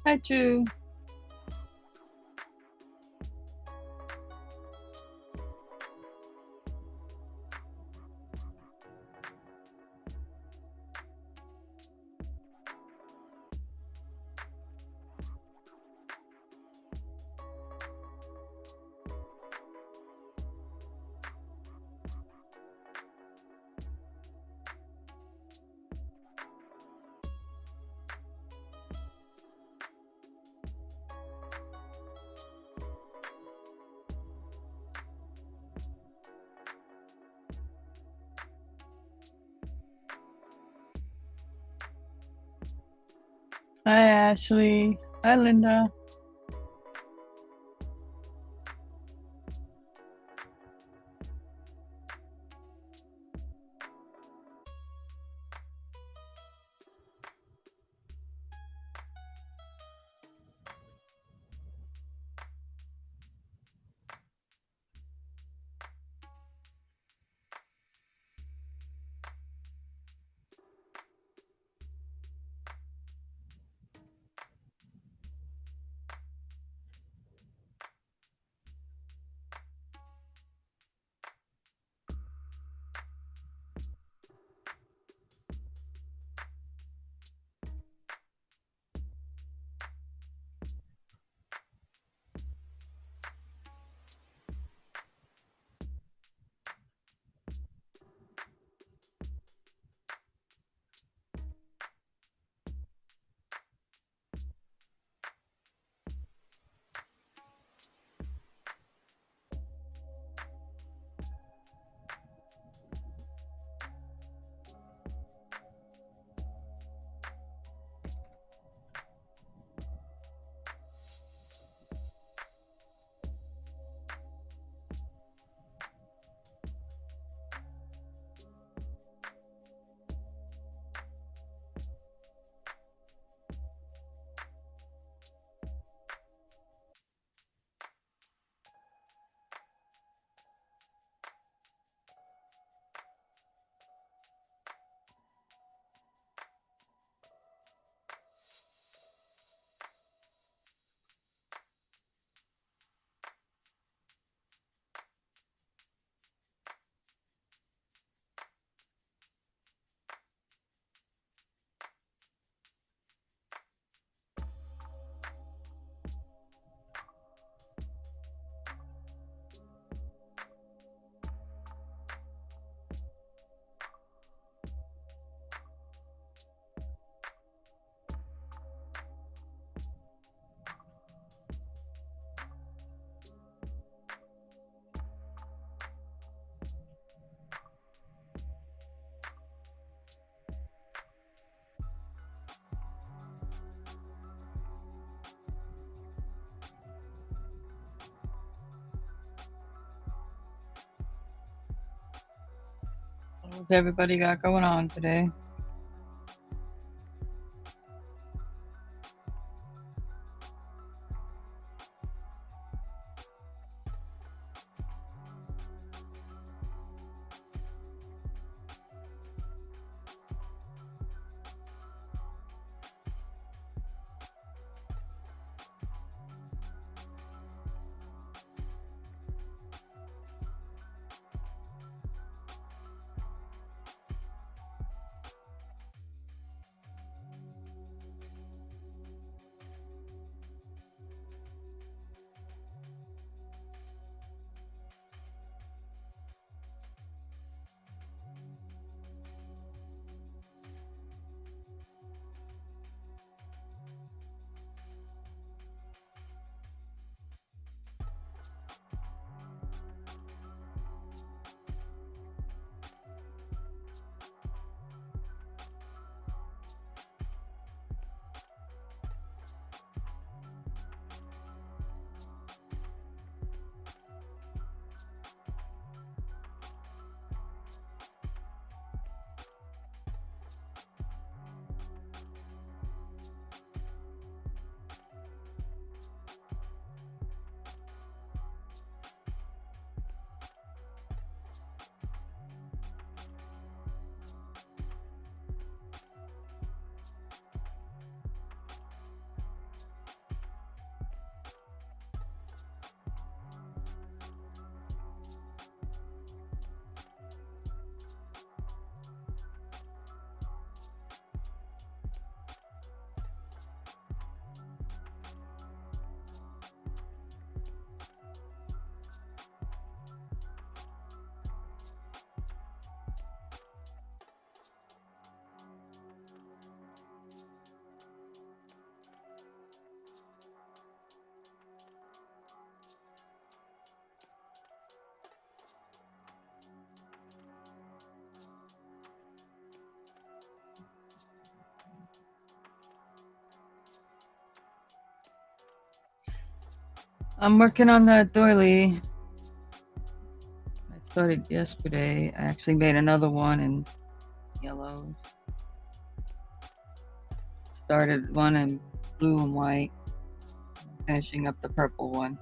Hi, Chu. Hi, Ashley. Hi, Linda. What's everybody got going on today? I'm working on that doily. I started yesterday. I actually made another one in yellows. Started one in blue and white. Finishing up the purple one.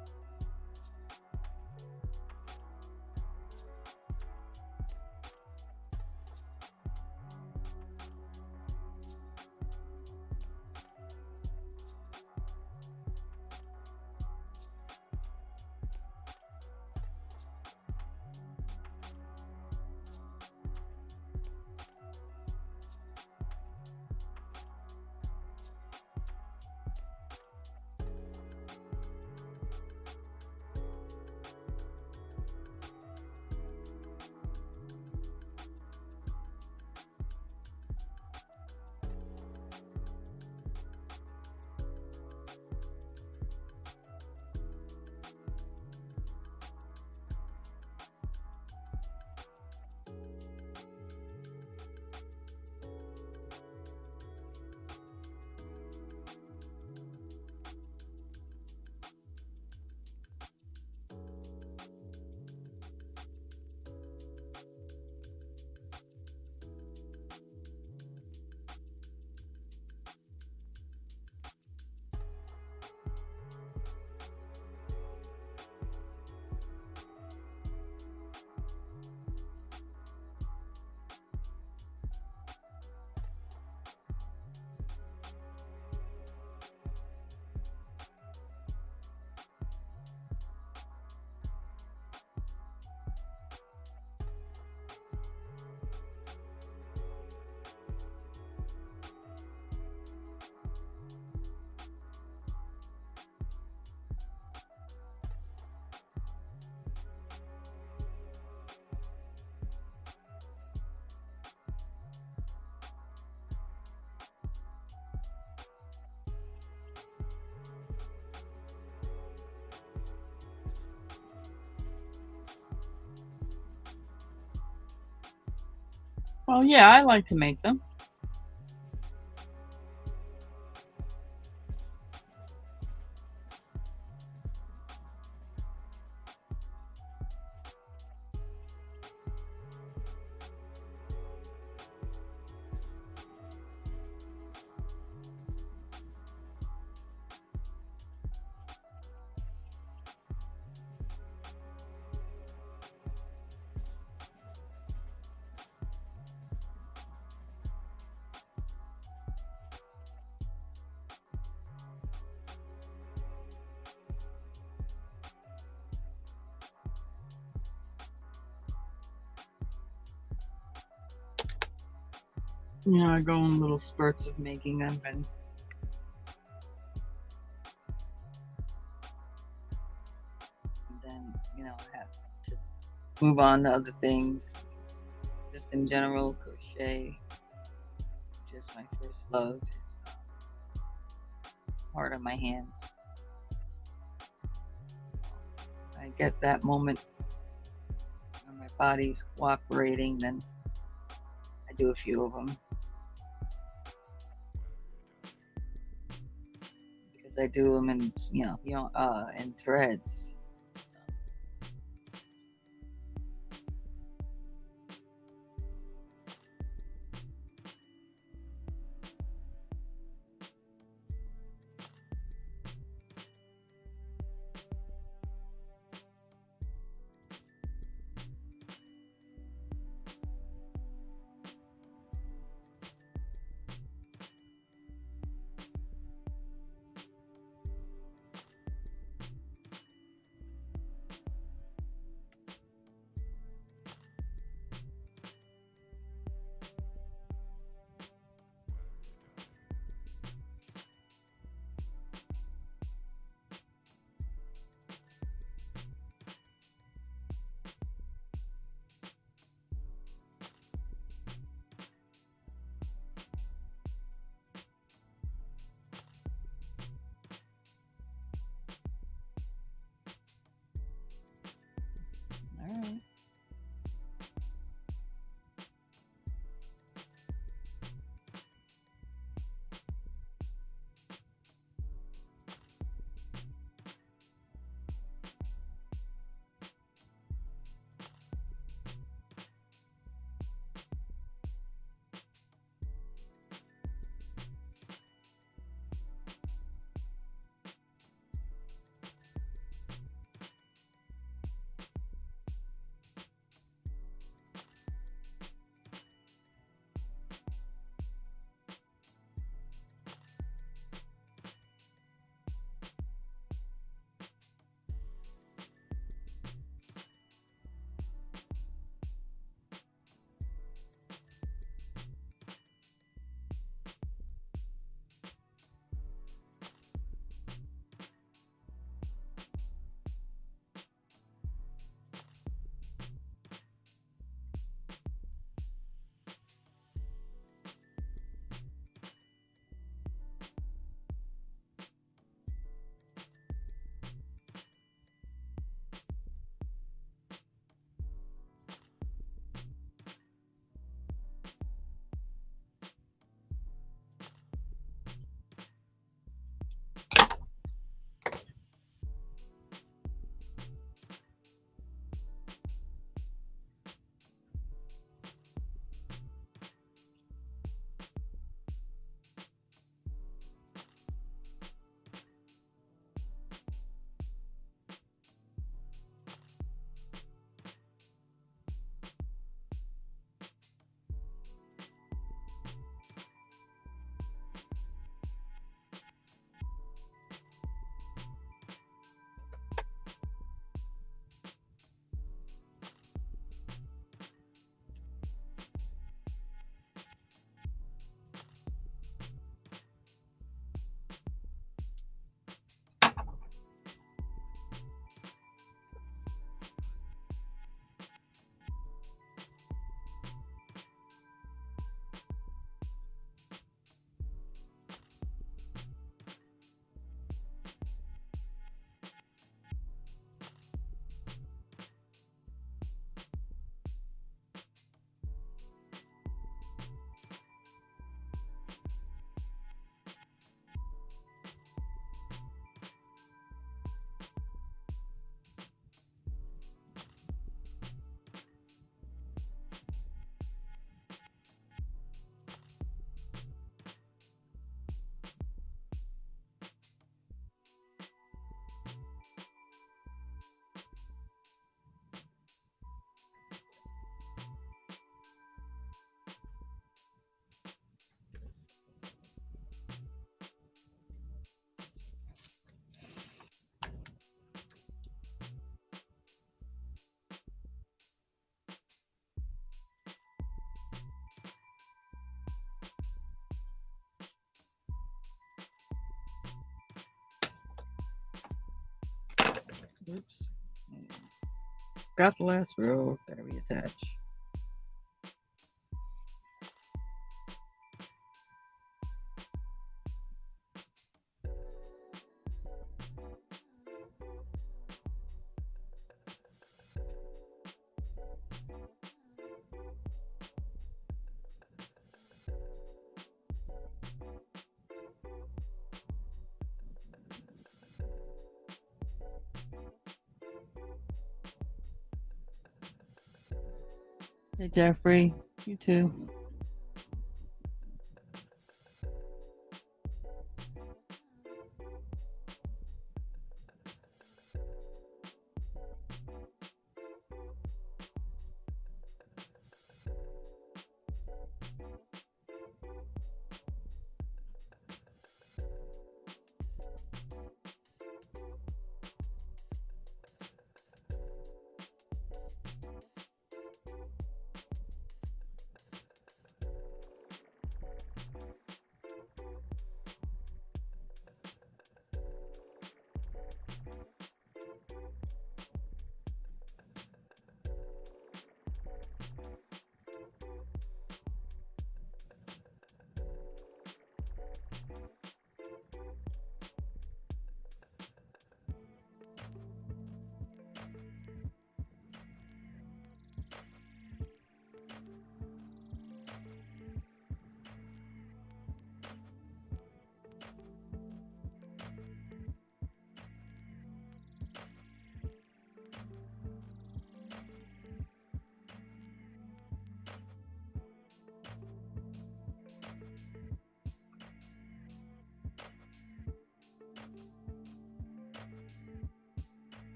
Well, yeah, I like to make them. I go in little spurts of making them, and then I have to move on to other things. Just in general, crochet, just my first love, is part of my hands. I get that moment when my body's cooperating, then I do a few of them. Because I do them in, in threads. Got the last row. Gotta reattach. Hey Jeffrey, you too.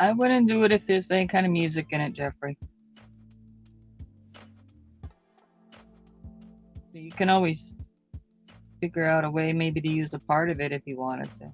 I wouldn't do it if there's any kind of music in it, Jeffrey. So you can always figure out a way maybe to use a part of it if you wanted to.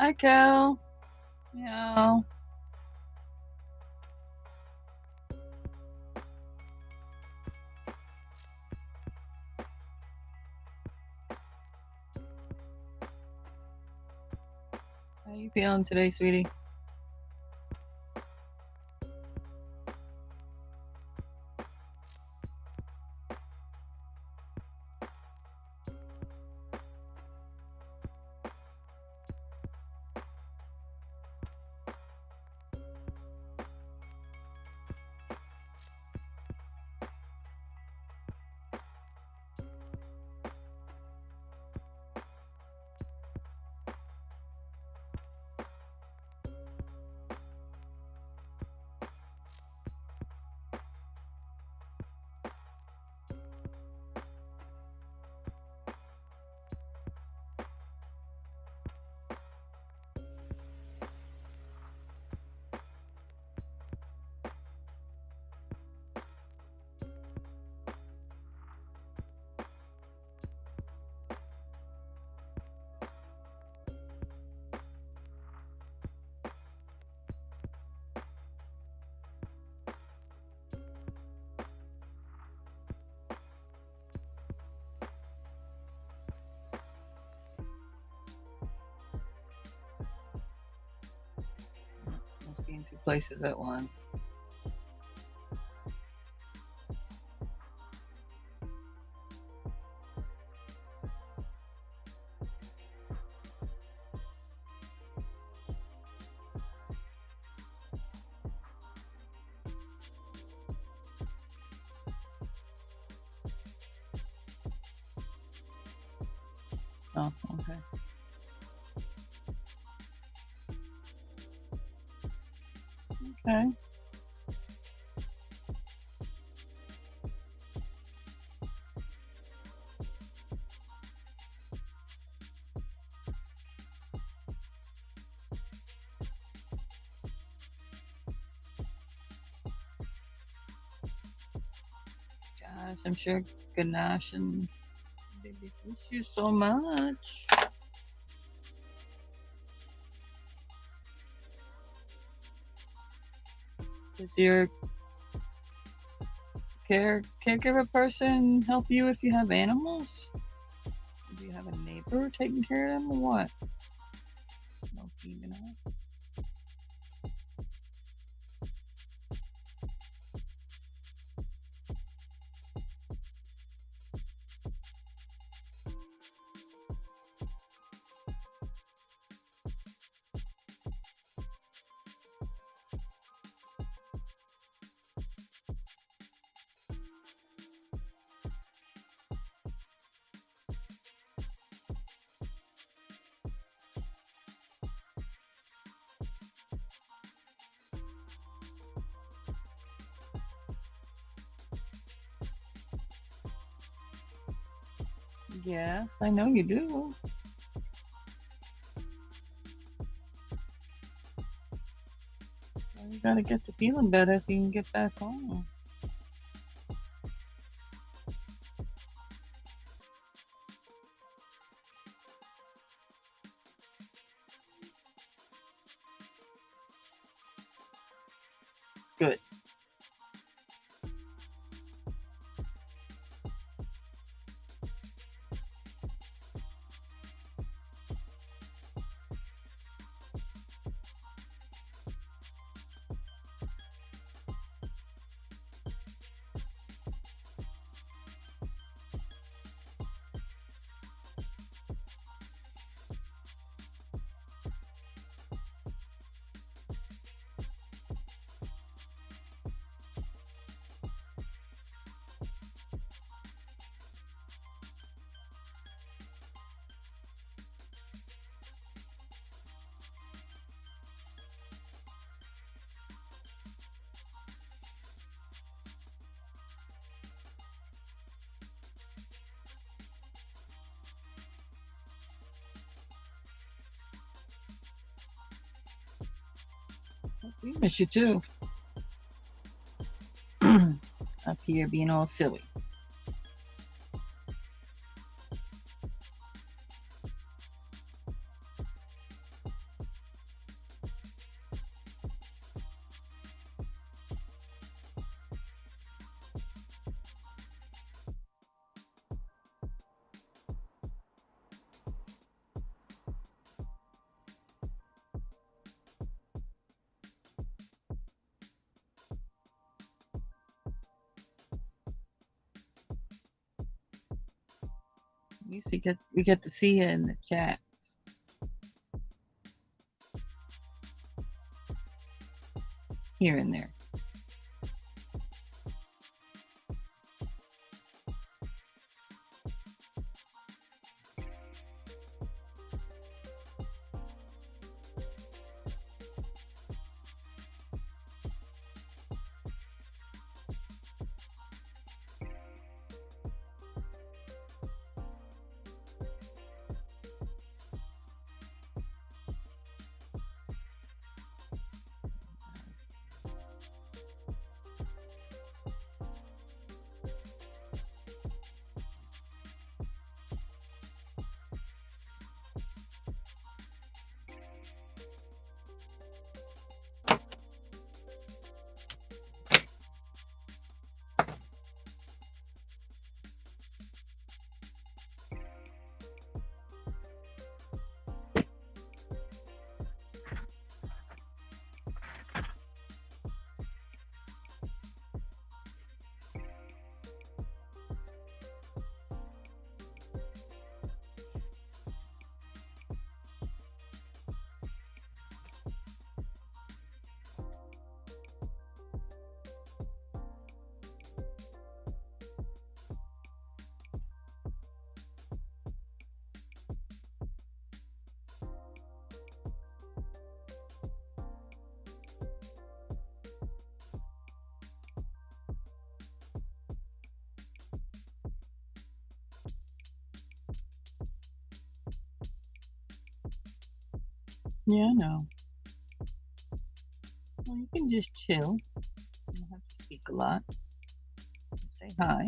Hi, Kel. Meow. How you feeling today, sweetie? Must be in two places at once. Oh, okay. Okay. Gosh, I'm sure Ganache and baby miss you so much. Does your caregiver person help you if you have animals? Do you have a neighbor taking care of them or what? Smoky, you know? Yes, I know you do. Well, you gotta get to feeling better so you can get back home. Good. We miss you too. Up here being all silly. We get to see her in the chat here and there. Yeah, I know. Well, you can just chill. You don't have to speak a lot. Just say hi.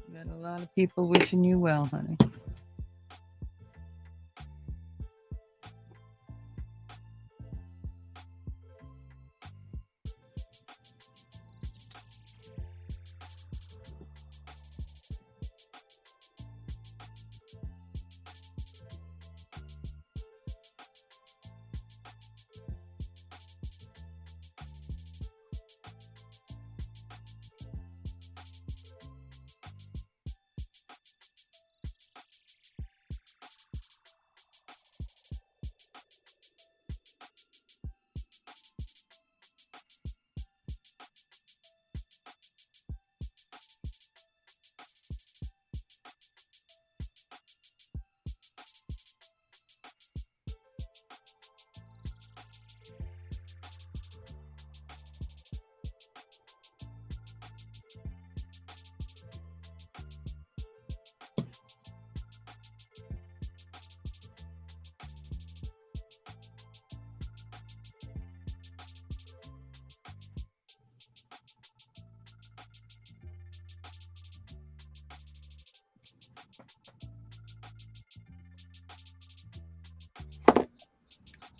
You got a lot of people wishing you well, honey.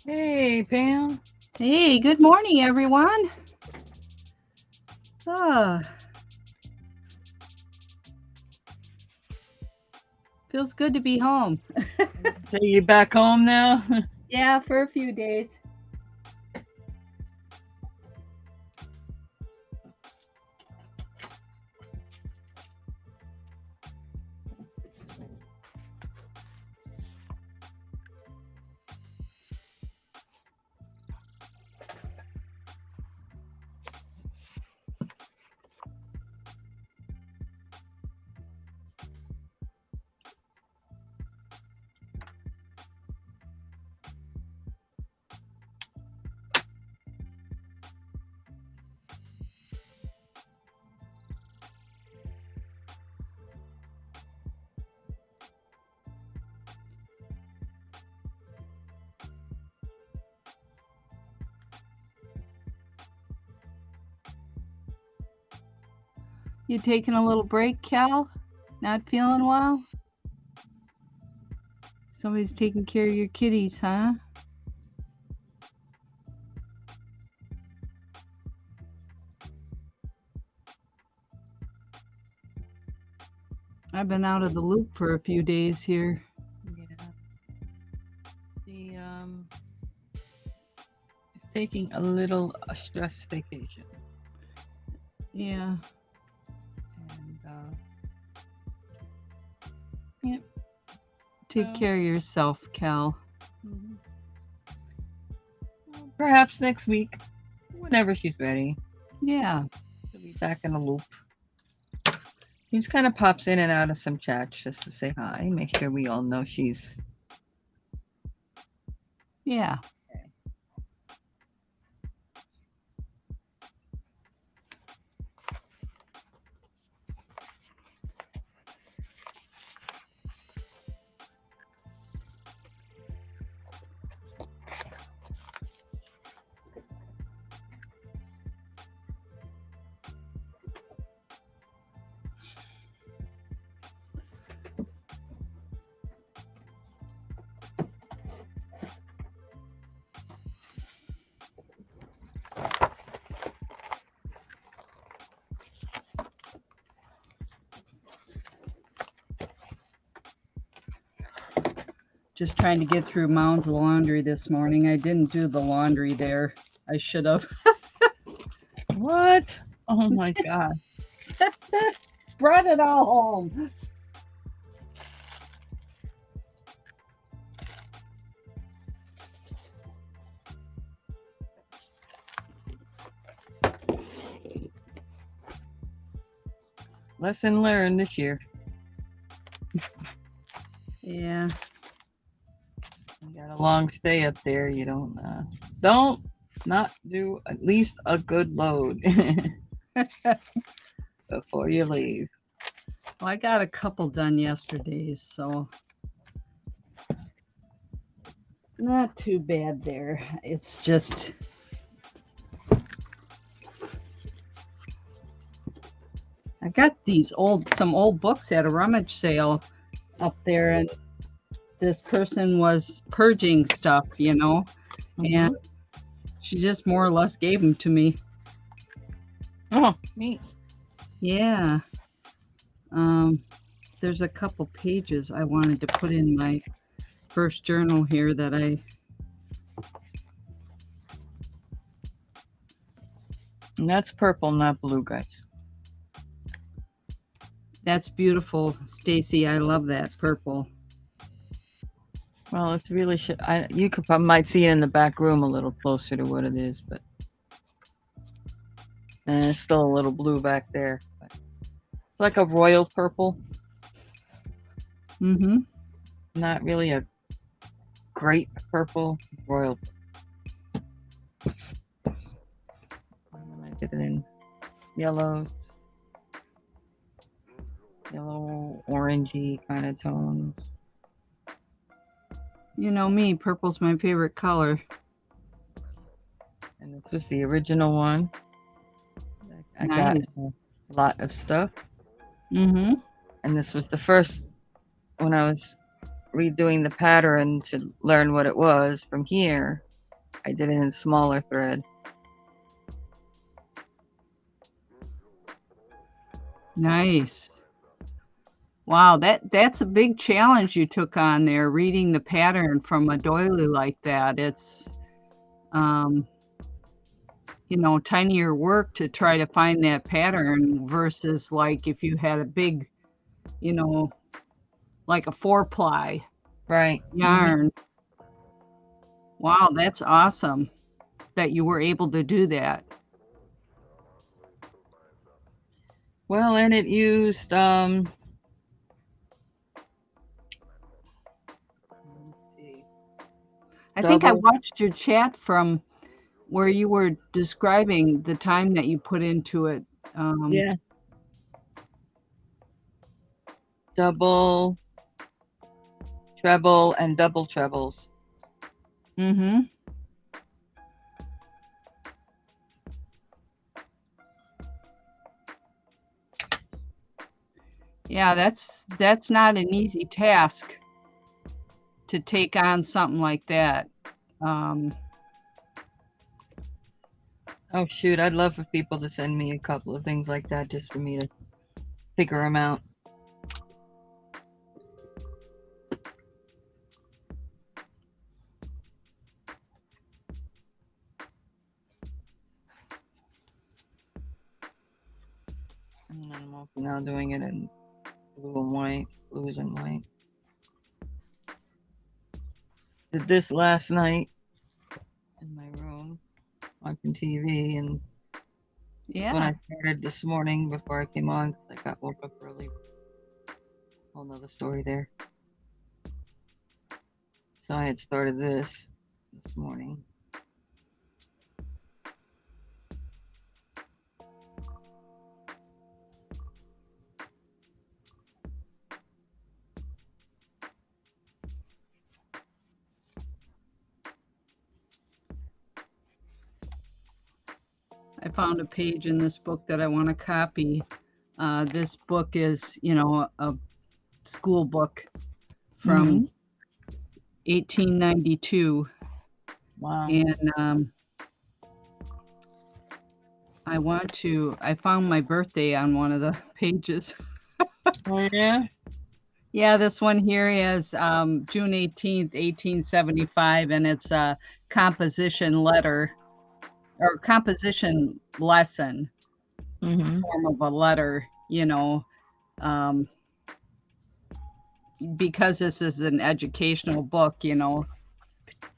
Hey, Pam. Hey, good morning, everyone. Feels good to be home. So you back home now? Yeah, for a few days. You taking a little break, Cal? Not feeling well? Somebody's taking care of your kitties, huh? I've been out of the loop for a few days here. Yeah. She is taking a little stress vacation. Yeah. And yeah. Take So, care of yourself, Cal. mhm. Well, perhaps next week, whenever she's ready, Yeah. she'll be back in the loop. He just kind of pops in and out of some chats just to say hi, make sure we all know she's Yeah. okay. Just trying to get through mounds of laundry this morning. I didn't do the laundry there. I should have. What? Oh my god. Brought it all home. Lesson learned this year. Yeah. You got a long stay up there. You don't not do at least a good load before you leave. Well, I got a couple done yesterday, so not too bad there. It's just I got some old books at a rummage sale up there, and this person was purging stuff, and she just more or less gave them to me. Oh, neat. Yeah. There's a couple pages I wanted to put in my first journal here that And that's purple, not blue, guys. That's beautiful, Stacey. I love that purple. Well, it's really you might see it in the back room a little closer to what it is, but and it's still a little blue back there. But it's like a royal purple. Mm-hmm. Not really a great purple, royal. And I did it in yellow, orangey kind of tones. You know me, purple's my favorite color. And this was the original one. I got Nice. a lot of stuff. Mm-hmm. And this was the first when I was redoing the pattern to learn what it was from here. I did it in smaller thread. Nice. Wow, that's a big challenge you took on there, reading the pattern from a doily like that. It's tinier work to try to find that pattern versus like if you had a big, like a 4-ply Right. yarn. Mm-hmm. Wow, that's awesome that you were able to do that. Well, and it used let's see. I think I watched your chat from where you were describing the time that you put into it. Yeah. Double, treble, and double trebles. Mm-hmm. Yeah, that's not an easy task to take on something like that. Oh shoot, I'd love for people to send me a couple of things like that just for me to figure them out. And I'm also now doing it in blue and white, blues and white. Did this last night in my room, watching TV, and when Yeah. I started this morning before I came on, because I got woke up early. Whole nother story there. So I had started this morning. I found a page in this book that I want to copy. This book is, a school book from 1892. Wow. And I found my birthday on one of the pages. Oh, yeah? Yeah, this one here is June 18th, 1875, and it's a composition letter or composition lesson, form of a letter, um, because this is an educational book,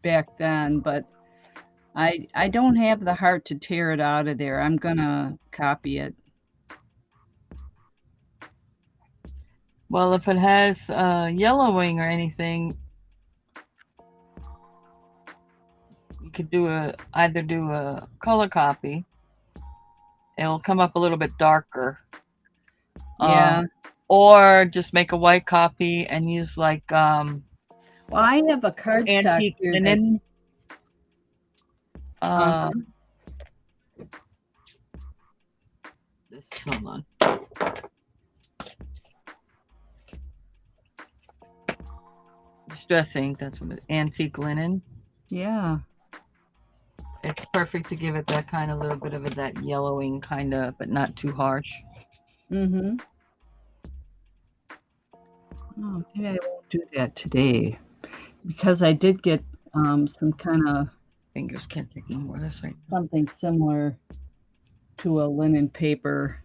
back then, but I don't have the heart to tear it out of there. I'm gonna copy it. Well, if it has yellowing or anything, you could either do a color copy. It'll come up a little bit darker. Yeah. Or just make a white copy and use like Well, I have a cardstock antique here linen. Hold on. Distress ink, that's what it is. Antique linen. Yeah. It's perfect to give it that kind of little bit of that yellowing kind of, but not too harsh. Mm-hmm. Oh, maybe I won't do that today because I did get some kind of Fingers can't take no more of this right now. Something similar to a linen paper.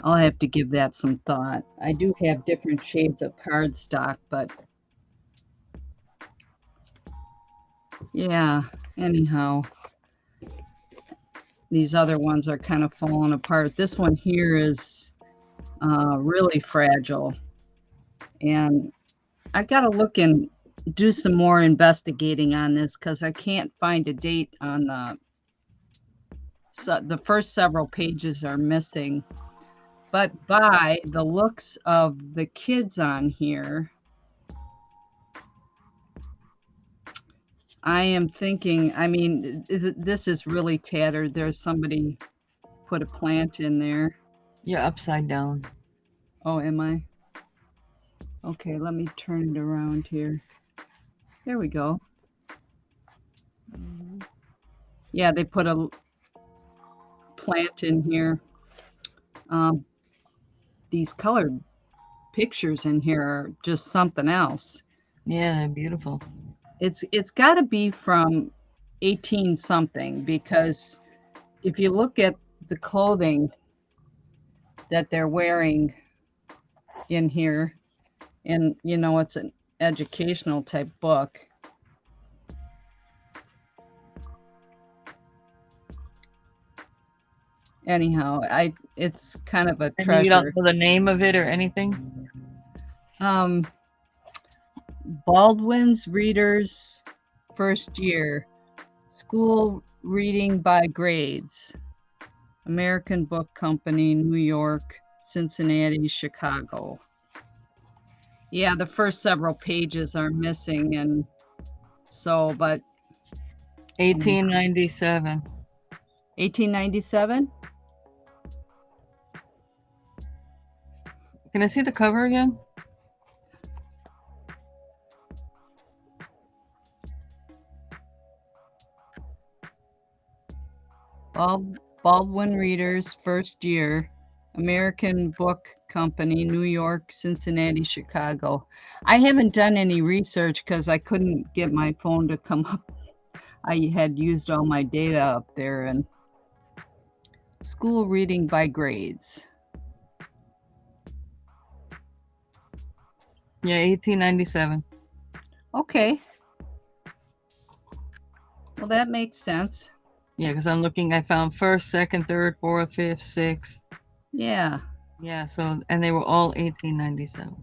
I'll have to give that some thought. I do have different shades of cardstock, but yeah, anyhow, these other ones are kind of falling apart. This one here is really fragile, and I got to look and do some more investigating on this because I can't find a date on the first several pages are missing. But by the looks of the kids on here, I am thinking, this is really tattered. There's somebody put a plant in there. You're upside down. Oh, am I? Okay, let me turn it around here. There we go. Yeah, they put a plant in here. These colored pictures in here are just something else. Yeah, they're beautiful. It's got to be from 18 something, because if you look at the clothing that they're wearing in here, and it's an educational type book. Anyhow, it's kind of a treasure. And you don't know the name of it or anything? Baldwin's Readers First Year, School Reading by Grades, American Book Company, New York, Cincinnati, Chicago. Yeah, the first several pages are missing, and so, but 1897. 1897? Can I see the cover again? Baldwin Readers First Year, American Book Company, New York, Cincinnati, Chicago. I haven't done any research because I couldn't get my phone to come up. I had used all my data up there. And school reading by grades. Yeah, 1897. Okay. Well, that makes sense. Yeah, because I'm looking, I found first, second, third, fourth, fifth, sixth. Yeah. Yeah, so, and they were all 1897.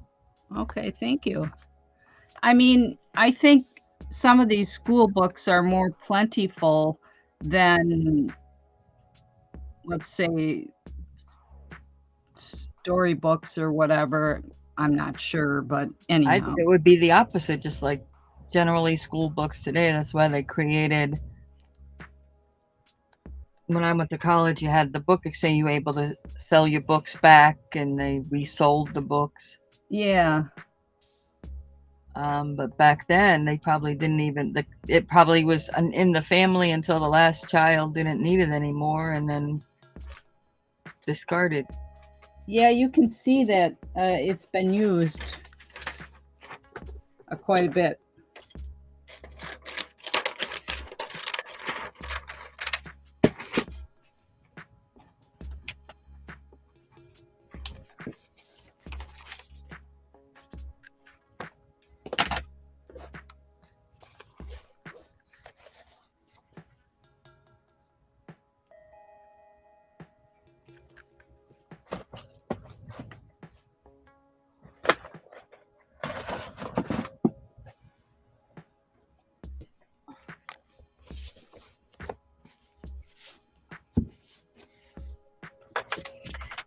Okay, thank you. I mean, I think some of these school books are more plentiful than, let's say, storybooks or whatever. I'm not sure, but I anyhow. think it would be the opposite, just like generally school books today. That's why they created, when I went to college, you had the book exchange. You were able to sell your books back, and they resold the books. Yeah. But back then, they probably didn't even, it probably was in the family until the last child didn't need it anymore and then discarded. Yeah, you can see that it's been used quite a bit.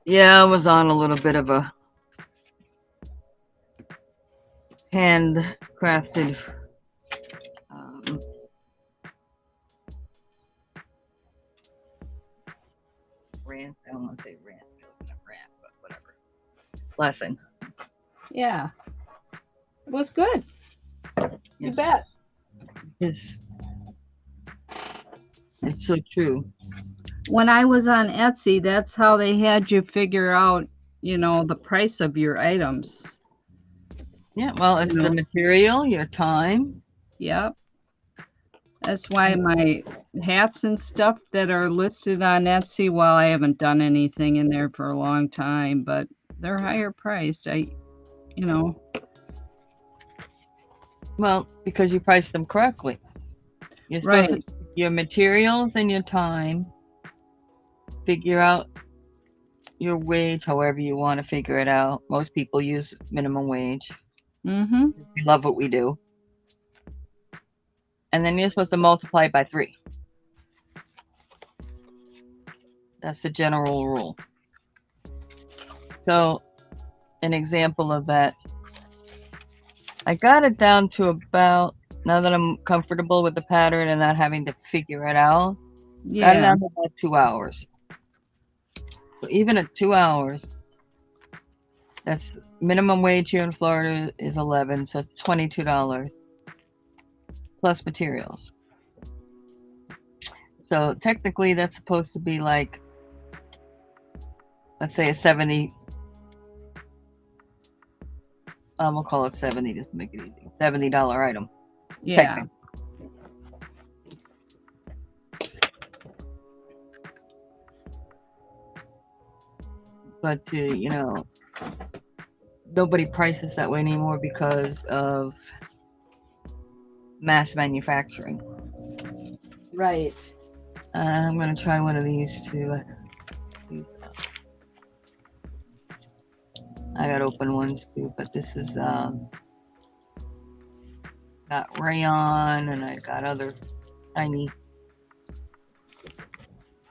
Yeah, I was on a little bit of a handcrafted rant. I don't want to say rant, but whatever. Lesson. Yeah. It was good. You Yes. bet. It's so true. When I was on Etsy, that's how they had you figure out, the price of your items. Yeah, well, it's You the know? material, your time. Yep. That's why my hats and stuff that are listed on Etsy, well, I haven't done anything in there for a long time, but they're higher priced. Well, because you priced them correctly. You're supposed Right. to your materials and your time, figure out your wage, however you want to figure it out. Most people use minimum wage. Mm-hmm. We love what we do. And then you're supposed to multiply it by 3. That's the general rule. So, an example of that, I got it down to about, now that I'm comfortable with the pattern and not having to figure it out, got it Yeah. down to about 2 hours. So even at 2 hours, that's minimum wage here in Florida is 11, so it's $22 plus materials. So technically that's supposed to be like, let's say a 70, we'll call it 70 just to make it easy. $70 item. Yeah. But nobody prices that way anymore because of mass manufacturing. Right. I'm gonna try one of these too. I got open ones too, but this is got rayon and I got other tiny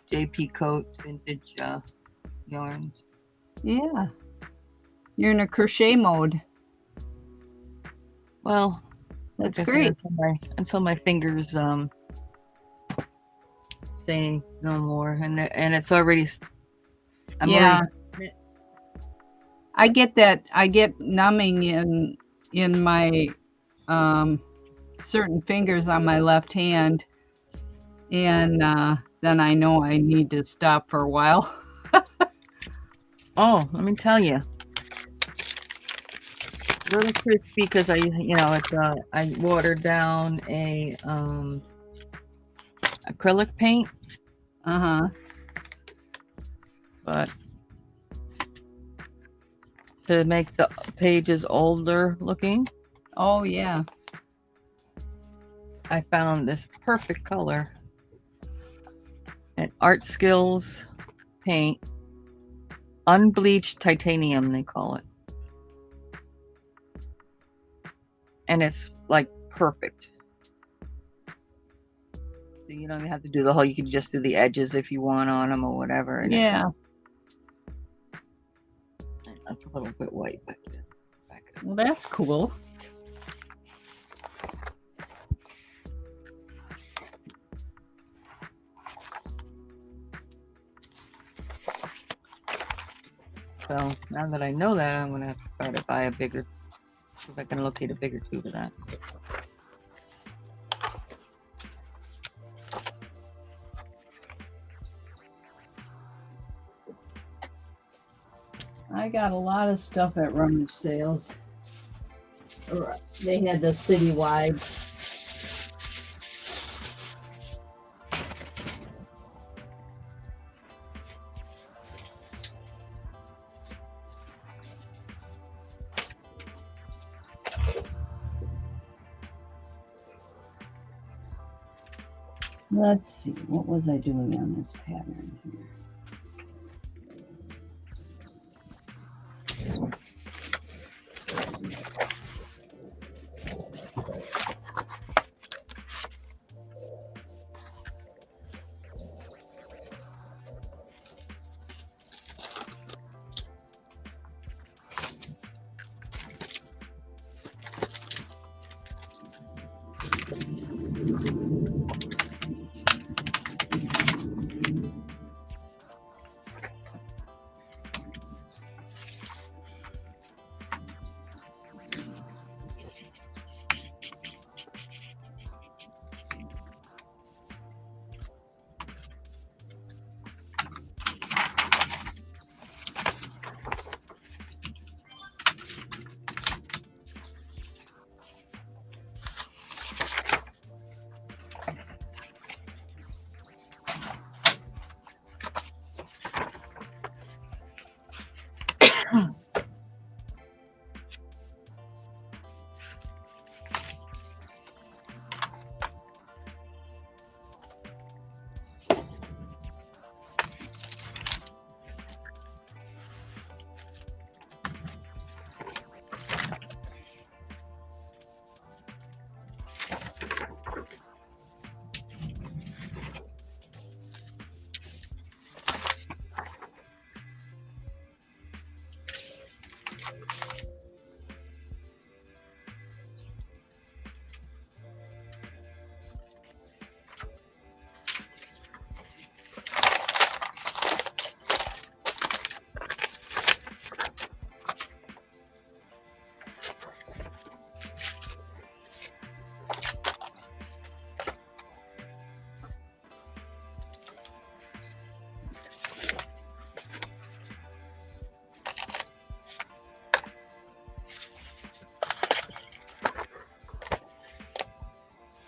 JP coats, vintage yarns. Yeah. You're in a crochet mode. Well, That's like I great. said, until my fingers say no more, and it's already. I'm Yeah. already. I get that. I get numbing in my certain fingers on my left hand, and then I know I need to stop for a while. Oh, let me tell you, really crispy because it's I watered down a acrylic paint, Uh-huh. but to make the pages older looking, Oh, yeah. I found this perfect color. And Art Skills paint, unbleached titanium, they call it. And it's like perfect. So you don't have to do the whole, you can just do the edges if you want on them or whatever. And Yeah. that's a little bit white back there. Well, that's cool. So now that I know that, I'm going to have to try to buy a bigger, see if I can locate a bigger tube of that. I got a lot of stuff at rummage sales. They had the citywide. Let's see, what was I doing on this pattern here?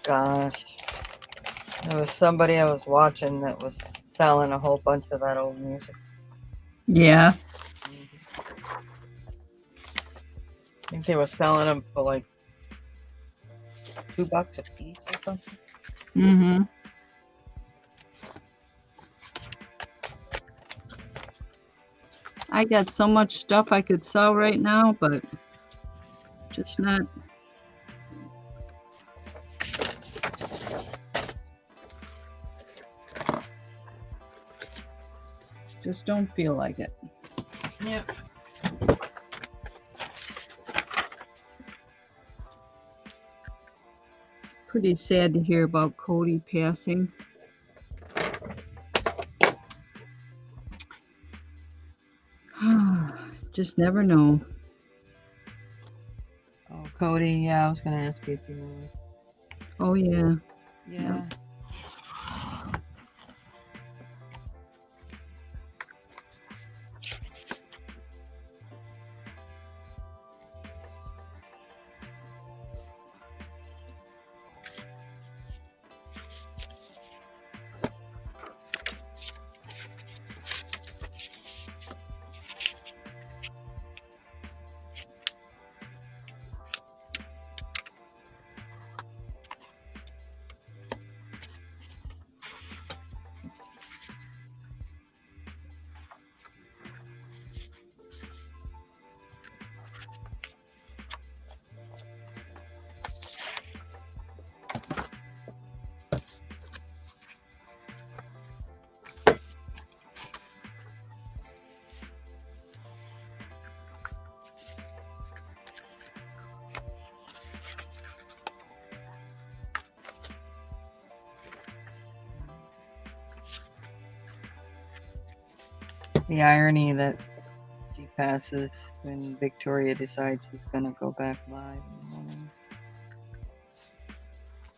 Gosh, there was somebody I was watching that was selling a whole bunch of that old music. Yeah. I think they were selling them for like $2 a piece or something. Mm-hmm. I got so much stuff I could sell right now, but just not. Just don't feel like it. Yep. Pretty sad to hear about Cody passing. Just never know. Oh, Cody, yeah, I was going to ask you if you knew. Oh, yeah. Yeah. The irony that she passes when Victoria decides she's gonna go back live in the mornings.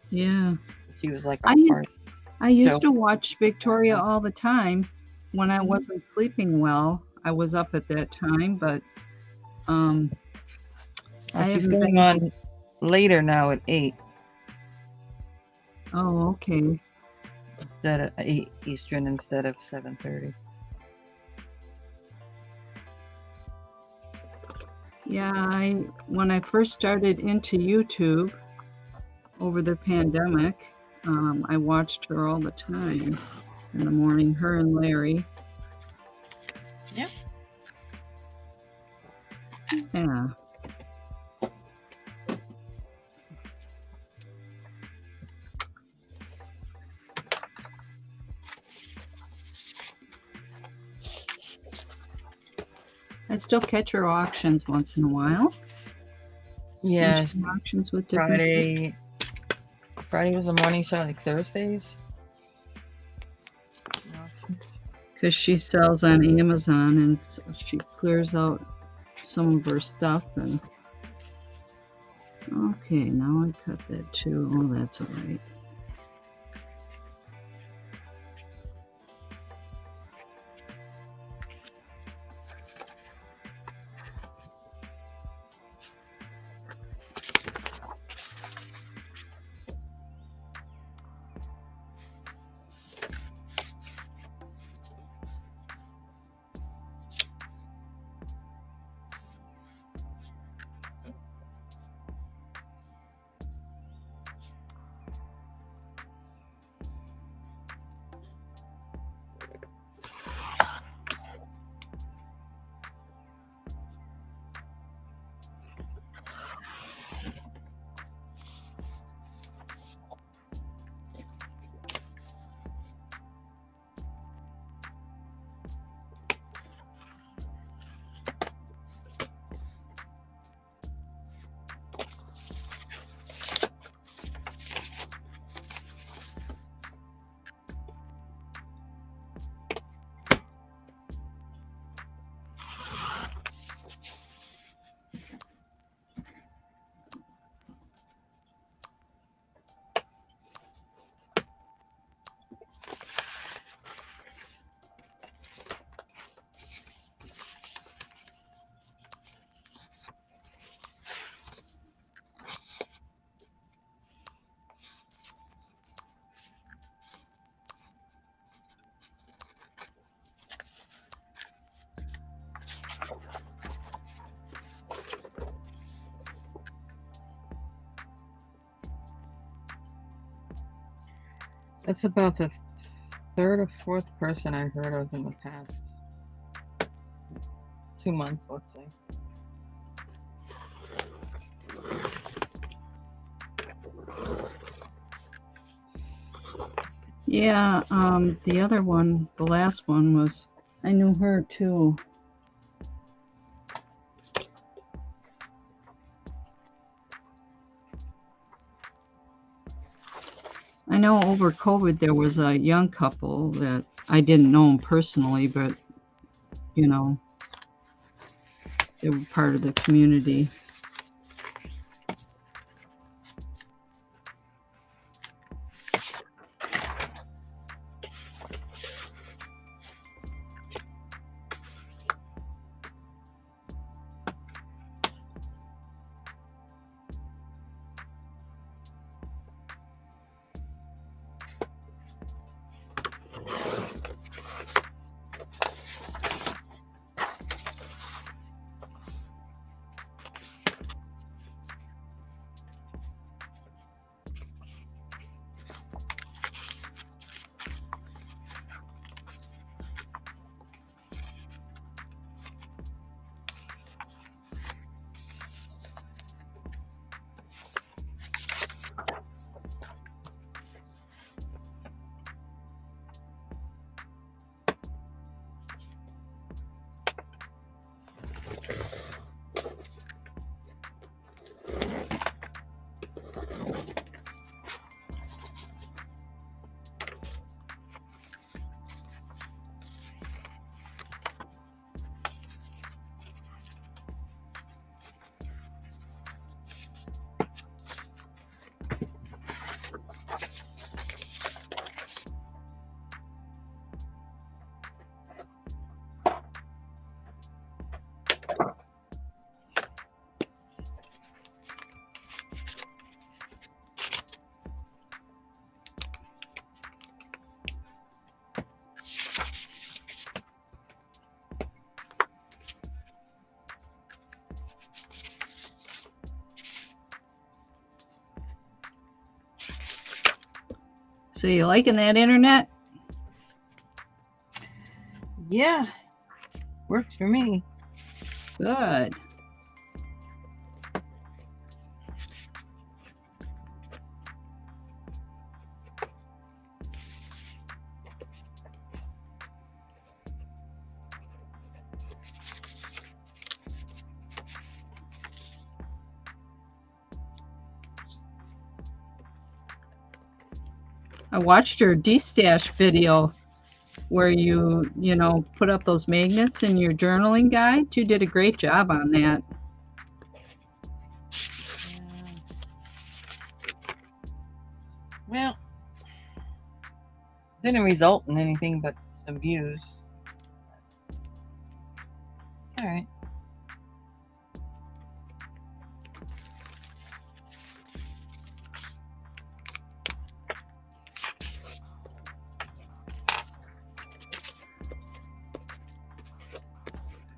Yeah. She was like I a part. used to watch Victoria all the time when I Mhm. wasn't sleeping well. I was up at that time, but I She's haven't going been. on later now at 8 Oh, okay. instead of 8 Eastern instead of 7:30. Yeah, when I first started into YouTube over the pandemic, I watched her all the time in the morning, her and Larry. Yeah. Yeah. I still catch her auctions once in a while. Yeah. Auctions with different Friday was the morning show, like Thursdays. because she sells on Amazon and she clears out some of her stuff. And okay, now I cut that too. Oh, that's all right. That's about the third or fourth person I heard of in the past 2 months, let's say. Yeah, the other one, the last one was, I knew her too. I know over COVID there was a young couple that I didn't know them personally, but you know, they were part of the community. So you liking that internet? Yeah, works for me. Good. I watched your D-stash video where you put up those magnets in your journaling guide. You did a great job on that. Well, didn't result in anything but some views. It's all right.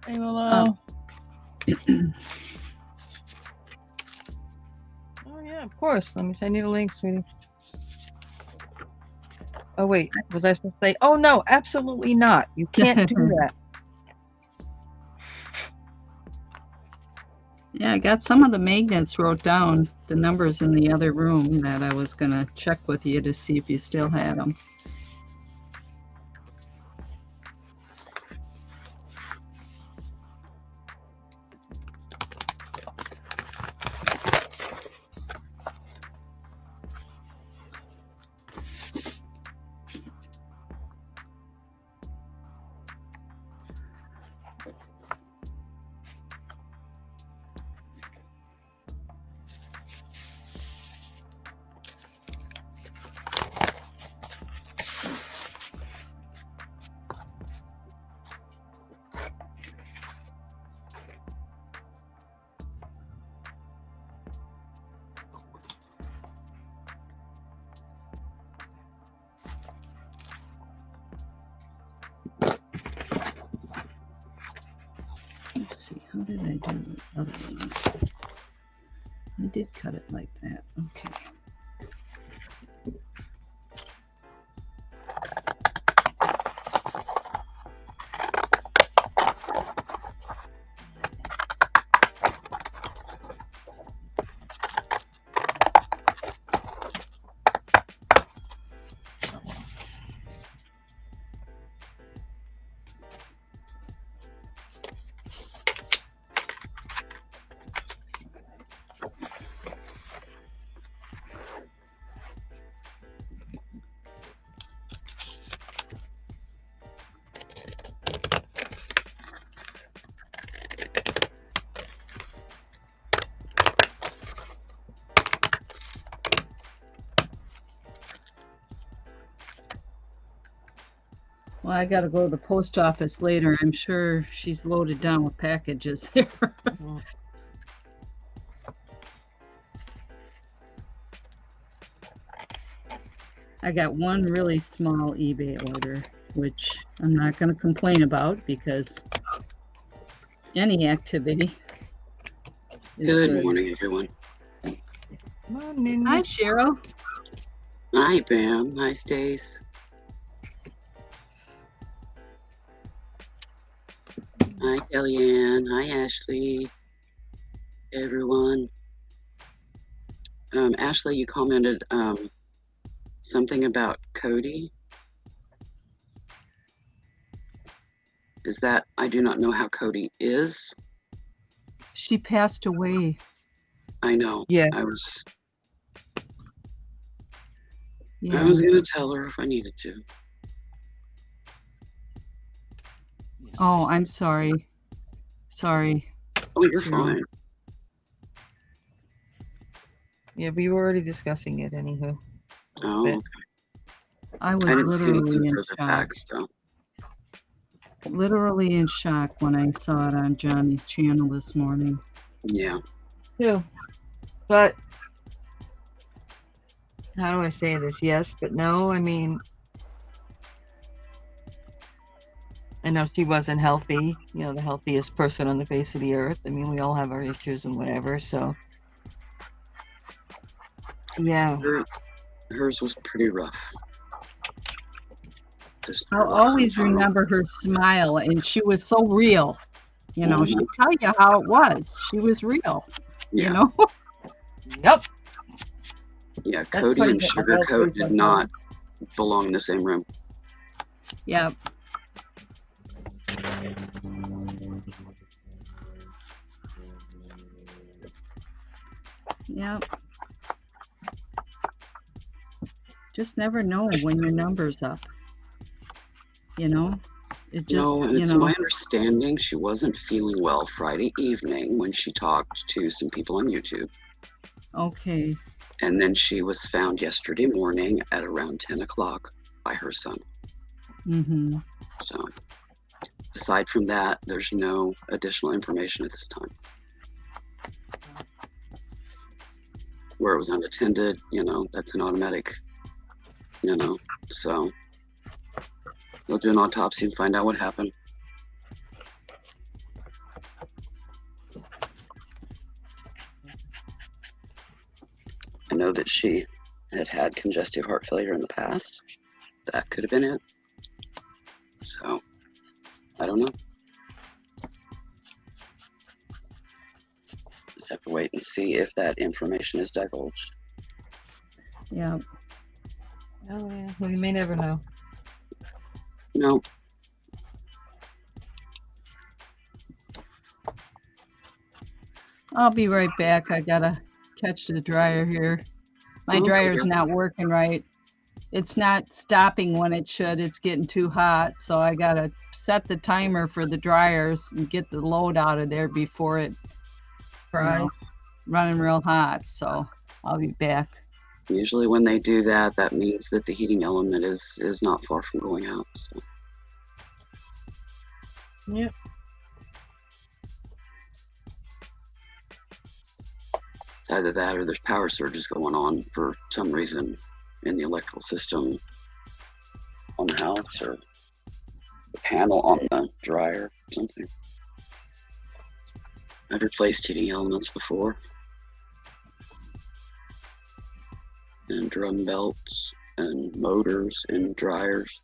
Hey, hello. Oh yeah, of course. Let me send you the link, sweetie. Oh wait, was I supposed to say? Oh no, absolutely not. You can't do that. Yeah, I got some of the magnets, wrote down the numbers in the other room that I was going to check with you to see if you still had them. Let's see, how did I do the other one? I did cut it like that. Okay. Well, I got to go to the post office later. I'm sure she's loaded down with packages here. I got one really small eBay order, which I'm not going to complain about because any activity is Good morning, everyone. Morning. Hi, Cheryl. Hi, Pam. Hi, Stace. Hi, Kellyanne. Hi, Ashley. Everyone. Ashley, you commented something about Cody. Is that, I do not know how Cody is. She passed away. I know. Yeah. I was Yeah. going to tell her if I needed to. Oh, I'm sorry. Sorry. Oh, you're Cheryl. fine. Yeah, we were already discussing it, anywho. Oh, okay. I was I didn't see literally anything in further shock. back, so. Literally in shock when I saw it on Johnny's channel this morning. Yeah. Too. But how do I say this? Yes, but no. I mean, I know she wasn't healthy, the healthiest person on the face of the earth. I mean, we all have our issues and whatever, so. Yeah. Hers was pretty rough. Just I'll relax always and remember her smile, and she was so real. You know, she'd tell you how it was. She was real. Yeah. You know? Yep. Yeah, That's Cody funny and that my dog Sugarcoat plays did like not belong in the same room. Yeah. Yep. Just never know when your number's up. You know? It just, No, and you it's know. my understanding she wasn't feeling well Friday evening when she talked to some people on YouTube. Okay. And then she was found yesterday morning at around 10 o'clock by her son. Mm-hmm. So, aside from that, there's no additional information at this time. Where it was unattended, you know, that's an automatic, you know, so they'll do an autopsy and find out what happened. I know that she had congestive heart failure in the past. That could have been it. So, I don't know. Just have to wait and see if that information is divulged. Yeah. Oh, yeah. We may never know. No. I'll be right back. I gotta catch the dryer here. My Okay, dryer's dear. not working right. It's not stopping when it should. It's getting too hot. So I gotta set the timer for the dryers and get the load out of there before it, running real hot. So I'll be back. Usually when they do that, that means that the heating element is not far from going out. So. Yep. It's either that or there's power surges going on for some reason in the electrical system on the house or the panel on the dryer or something. I've replaced heating elements before. And drum belts and motors and dryers.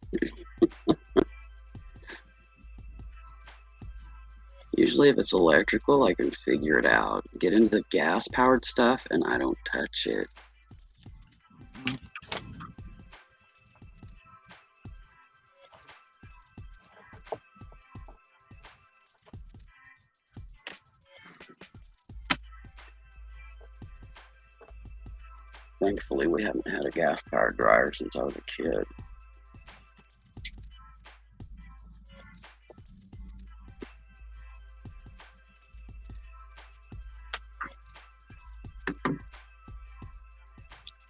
Usually if it's electrical, I can figure it out. Get into the gas-powered stuff and I don't touch it. Thankfully, we haven't had a gas-powered dryer since I was a kid.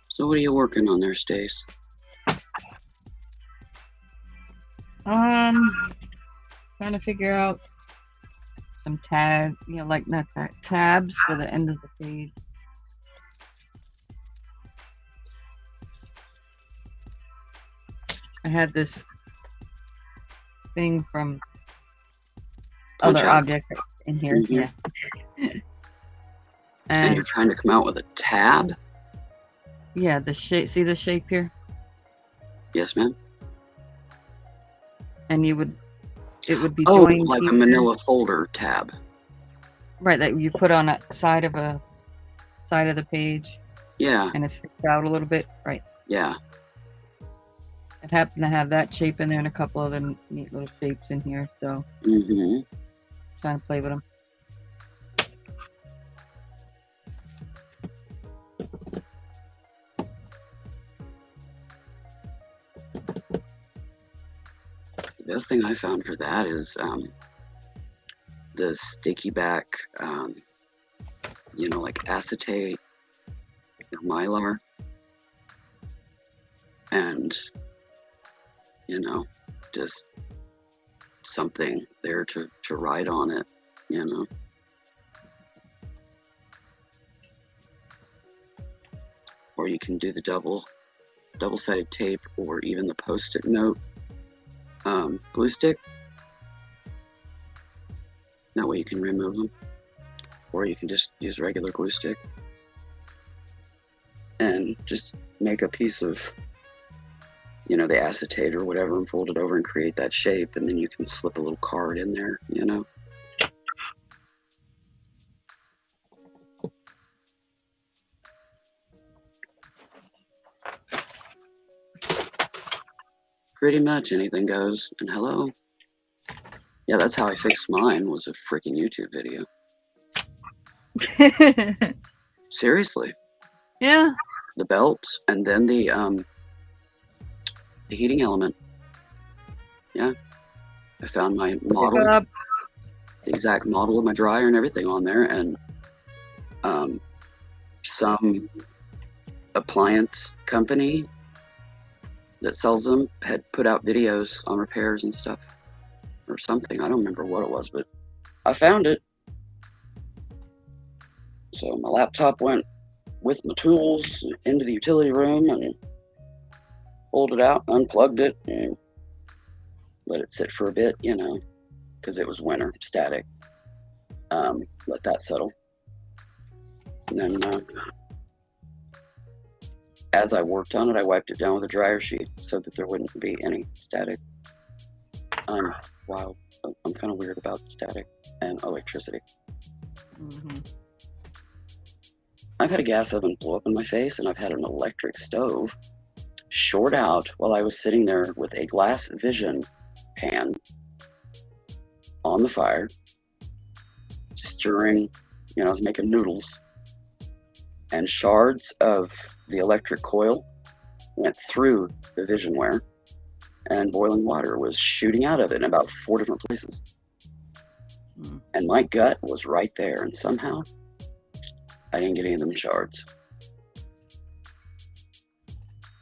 So what are you working on there, Stace? Trying to figure out some tag, like not tag, tabs for the end of the page. I had this thing from Punch other outs. objects in here, Mhm. yeah. And you're And trying to come out with a tab? yeah, the shape. See the shape here, Yes, ma'am. and it would be Oh, joined like a here. manila folder tab. Right, that you put on a side of the page, Yeah, and it sticks out a little bit. Right. yeah. It happened to have that shape in there and a couple other neat little shapes in here, so Mm-hmm. trying to play with them. The best thing I found for that is the sticky back, like acetate, mylar, and, just something there to write on it, Or you can do the double-sided tape or even the Post-it note glue stick. That way you can remove them. Or you can just use regular glue stick. And just make a piece of, you know, the acetate or whatever, and fold it over and create that shape, and then you can slip a little card in there, you know. Pretty much anything goes. And hello. Yeah, that's how I fixed mine, was a freaking YouTube video. Seriously. Yeah. The belt and then the heating element. Yeah. I found my model, the exact model of my dryer and everything on there, and some appliance company that sells them had put out videos on repairs and stuff or something. I don't remember what it was, but I found it. So my laptop went with my tools into the utility room and pulled it out, unplugged it, and let it sit for a bit, you know, because it was winter, static. Let that settle. And then as I worked on it, I wiped it down with a dryer sheet so that there wouldn't be any static. I'm wild. I'm kind of weird about static and electricity. Mm-hmm. I've had a gas oven blow up in my face, and I've had an electric stove short out while I was sitting there with a glass vision pan on the fire, stirring, you know, I was making noodles, and shards of the electric coil went through the visionware, and boiling water was shooting out of it in about 4 different places. And my gut was right there, and somehow I didn't get any of them shards.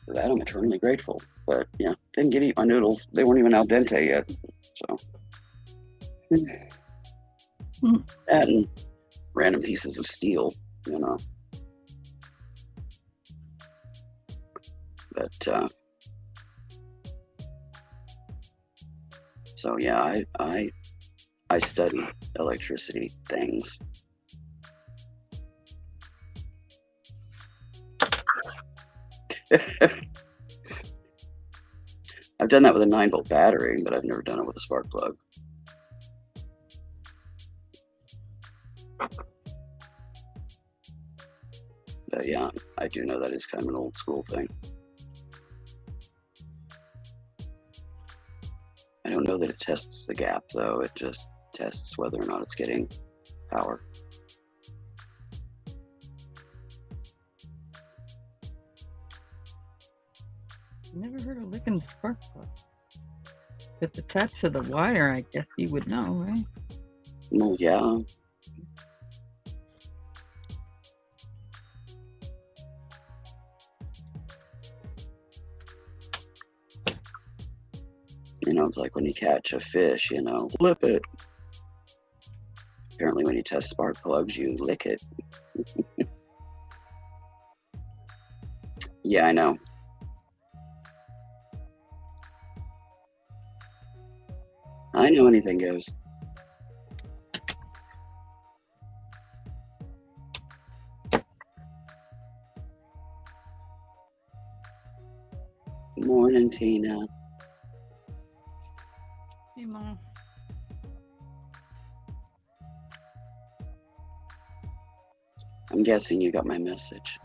For that, I'm eternally grateful. But yeah, didn't get to eat my noodles. They weren't even al dente yet. So that and random pieces of steel, you know. But so yeah, I study electricity things. I've done that with a 9-volt battery, but I've never done it with a spark plug. But yeah, I do know that is kind of an old school thing. I don't know that it tests the gap, though. It just tests whether or not it's getting power. Never heard of licking spark plug. If it's attached to the wire, I guess you would know, right? Well, yeah. You know, it's like when you catch a fish, you know, lip it. Apparently when you test spark plugs, you lick it. Yeah, I know. I know anything goes. Morning, Tina. Hey, Mom. I'm guessing you got my message.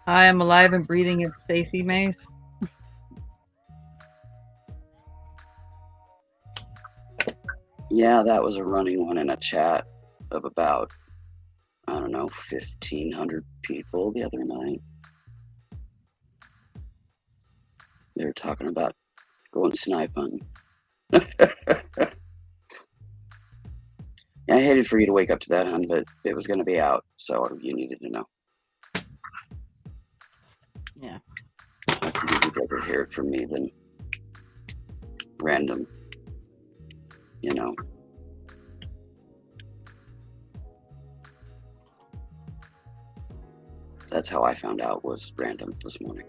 I am alive and breathing at Stacey Mae's. Yeah, that was a running one in a chat of about, I don't know, 1,500 people the other night. They were talking about going snipe hunting. I hated for you to wake up to that, hun, but it was going to be out, so you needed to know. Yeah. I figured you'd rather hear it from me than random, you know. That's how I found out, was random this morning.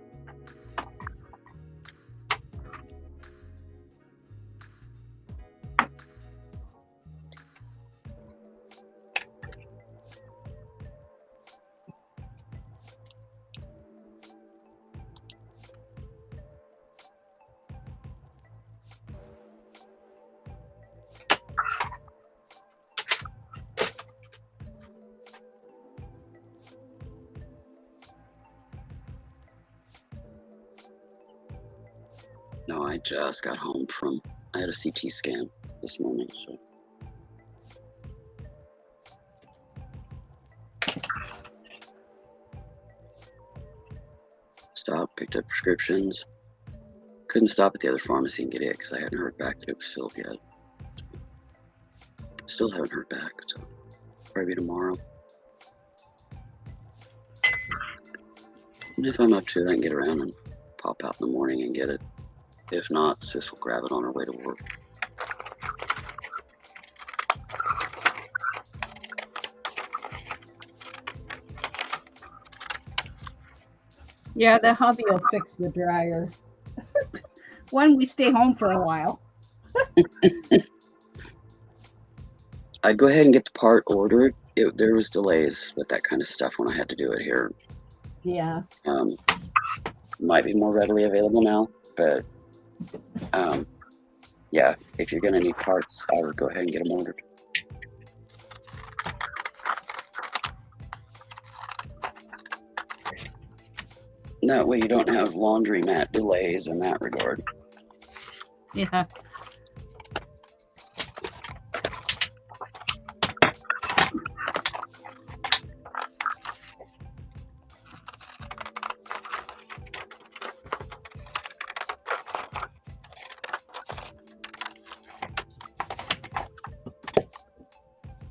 No, I just got home I had a CT scan this morning, so. Stopped, picked up prescriptions. Couldn't stop at the other pharmacy and get it because I hadn't heard back that it was filled yet. Still haven't heard back, so probably tomorrow. And if I'm up to it, I can get around and pop out in the morning and get it. If not, Sis will grab it on her way to work. Yeah, the hubby will fix the dryer when we stay home for a while. I'd go ahead and get the part ordered. There was delays with that kind of stuff when I had to do it here. Yeah. Might be more readily available now, but yeah, if you're gonna need parts, I would go ahead and get them ordered. That way you don't have laundromat delays in that regard. Yeah.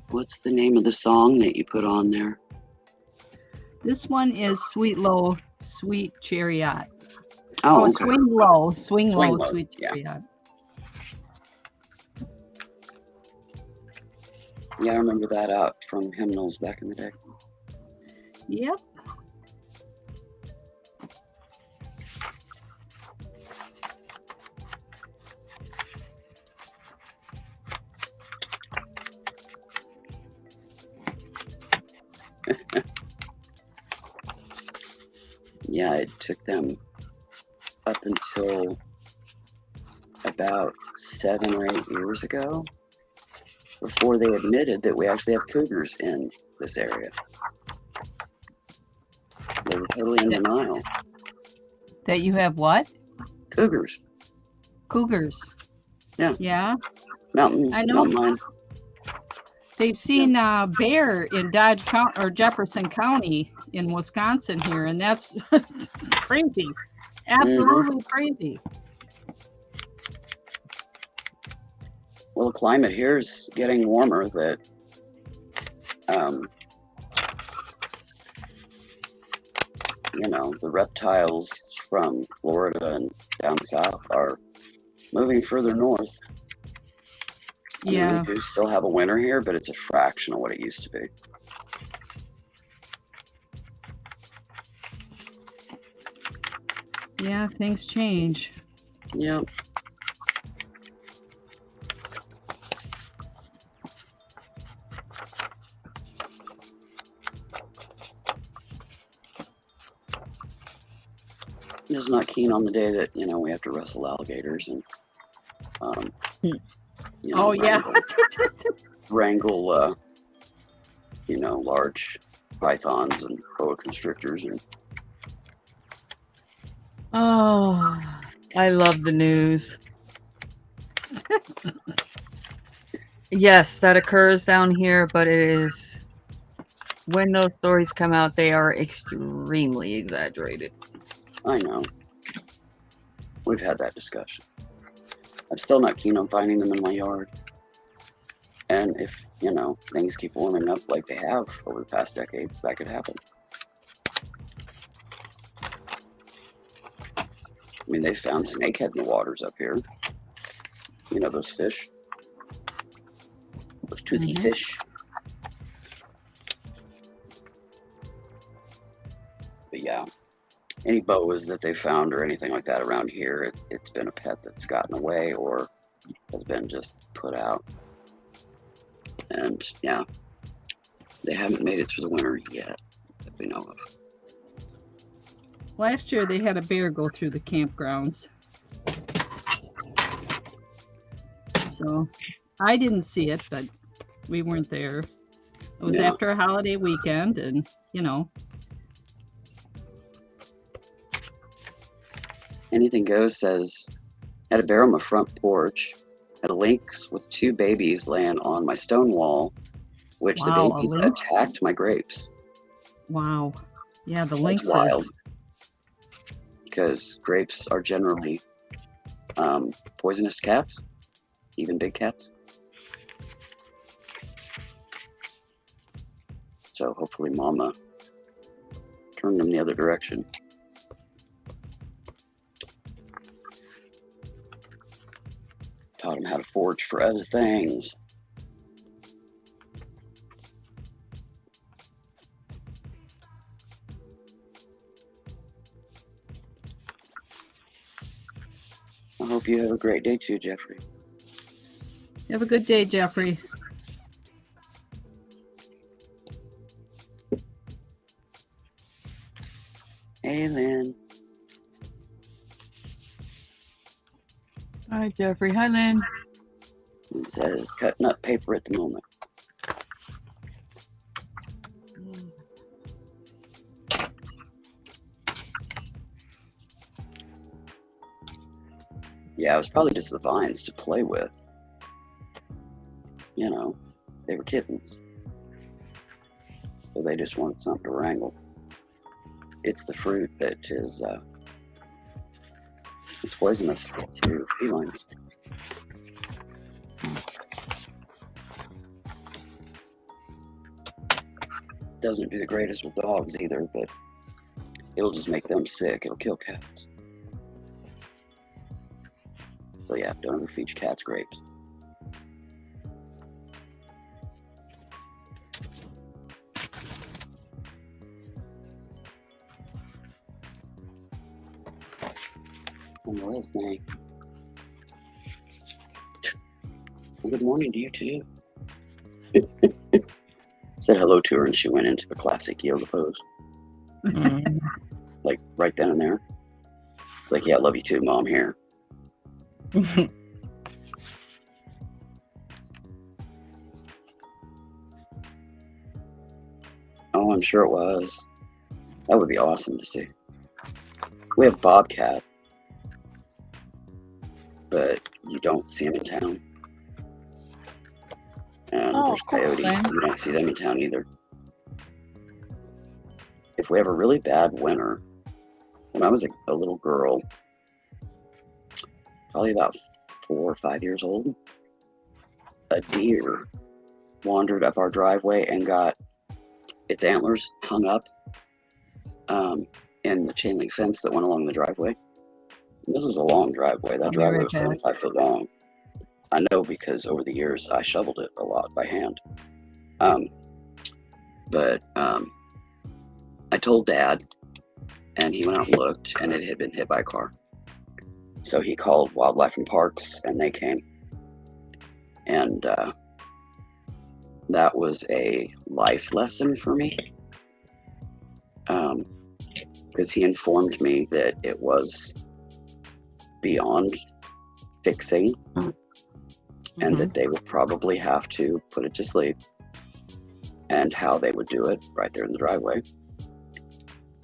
What's the name of the song that you put on there? This one is Sweet Low, Sweet Chariot. Oh, okay. Swing Low, Swing Low, Low, Sweet yeah. Chariot. Yeah, I remember that out from hymnals back in the day. Yep. Yeah, it took them up until about 7 or 8 years ago before they admitted that we actually have cougars in this area. They were totally in denial. That you have what? Cougars. Cougars. Yeah. Yeah. Mountain. I know. Mountain lion. They've seen bear in Dodge County or Jefferson County in Wisconsin here, and that's crazy. Absolutely crazy. Well, the climate here is getting warmer. That you know, the reptiles from Florida and down south are moving further north. I mean, we do still have a winter here, but it's a fraction of what it used to be. Yeah, things change. Yeah. I'm just not keen on the day that, you know, we have to wrestle alligators and you know, wrangle you know, large pythons and boa constrictors. And oh, I love the news. Yes, that occurs down here, but it is, when those stories come out, they are extremely exaggerated. I know. We've had that discussion. I'm still not keen on finding them in my yard. And if, you know, things keep warming up like they have over the past decades, that could happen. I mean, they found snakehead in the waters up here. You know, those fish. Those toothy fish. But yeah, any boas that they found or anything like that around here, it's been a pet that's gotten away or has been just put out. And yeah, they haven't made it through the winter yet that we know of. Last year they had a bear go through the campgrounds. So I didn't see it, but we weren't there. It was after a holiday weekend, and you know. Anything Goes says Had a bear on my front porch. Had a lynx with 2 babies laying on my stone wall, which Wow, the a babies lynx? attacked my grapes. Wow. Yeah, the That's wild. lynxes. Because grapes are generally poisonous to cats, even big cats. So hopefully Mama turned them the other direction. Taught him how to forage for other things. I hope you have a great day too, Jeffrey. Have a good day, Jeffrey. Hey, Lynn. Hi, Jeffrey. Hi, Lynn. It says cutting up paper at the moment. Yeah, it was probably just the vines to play with. You know, they were kittens. So they just wanted something to wrangle. It's the fruit that is, it's poisonous to felines. Doesn't do the greatest with dogs either, but it'll just make them sick. It'll kill cats. So yeah, don't ever feed your cats grapes. Well, listening. Good morning to you too. Said hello to her and she went into the classic yoga pose. Like right then and there. It's like, yeah, I love you too, Mom, here. Oh, I'm sure it was. That would be awesome to see. We have bobcat, but you don't see them in town. And there's coyote. You don't see them in town either. If we have a really bad winter, when I was a little girl, probably about 4 or 5 years old, a deer wandered up our driveway and got its antlers hung up in the chain link fence that went along the driveway. And this was a long driveway. That driveway was 75 foot long. I know because over the years I shoveled it a lot by hand. But I told Dad, and he went out and looked, and it had been hit by a car. So he called Wildlife and Parks, and they came. And that was a life lesson for me. Because he informed me that it was beyond fixing, and that they would probably have to put it to sleep, and how they would do it right there in the driveway.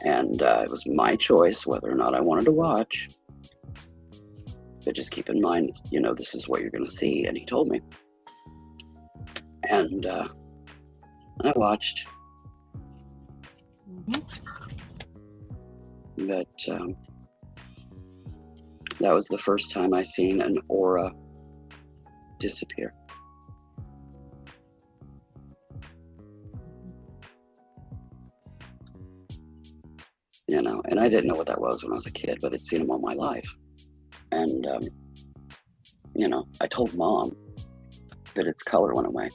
And it was my choice whether or not I wanted to watch. But just keep in mind, you know, this is what you're going to see. And he told me. And I watched. But that was the first time I seen an aura disappear. You know, and I didn't know what that was when I was a kid, but I'd seen them all my life. And, you know, I told Mom that its color went away.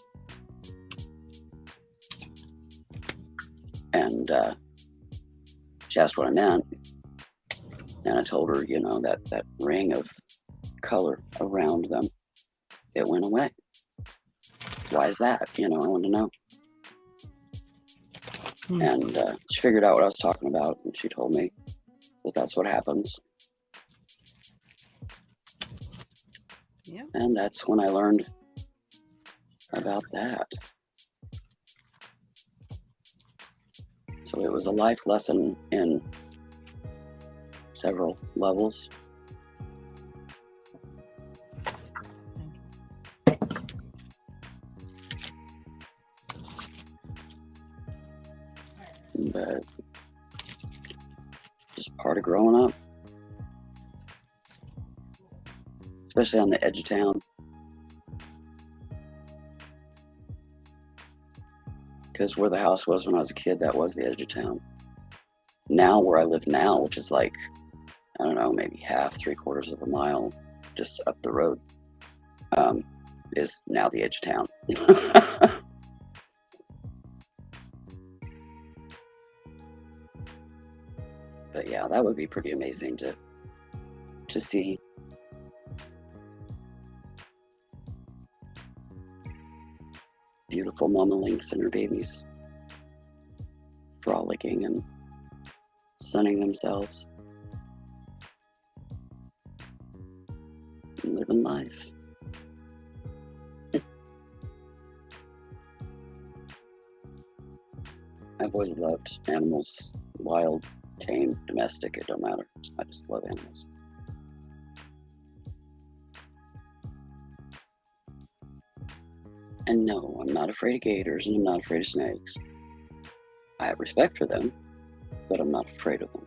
And she asked what I meant. And I told her, you know, that ring of color around them, it went away. Why is that? You know, I wanted to know. And she figured out what I was talking about, and she told me that that's what happens. Yeah. And that's when I learned about that. So it was a life lesson in several levels. but just part of growing up, especially on the edge of town. Because where the house was when I was a kid, that was the edge of town. Now, where I live now, which is like, I don't know, maybe half, 3/4 of a mile just up the road, is now the edge of town. But yeah, that would be pretty amazing to see. Beautiful mama lynx and her babies frolicking and sunning themselves and living life. I've always loved animals, wild, tame, domestic, it don't matter. I just love animals. And no, I'm not afraid of gators and I'm not afraid of snakes. I have respect for them, but I'm not afraid of them.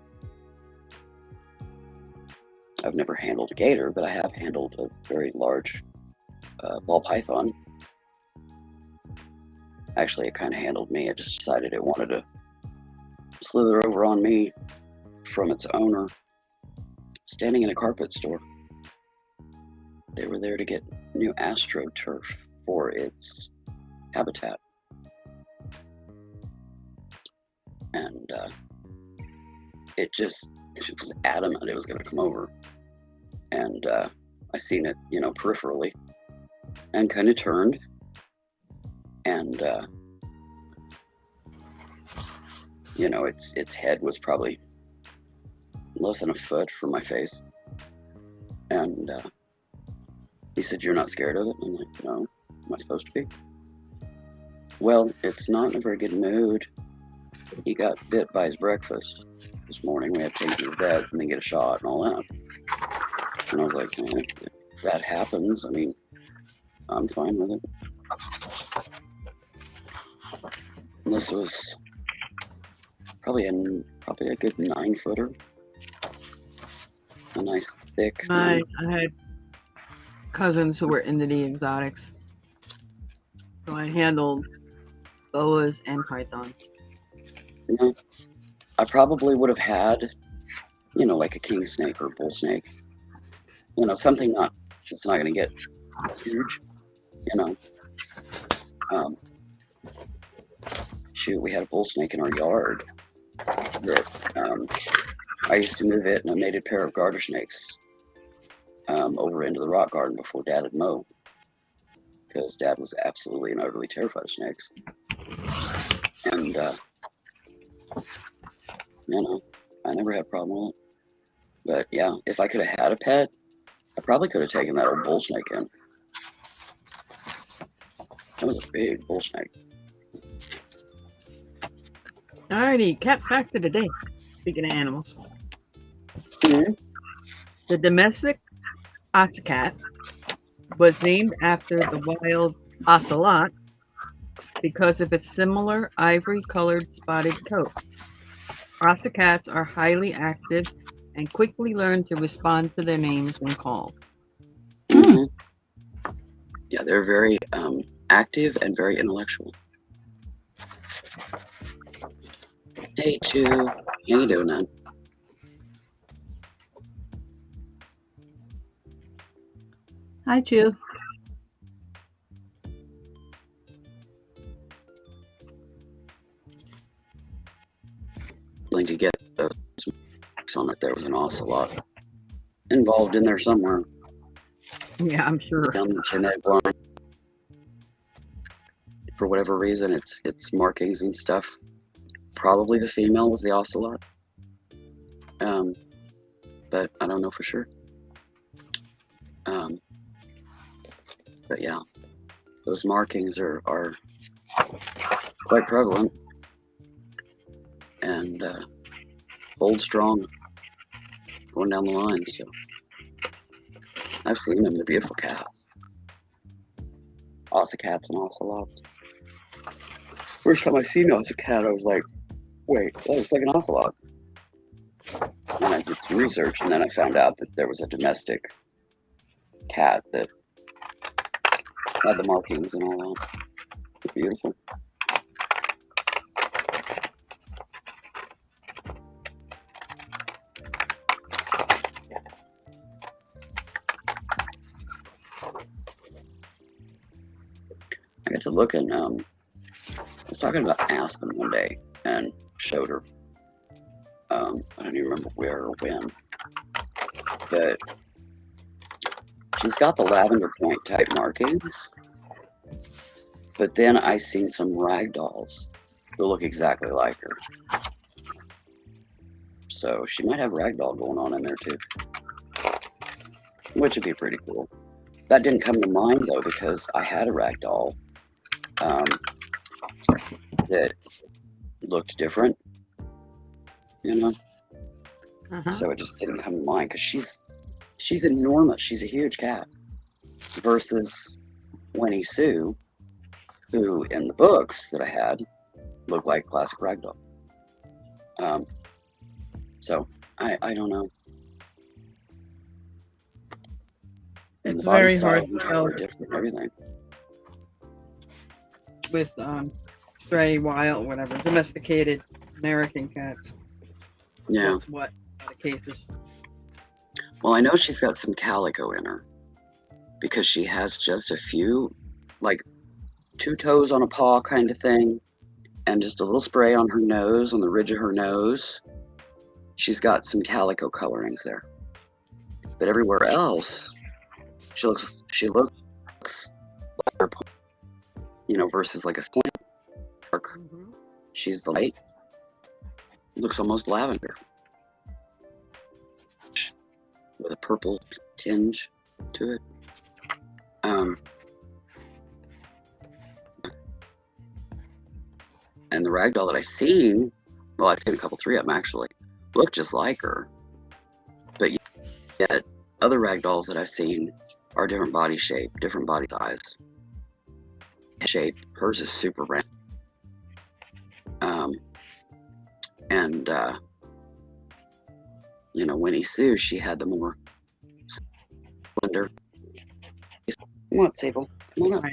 I've never handled a gator, but I have handled a very large ball python. Actually, it kind of handled me. It just decided it wanted to slither over on me from its owner, standing in a carpet store. They were there to get new astroturf for its habitat. And it was adamant it was going to come over. And I seen it, peripherally, and kind of turned. And, its head was probably less than a foot from my face. And he said, "You're not scared of it?" I'm like, "No, am I supposed to be?" Well, it's not in a very good mood. He got bit by his breakfast this morning. We had to take him to the vet and then get a shot and all that. And I was like, if that happens, I mean, I'm fine with it. And this was probably a good 9-footer. A nice thick. I had cousins who were into the exotics, so I handled boas and python. I probably would have had, like a king snake or a bull snake. Something it's not going to get huge. Shoot, we had a bull snake in our yard that I used to move it, and I made a pair of garter snakes over into the rock garden before Dad had mowed, because Dad was absolutely and utterly terrified of snakes. And I never had a problem with it. But yeah, if I could have had a pet, I probably could have taken that old bull snake in. That was a big bull snake. Alrighty, cat fact of the day. Speaking of animals, Mm-hmm. the domestic ocelot was named after the wild ocelot because of its similar ivory-colored spotted coat. Ocelots are highly active and quickly learn to respond to their names when called. Mm-hmm. Yeah, they're very active and very intellectual. Hey, Chew. How you doing, man? Hi, Chew. Willing to get those marks on it. There was an ocelot involved in there somewhere. Yeah, I'm sure. Down the genetic line. For whatever reason, its markings and stuff. Probably the female was the ocelot. But I don't know for sure. But yeah, those markings are quite prevalent and hold strong going down the line. So I've seen them. They're beautiful cats. Ocelats and ocelots. First time I seen an ocelot, I was like, wait, that looks like an ocelot. And I did some research, and then I found out that there was a domestic cat that had the markings and all that. Beautiful. I got to look and I was talking about Aspen one day and showed her. I don't even remember where or when, but she's got the lavender point type markings. But then I seen some rag dolls who look exactly like her. So she might have ragdoll going on in there too, which would be pretty cool. That didn't come to mind though because I had a ragdoll that looked different, you know. So it just didn't come to mind because she's enormous. She's a huge cat versus Winnie Sue, who in the books that I had looked like classic ragdoll. So I don't know. And It's the body very hard styles to are tell different, everything. with stray, wild, whatever, domesticated American cats. Yeah. That's what the cases. Well, I know she's got some calico in her because she has just a few, like 2 toes on a paw kind of thing, and just a little spray on her nose, on the ridge of her nose. She's got some calico colorings there, but everywhere else, she looks like her, you know, versus like a skin dark. She's the light. Looks almost lavender with a purple tinge to it. And the ragdoll that I seen, well, I've seen a couple, 3 of them actually, look just like her. But yet, other ragdolls that I've seen are different body shape, different body size. Shape, hers is super round. And you know, Winnie Sue, she had the more slender. Come on, Sable. Come on up.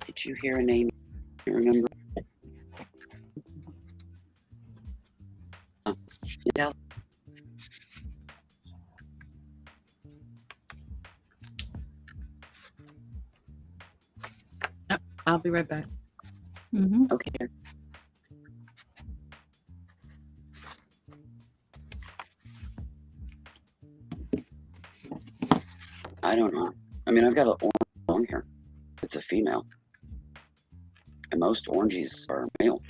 Did you hear a name you remember? Yeah. I'll be right back. Okay. I don't know. I mean, I've got an orange long hair. It's a female. And most orangies are male.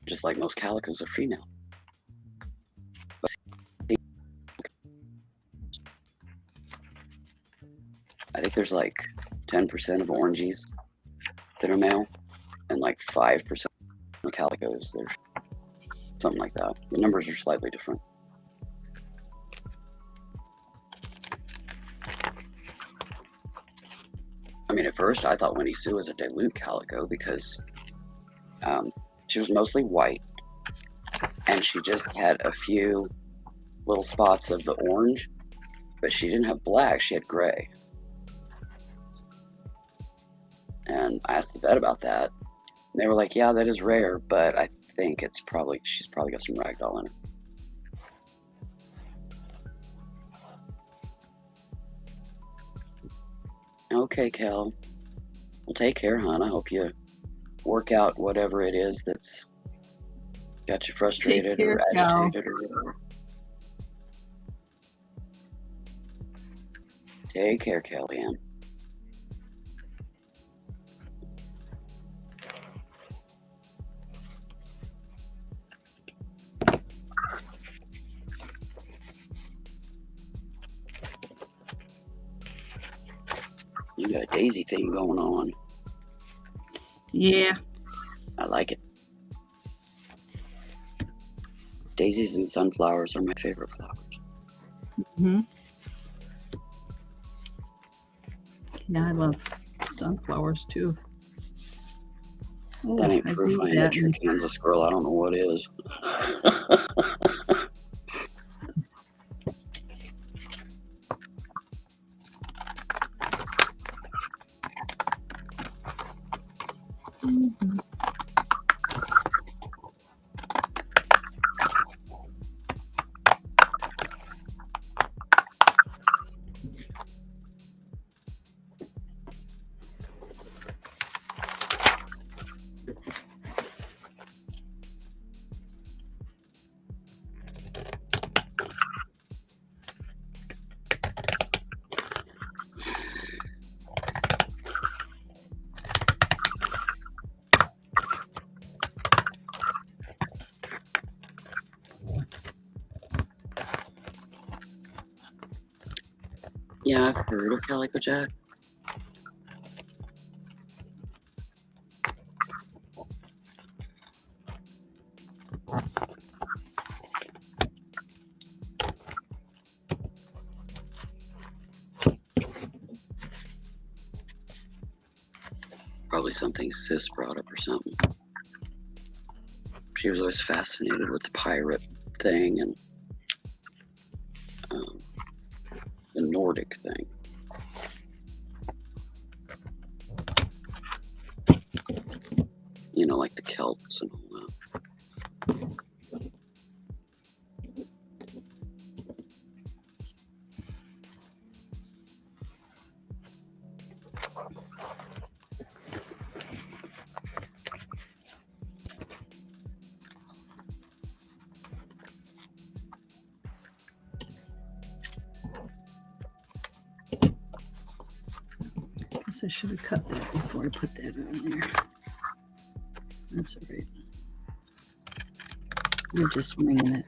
Just like most calicos are female. I think there's like 10% of orangies that are male and like 5% of calicos. There's something like that. The numbers are slightly different. I mean, at first I thought Winnie Sue was a dilute calico because she was mostly white and she just had a few little spots of the orange, but she didn't have black, she had gray. And I asked the vet about that. And they were like, yeah, that is rare, but I think she's probably got some ragdoll in her. Okay, Kel. Well, take care, hon. I hope you work out whatever it is that's got you frustrated or agitated or whatever. Take care, Kellyanne. You got a daisy thing going on. Yeah. I like it. Daisies and sunflowers are my favorite flowers. Yeah, I love sunflowers too. Oh, That ain't I proof hate I ain't that. a true Kansas girl. I don't know what is. Mhm. Yeah, I've heard of Calico Jack. Probably something Sis brought up or something. She was always fascinated with the pirate thing and um, the Nordic thing. You know, like the Celts and all that. Guess I should have cut that before I put that on there. That's all right. We're just winging it.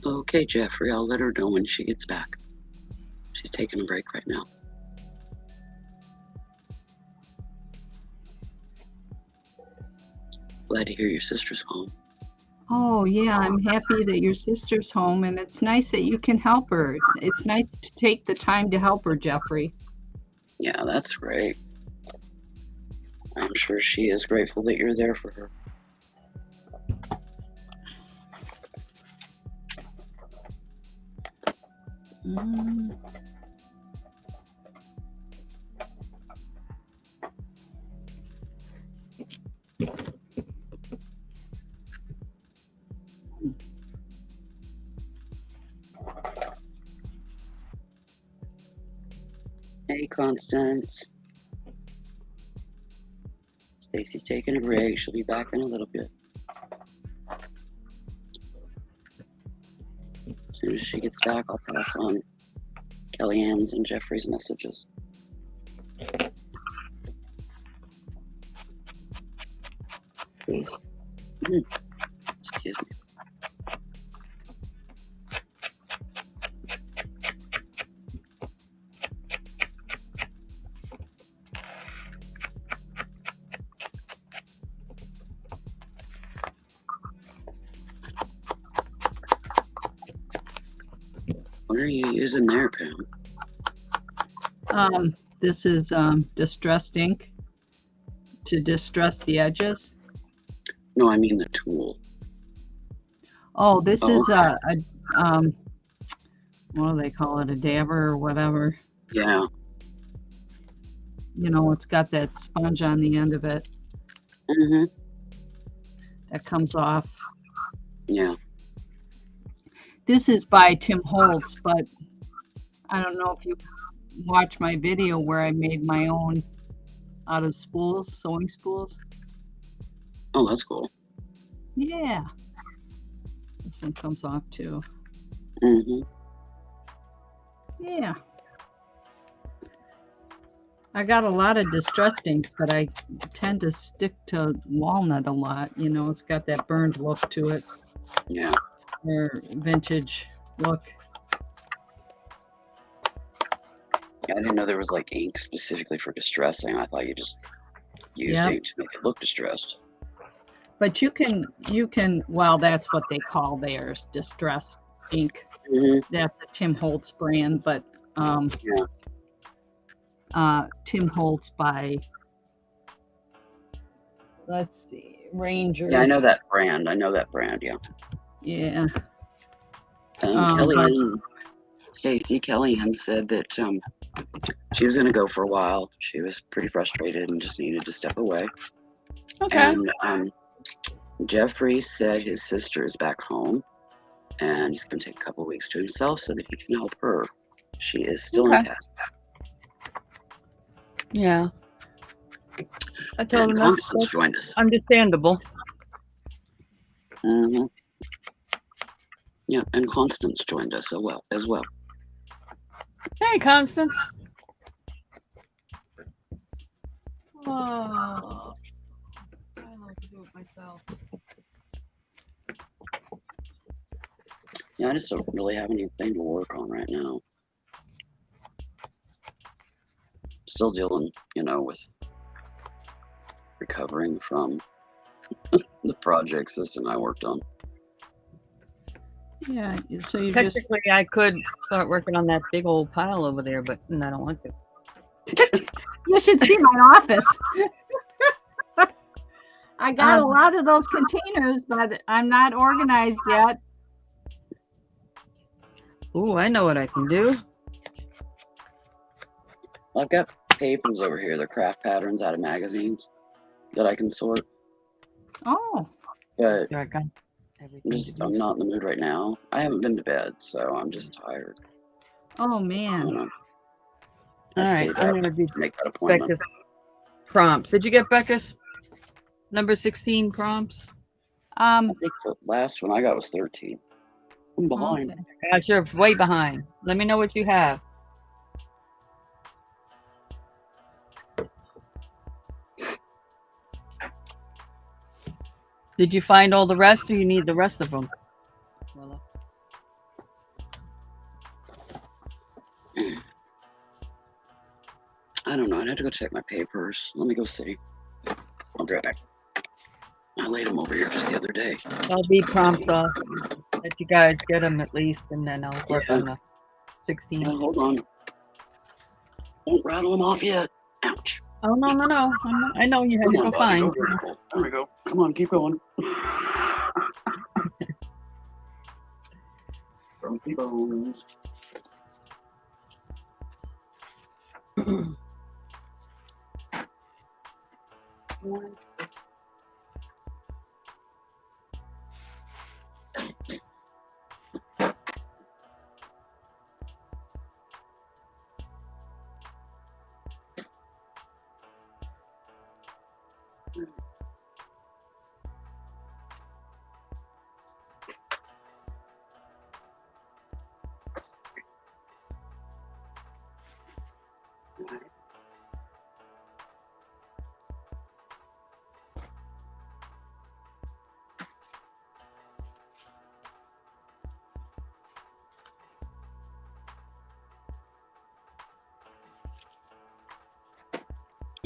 Okay, Jeffrey, I'll let her know when she gets back. She's taking a break right now. Glad to hear your sister's home. Oh, yeah, I'm happy that your sister's home, and it's nice that you can help her. It's nice to take the time to help her, Jeffrey. Yeah, that's great. I'm sure she is grateful that you're there for her. Mm. Hey, Constance. Stacy's taking a break. She'll be back in a little bit. As soon as she gets back, I'll pass on Kellyanne's and Jeffrey's messages. Excuse me. What are you using there, Pam? This is distressed ink to distress the edges. No, I mean the tool. Oh, this Oh, is okay. what do they call it? A dabber or whatever. Yeah. You know, it's got that sponge on the end of it Mm-hmm. that comes off. Yeah. This is by Tim Holtz, but I don't know if you watched my video where I made my own out of spools, sewing spools. Oh, that's cool. Yeah. This one comes off too. Mm-hmm. Yeah. I got a lot of distressed inks, but I tend to stick to walnut a lot. You know, it's got that burned look to it, Yeah. or vintage look. I didn't know there was like ink specifically for distressing. I thought you just used Yep. ink to make it look distressed. But you can, well, that's what they call theirs, distressed ink. Mm-hmm. That's a Tim Holtz brand, but Yeah. Tim Holtz by, let's see, Ranger. Yeah, I know that brand. Yeah. Yeah. Kellyanne, Stacey Kellyanne said that she was going to go for a while. She was pretty frustrated and just needed to step away. Okay. And Jeffrey said his sister is back home and he's going to take a couple weeks to himself so that he can help her. She is still in Pass. Yeah. I told And him Constance joined us. understandable. Mm-hmm. Yeah, and Constance joined us as well. Hey, Constance. Oh, I love to do it myself. Yeah, I just don't really have anything to work on right now. Still dealing, with recovering from the project system I worked on. Yeah, so you just, Technically, I could start working on that big old pile over there, but I don't want to. you should see my office. I got a lot of those containers, but I'm not organized yet. Ooh, I know what I can do. I've got papers over here, the craft patterns out of magazines that I can sort. Oh. But I got everything. I'm not in the mood right now. I haven't been to bed, so I'm just tired. Oh man. All right, I'm gonna do to make that appointment. Becca's prompts. Did you get Becca's number 16 prompts? I think the last one I got was 13. I'm behind. Okay. Gosh, you're way behind. Let me know what you have. Did you find all the rest, or you need the rest of them? I don't know. I'd have to go check my papers. Let me go see. I'll be right back. I laid them over here just the other day. I'll be prompts off. Let you guys get them at least, and then I'll work on the 16. Yeah, hold on. Don't rattle them off yet. Ouch. Oh, no. I know you have to go find. There we go. Come on, keep going. Grumpy bones.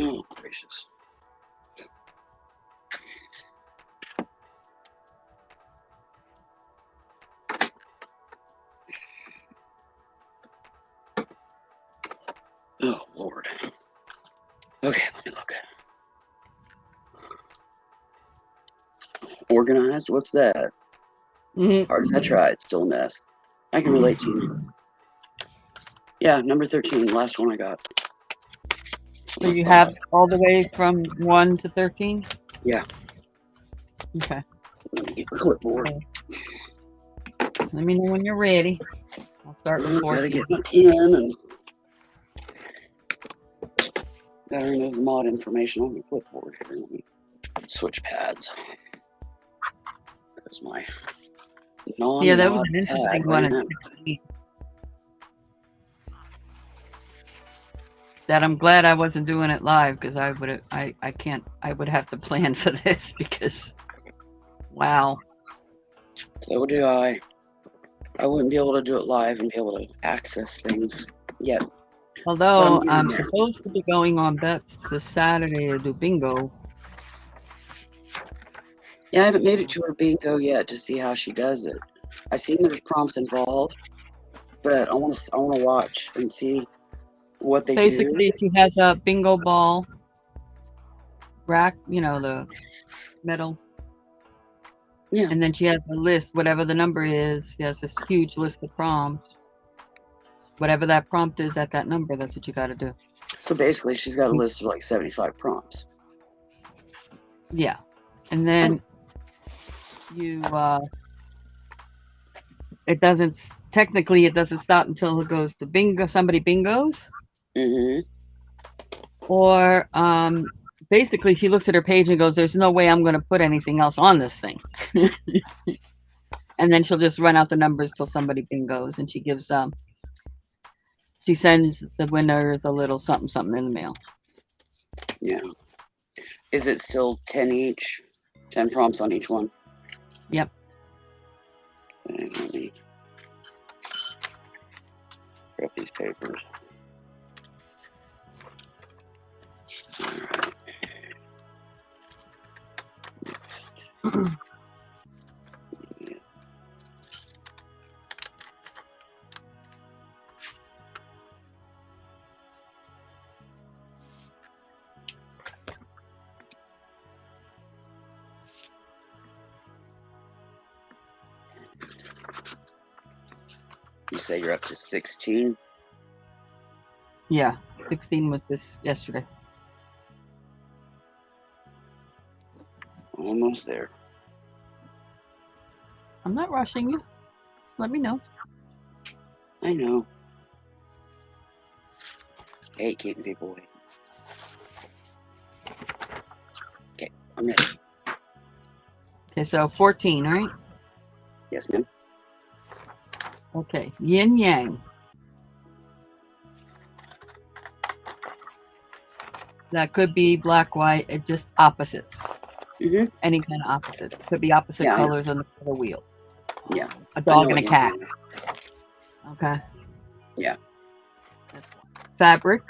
Oh, gracious. Oh, Lord. Okay, let me look. Organized? What's that? Hard as I try, it's still a mess. I can relate to you. Yeah, number 13, last one I got. So you have all the way from 1 to 13? Yeah. Okay. Let me get the clipboard. Let me know when you're ready. I'll start with 14. Gotta get my pen and gotta remove the mod information on the clipboard here. Let me switch pads. Because my Yeah, that was an interesting one. that I'm glad I wasn't doing it live because I can't, I would have to plan for this because, wow. So do I. I wouldn't be able to do it live and be able to access things yet. Although getting I'm there. supposed to be going on Beth's this Saturday to do bingo. Yeah, I haven't made it to her bingo yet to see how she does it. I seen there's prompts involved, but I want to watch and see what they do. Basically, she has a bingo ball rack, you know, the metal. Yeah. And then she has a list, whatever the number is. She has this huge list of prompts. Whatever that prompt is at that number, that's what you got to do. So basically, she's got a list of like 75 prompts. Yeah. And then you, it doesn't, technically, it doesn't stop until it goes to bingo, somebody bingos. Mm-hmm. Or basically, she looks at her page and goes, there's no way I'm going to put anything else on this thing. And then she'll just run out the numbers till somebody bingos. And she gives, she sends the winners a little something, something in the mail. Yeah. Is it still 10 each? 10 prompts on each one? Yep. And let me grab these papers. All right. You say you're up to 16? Yeah. 16 was this yesterday. Almost there. I'm not rushing you. Just let me know. I know. I hate keeping people waiting. Okay, I'm ready. Okay, so 14, right? Yes, ma'am. Okay, yin yang. That could be black, white, it just opposites. Mm-hmm. Any kind of opposite. Could be opposite Yeah, colors on the wheel. Yeah. A dog and a cat. Okay. Yeah. Fabric.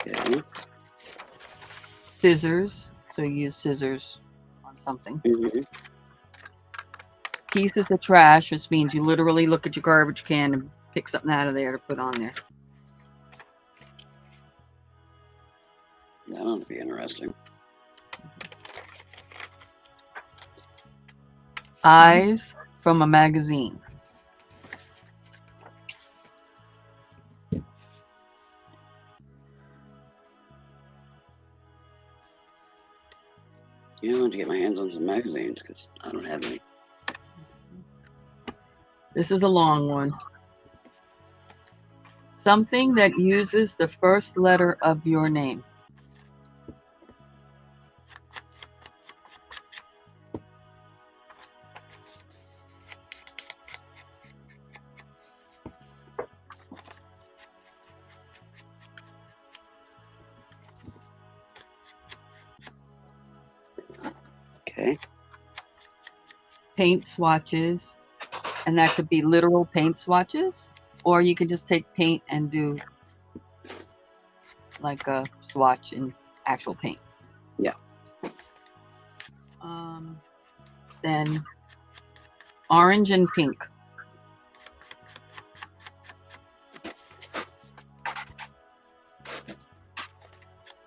Okay. Scissors. So you use scissors on something. Mm-hmm. Pieces of trash, which means you literally look at your garbage can and pick something out of there to put on there. That ought to be interesting. Eyes from a magazine. Yeah, I want to get my hands on some magazines because I don't have any. This is a long one. Something that uses the first letter of your name. Okay. Paint swatches, and that could be literal paint swatches, or you could just take paint and do like a swatch in actual paint. Yeah. Then orange and pink.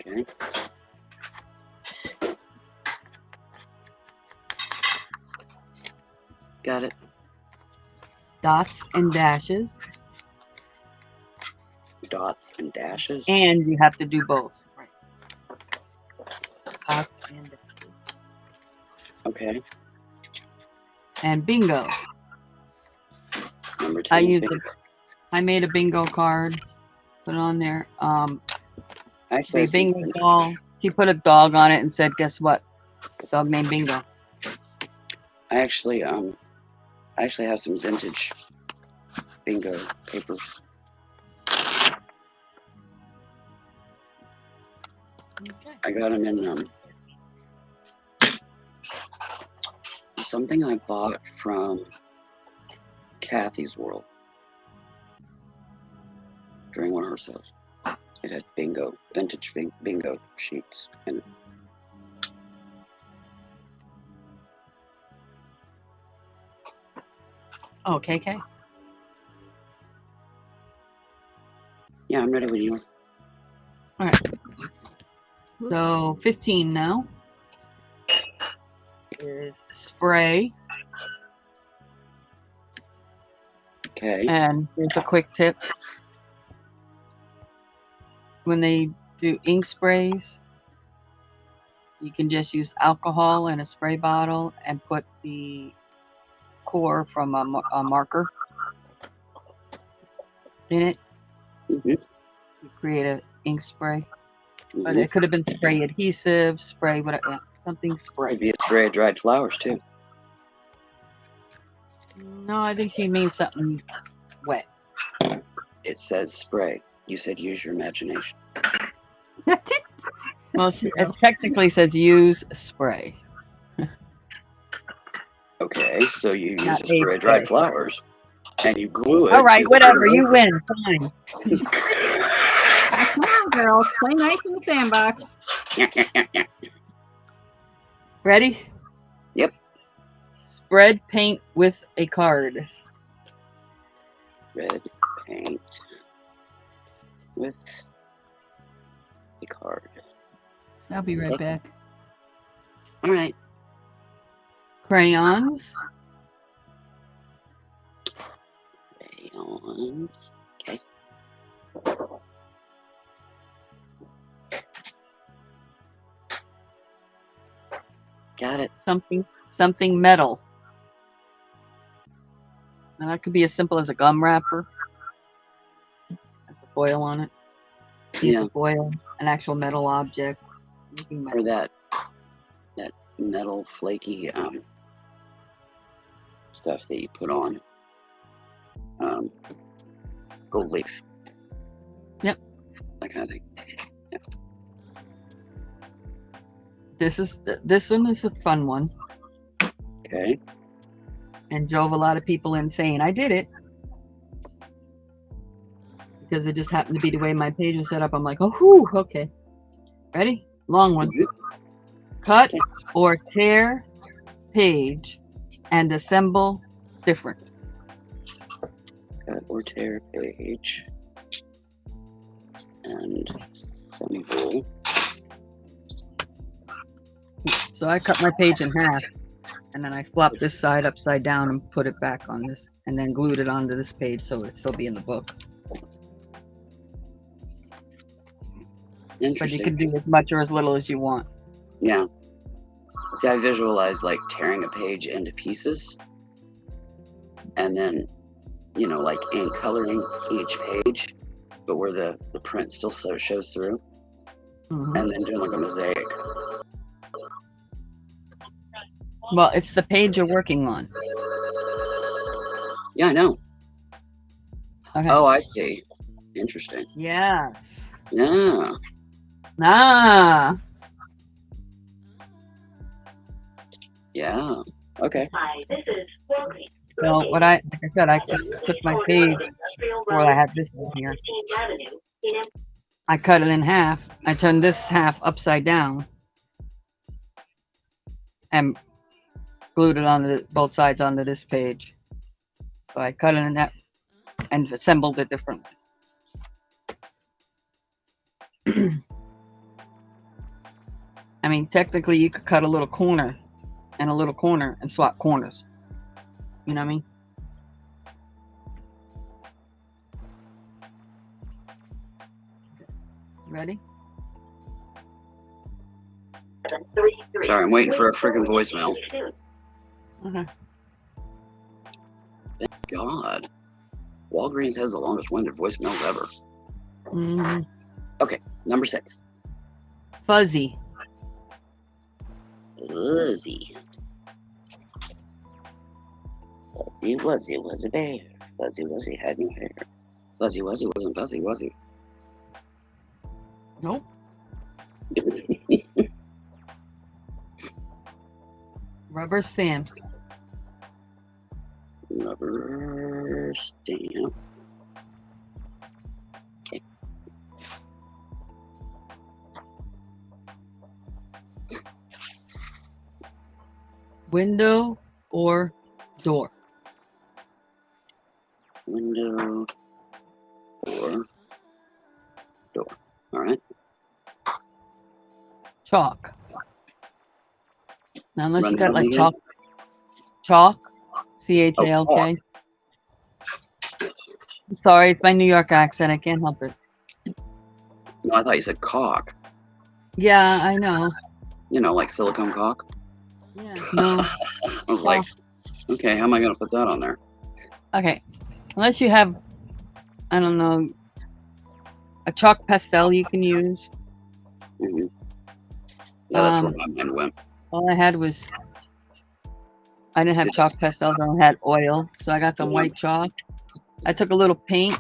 Okay. Got it. Dots and dashes. Dots and dashes. And you have to do both. Right. Dots and dashes. Okay. And bingo. Number 2 is bingo. I made a bingo card. Put it on there. Actually, The bingo ball. She put a dog on it and said, "Guess what? Dog named Bingo." I actually have some vintage bingo papers. Okay. I got them in something I bought from Kathy's World during one of her sales. It had vintage bingo sheets in it. Oh, KK. Yeah, I'm ready when you are. All right. So 15 now is spray. Okay. And here's a quick tip. When they do ink sprays, you can just use alcohol in a spray bottle and put the core from a marker in it. Mm-hmm. You create an ink spray. Mm-hmm. But it could have been spray adhesive, spray, whatever, yeah, something spray. Could be a spray of dried flowers too. No, I think she means something wet. It says spray. You said use your imagination. Well, it technically says use spray. Okay, so you use Not a spray of dried flowers and you glue it. All right, to whatever. the You win. Fine. Come on, girls. Play nice in the sandbox. Ready? Yep. Spread paint with a card. Red paint with a card. I'll be right back. All right. Crayons. Crayons. Okay. Got it. Something metal. And that could be as simple as a gum wrapper. Has the foil on it. Piece of foil, an actual metal object. Or that metal flaky stuff that you put on gold leaf. Yep. That kind of thing. Yeah. This one is a fun one. Okay. And drove a lot of people insane. I did it. Because it just happened to be the way my page was set up. I'm like, oh, whew, okay. Ready? Long one. Cut or tear page and assemble different. Cut or tear page and assemble. So I cut my page in half. And then I flopped this side upside down and put it back on this. And then glued it onto this page so it'd still be in the book. But you can do as much or as little as you want. Yeah. See, I visualize like tearing a page into pieces and then, like in coloring each page, but where the print still shows through. Mm-hmm. And then doing like a mosaic. Well, it's the page you're working on. Yeah, I know. Okay. Oh, I see. Interesting. Yes. Yeah. Ah. Yeah. Okay. Hi, this is Rosie. So like I said, I just took my page where I had this one here. I cut it in half. I turned this half upside down and glued it onto both sides onto this page. So I cut it in that and assembled it differently. I mean, technically, you could cut a little corner and a little corner and swap corners. You know what I mean? Ready? Sorry, I'm waiting for a freaking voicemail. Okay. Thank God. Walgreens has the longest winded voicemails ever. Mm-hmm. Okay, number 6. Fuzzy. Fuzzy. Fuzzy Wuzzy was a bear. Fuzzy Wuzzy had no hair. Fuzzy Wuzzy wasn't fuzzy, was he? Nope. Rubber stamps. Rubber stamp. Okay. Window or door? Window or door. All right. Chalk. Now, unless Run you that got one like again? chalk, CHALK. chalk. I'm sorry, it's my New York accent. I can't help it. No, I thought you said caulk. Yeah, I know. You know, like silicone caulk. Yeah, no. I was like, okay, how am I going to put that on there? Okay, unless you have, I don't know, a chalk pastel you can use. Mm-hmm. Yeah, that's where my mind went. All I had was, I didn't have chalk pastels. I had oil, so I got some white chalk. I took a little paint.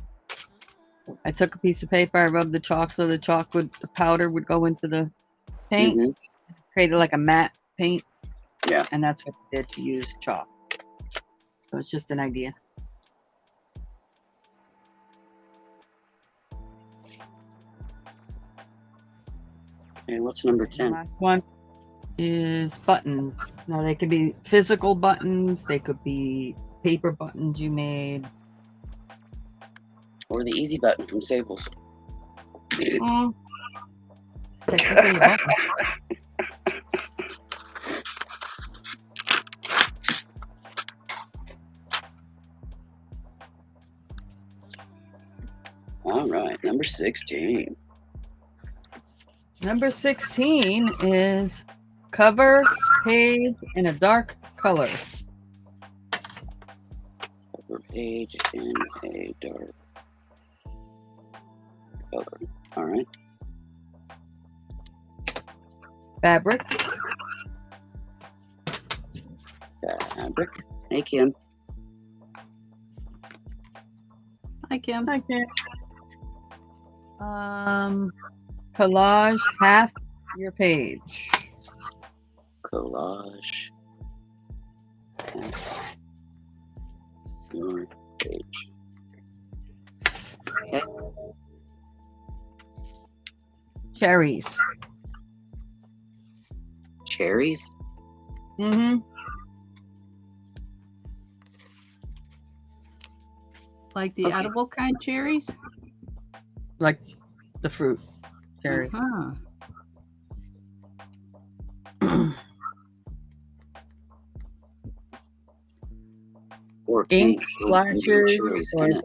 I took a piece of paper. I rubbed the chalk so the powder would go into the paint. Mm-hmm. Created like a matte paint. Yeah. And that's what I did to use chalk. So it's just an idea. Okay, what's number 10? Last one is buttons. Now they could be physical buttons. They could be paper buttons you made. Or the easy button from Staples. Oh, technically a button. All right, number 16. Number 16 is cover page in a dark color. Cover page in a dark color. All right. Fabric. Fabric. Hey, Kim. Hi, Kim. Hi, Kim. Collage half your page. Collage. Your page. Okay. Cherries. Cherries. Mm-hmm. Like the edible kind cherries? Like the fruit. Cherries. Uh-huh. Or Ink pink. splashes Cherries or in it.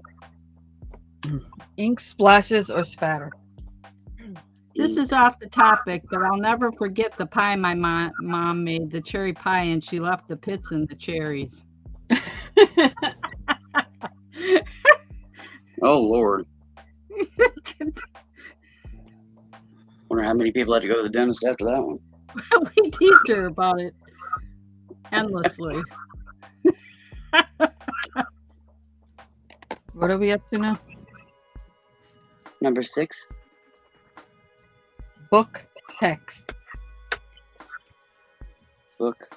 ink splashes or spatter. This is off the topic, but I'll never forget the pie my mom made, the cherry pie, and she left the pits in the cherries. Oh, Lord. Wonder how many people had to go to the dentist after that one. We teased her about it endlessly. What are we up to now? Number 6. Book text. Book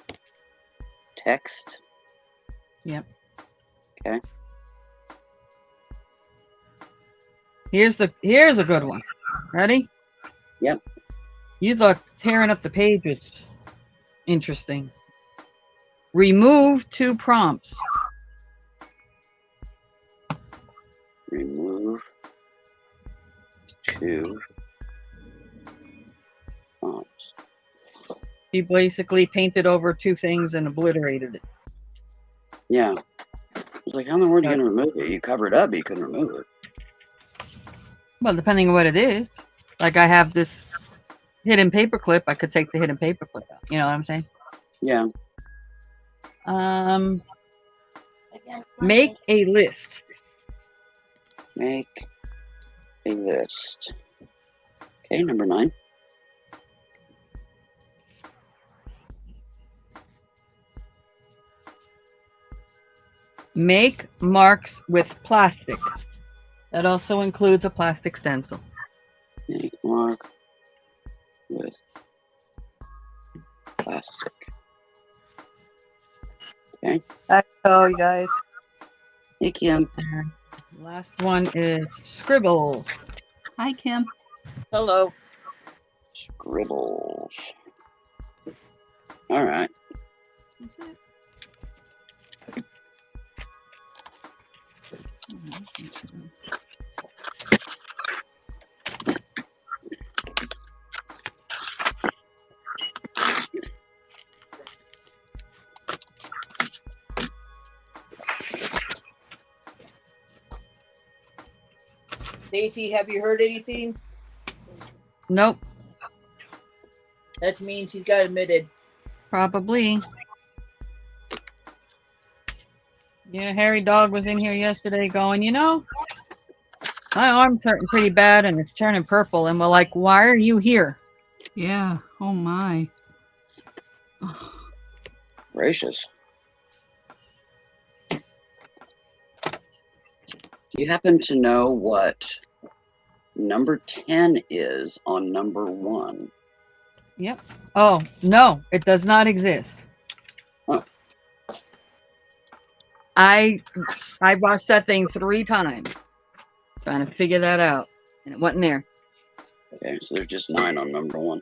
text. Yep. Okay. Here's a good one. Ready? Yep. You thought tearing up the page was interesting. Remove 2 prompts. Remove 2 prompts. He basically painted over 2 things and obliterated it. Yeah. I was like, how in the world are you going to remove it? You cover it up, but you couldn't remove it. Well, depending on what it is. Like I have this hidden paper clip. I could take the hidden paper clip out. You know what I'm saying? Yeah. Make a list. Make a list. Okay, number 9. Make marks with plastic. That also includes a plastic stencil. Make mark with plastic. Okay. Oh, you guys. Hey, Kim. Last one is scribble. Hi, Kim. Hello. Scribbles. All right. Stacey, have you heard anything? Nope, That means he's got admitted. probably. Yeah, Harry Dog was in here yesterday going, you know, my arm's hurting pretty bad and it's turning purple. And we're like, why are you here? Yeah. Oh my. Gracious. Do you happen to know what number 10 is on number 1? Yep. Oh, no, it does not exist. Huh. I watched that thing 3 times trying to figure that out. And it wasn't there. Okay, so there's just 9 on number 1.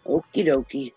Okie dokie.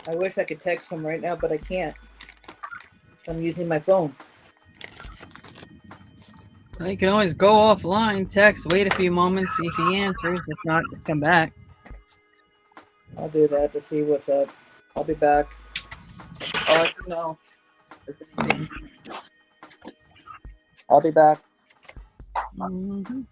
I wish I could text him right now, but I can't. I'm using my phone. Well, you can always go offline, text, wait a few moments, see if he answers. If not, just come back. I'll do that to see what's up. I'll be back. I'll let you know if anything. I'll be back. Mm-hmm.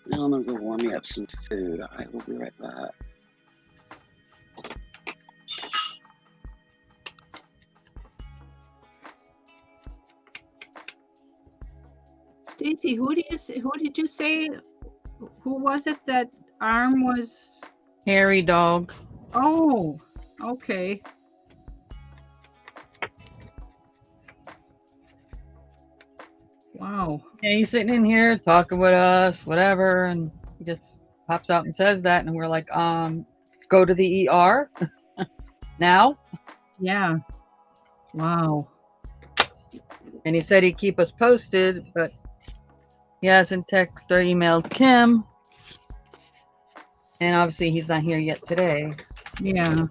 Now I'm gonna go warm me up some food. I will be right back. Stacey, who did you say? Who was it that arm was? Hairy dog. Oh, okay. Wow. Yeah, he's sitting in here talking with us, whatever, and he just pops out and says that, and we're like, go to the ER now. Yeah. Wow. And he said he'd keep us posted, but he hasn't texted or emailed Kim. And obviously he's not here yet today. Yeah.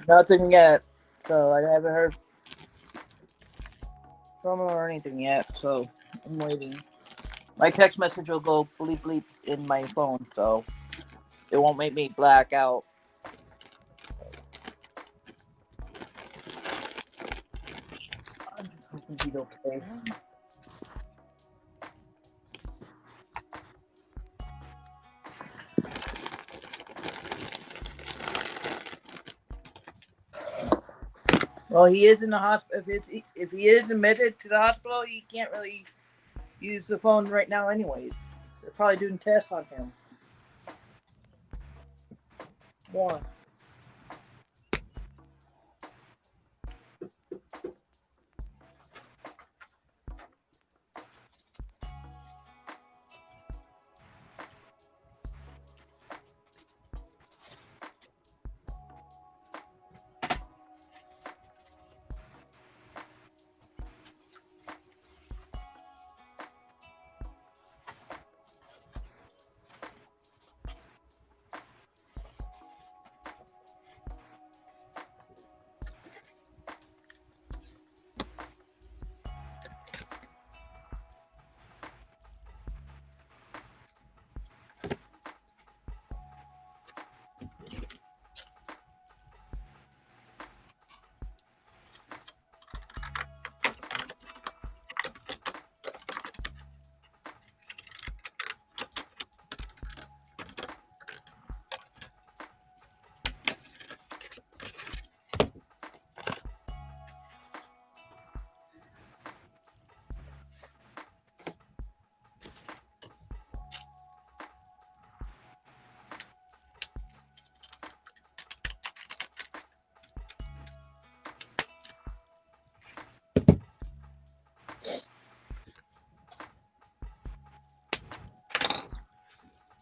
Nothing yet. So I haven't heard from him or anything yet. So I'm waiting. My text message will go bleep bleep in my phone, so it won't make me black out. I'm just hoping he's okay. Well, he is in the hospital. If he is admitted to the hospital, he can't really use the phone right now. Anyways, they're probably doing tests on him. One.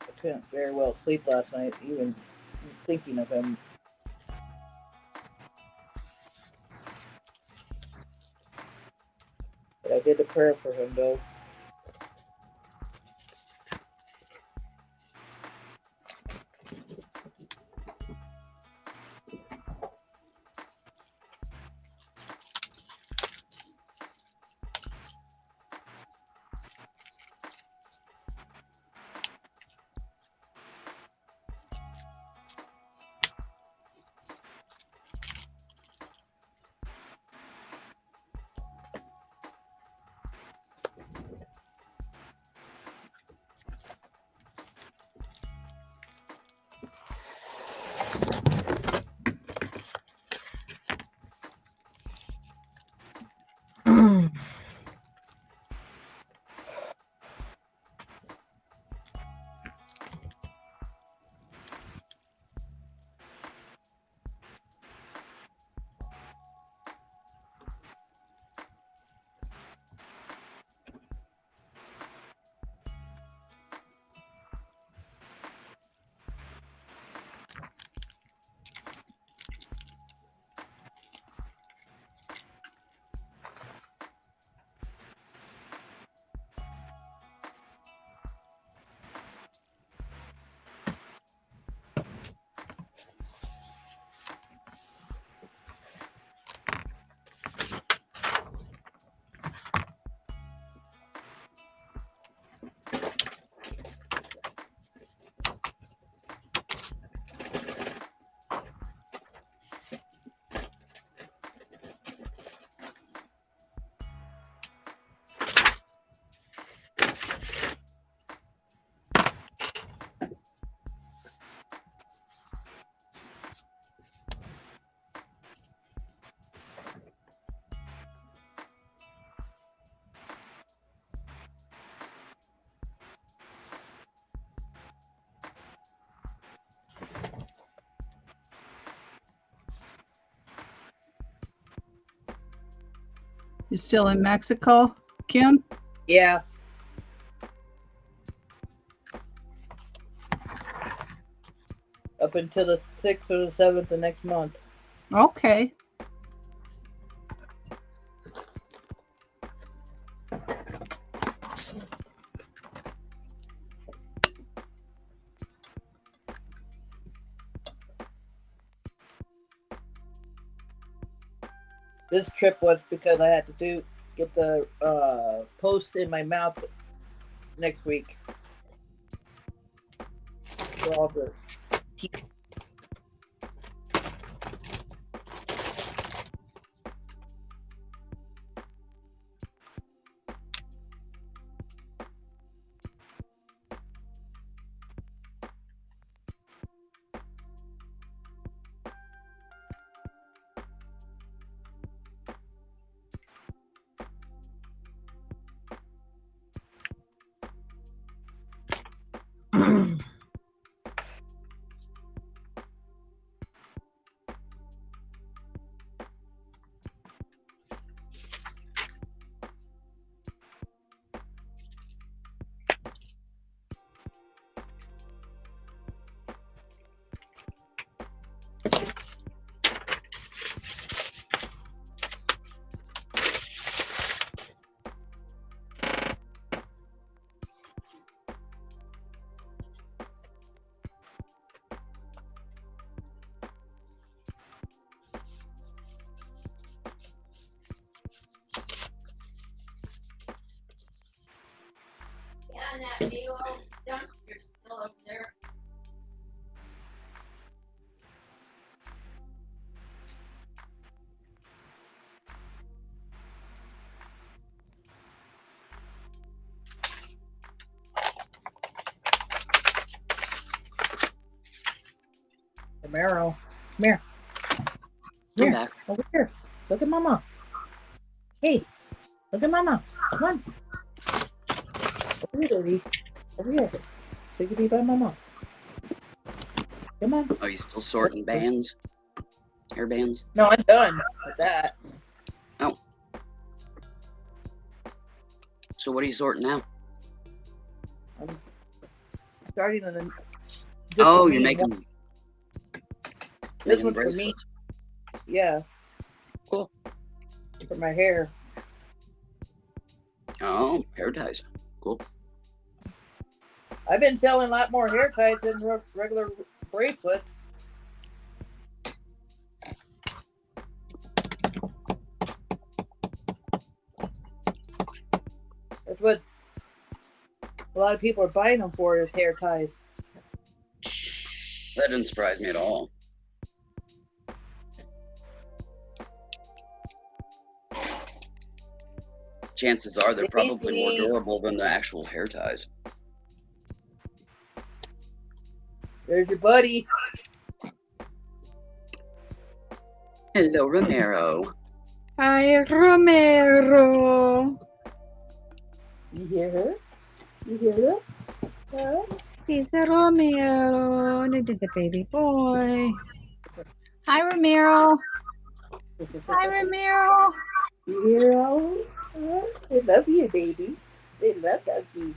I couldn't very well sleep last night, even thinking of him. But I did a prayer for him, though. You still in Mexico, Kim? Yeah. Up until the 6th or the 7th of next month. Okay. This trip was because I had to get the post in my mouth next week. For all the teeth. And that big old dumpster's still up there. Camaro. Come here. I'm back. Over here. Look at Mama. Hey, look at Mama. Come on. Over here, baby. Over here. Take it by Mama. Come on. Are you still sorting bands? Hair bands? No, I'm done with that. Oh. So what are you sorting now? I'm starting on the. Oh, you're making. This one's for me. Yeah. Cool. For my hair. Oh, hair ties. Cool. I've been selling a lot more hair ties than regular bracelets. That's what a lot of people are buying them for, is hair ties. That didn't surprise me at all. Chances are they're probably more durable than the actual hair ties. There's your buddy. Hello, Romero. Hi, Romero. You hear her? You hear her? Huh? He's a Romero. The baby boy. Hi, Romero. Hi, Romero. You hear her? Huh? They love you, baby. They love doggies.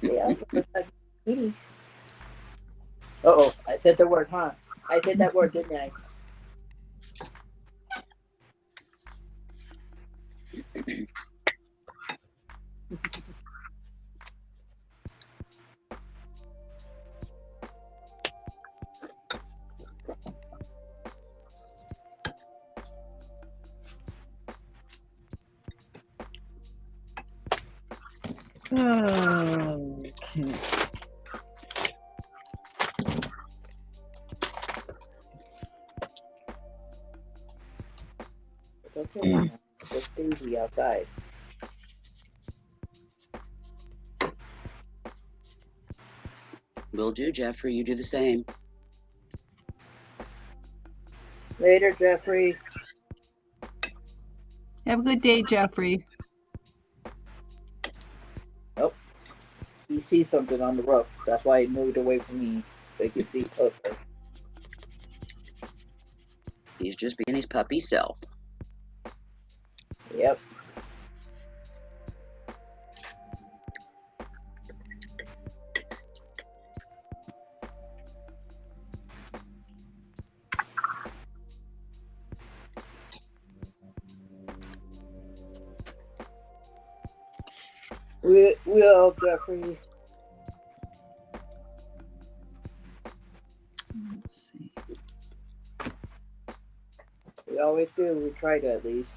They also love doggies. Uh-oh, I said the word, huh? I said that word, didn't I? Okay. It's okay now. It's Daisy outside. Will do, Jeffrey. You do the same. Later, Jeffrey. Have a good day, Jeffrey. Oh, he sees something on the roof. That's why he moved away from me, so he could see closer. He's just being his puppy self. Yep. Yep. We will, Jeffrey. Let's see. We always do. We try to at least.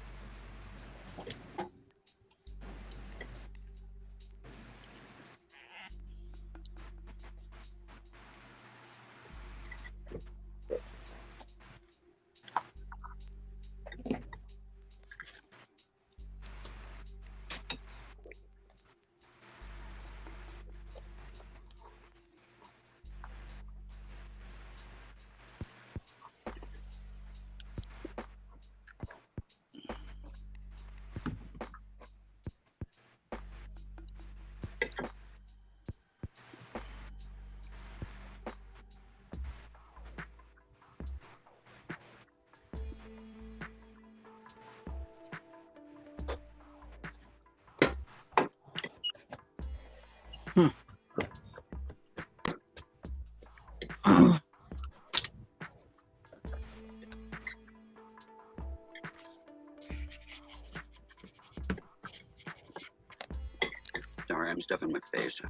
Sorry, I'm stuffing my face.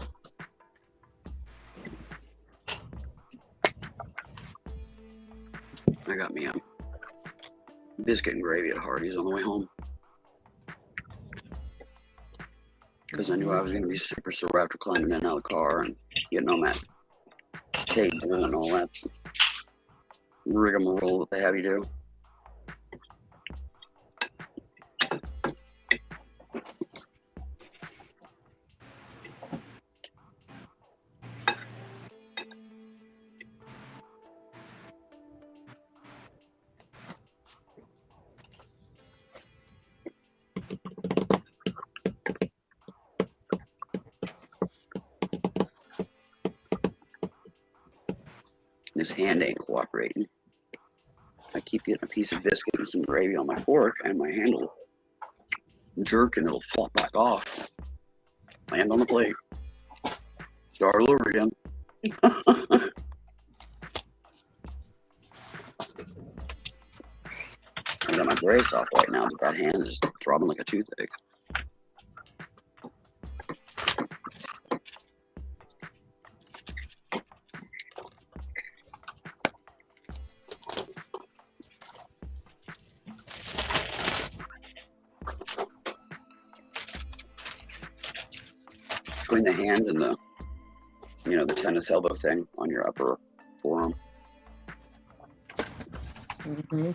I got me a biscuit and gravy at Hardee's on the way home. Because I knew I was going to be super sore after climbing in and out of the car and getting on that table and all that rigmarole that they have you do. This hand ain't cooperating. I keep getting a piece of biscuit and some gravy on my fork, and my hand will jerk and it'll flop back off. Land on the plate. Start all over again. I got my brace off right now, but that hand is throbbing like a toothache. Between the hand and the, the tennis elbow thing on your upper forearm. Mm-hmm.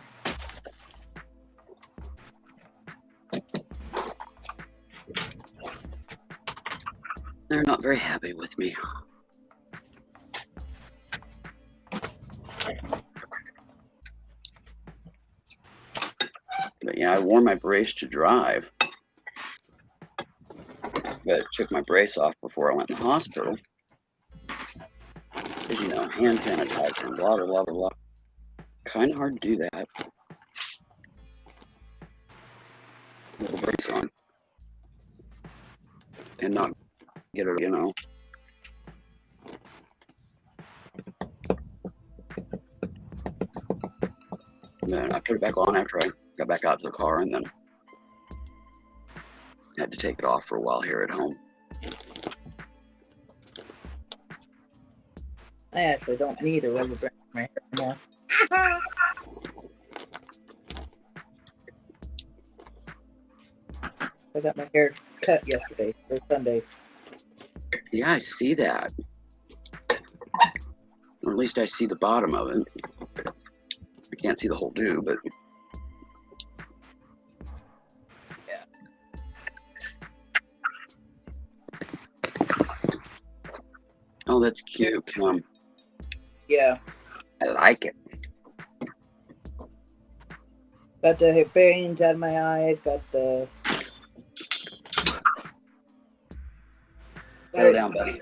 They're not very happy with me. But yeah, I wore my brace to drive. But took my brace off before I went in the hospital. Because, hand sanitizer and blah, blah, blah, blah, blah. Kind of hard to do that with the brace on. And not get it, And then I put it back on after I got back out to the car, and then had to take it off for a while here at home. I actually don't need a rubber band in my hair anymore. I got my hair cut yesterday, or Sunday. Yeah, I see that. Or at least I see the bottom of it. I can't see the whole do, but... Yeah. Oh, that's cute. Yeah. I like it. Got the veins out of my eyes, got the... Settle down, buddy.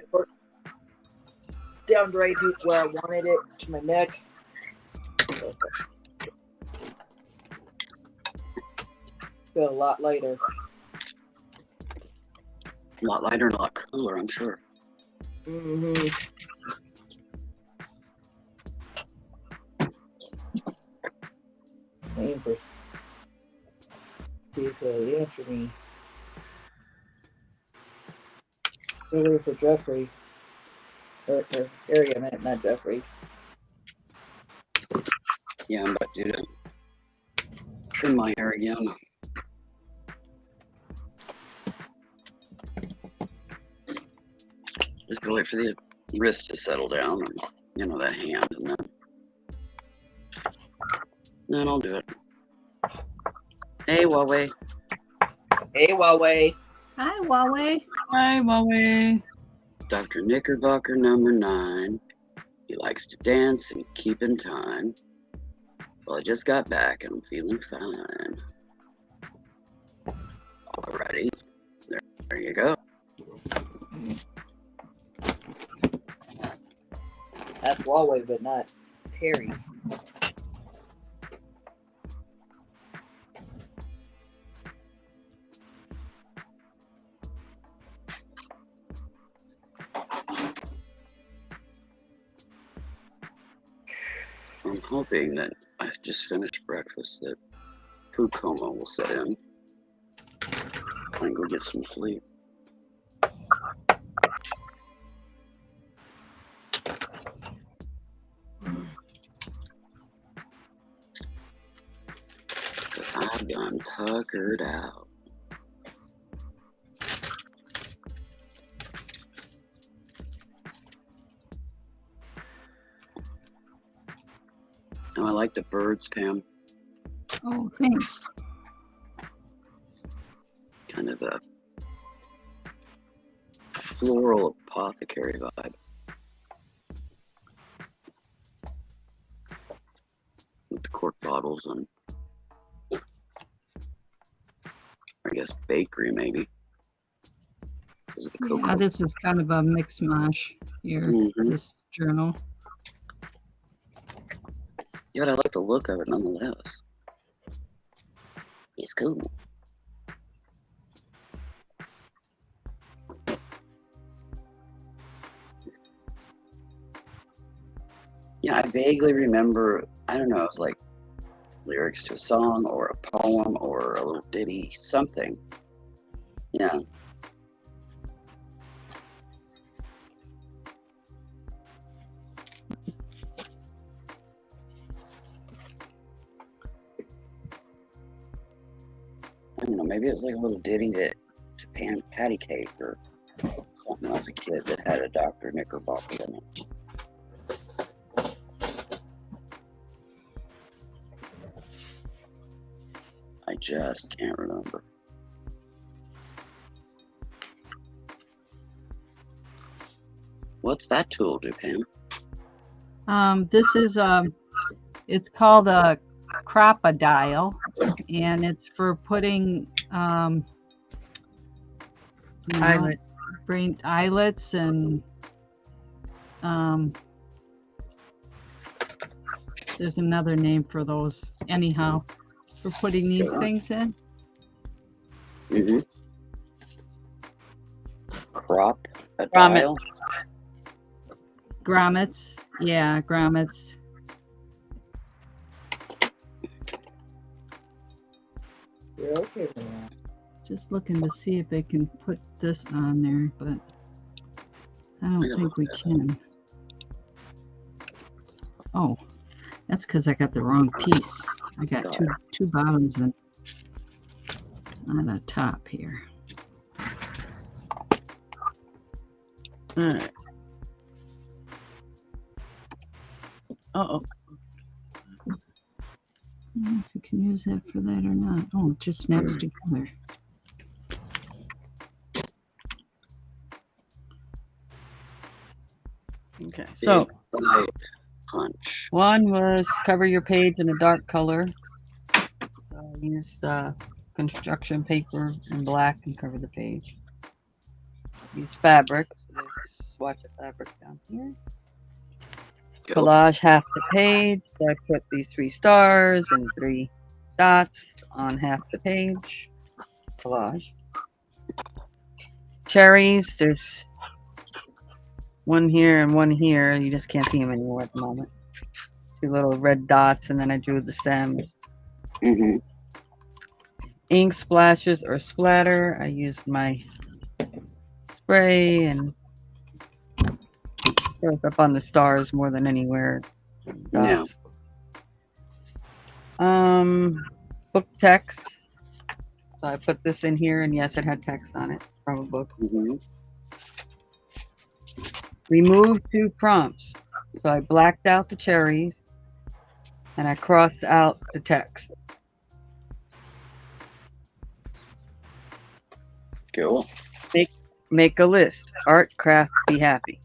Down right where I wanted it, to my neck. Feel a lot lighter. A lot lighter and a lot cooler, I'm sure. Mm-hmm. Waiting for see if he'll answer me. Waiting for Jeffrey. Or Harry, I meant, not Jeffrey. Yeah, I'm about to trim my hair again. Just gonna wait for the wrist to settle down, and you know, that hand, and then I'll do it. Hey, Huawei. Hey, Huawei. Hi, Huawei. Hi, Mommy. Dr. Knickerbocker number 9. He likes to dance and keep in time. Well, I just got back and I'm feeling fine. Alrighty. There you go. That's Huawei, but not Harry. I'm hoping that I just finished breakfast, that food coma will set in. I can go get some sleep. Cause I done tuckered out. Oh, I like the birds, Pam. Oh, thanks. Kind of a floral apothecary vibe. With the cork bottles and I guess bakery maybe. Because of the cocoa. Yeah, this is kind of a mix mash here, Mhm. this journal. Yeah, but I like the look of it nonetheless. It's cool. Yeah, I vaguely remember, I don't know, it was like lyrics to a song or a poem or a little ditty, something. Yeah. I don't know, maybe it was like a little ditty that to patty cake or something when I was a kid that had a Dr. Knickerbocker in it. I just can't remember. What's that tool do, Pam? This is it's called a crocodile, and it's for putting you know, Eyelet. brain eyelets and there's another name for those. Anyhow, for putting these Sure. things in. Mm-hmm. Crop a Grommet. dial. Grommets. Yeah, grommets. You're okay with that. Just looking to see if they can put this on there, but I don't think we can. Oh, that's because I got the wrong piece. I got two bottoms and on a top here. All right. Uh-oh. I don't know if you can use that for that or not. Oh, it just snaps together. Okay. So Big punch. one was cover your page in a dark color. So I used construction paper in black and cover the page. Use fabrics. There's a swatch of fabric down here. Go. Collage half the page. So I put these 3 stars and 3 dots on half the page. Collage. Cherries, there's one here and one here. You just can't see them anymore at the moment. Two little red dots, and then I drew the stems. Mm-hmm. Ink splashes or splatter. I used my spray and shows up on the stars more than anywhere. Yeah. Dots. Book text. So I put this in here, and yes, it had text on it from a book. Mm-hmm. Remove 2 prompts. So I blacked out the cherries, and I crossed out the text. Cool. Make a list. Art, craft, be happy.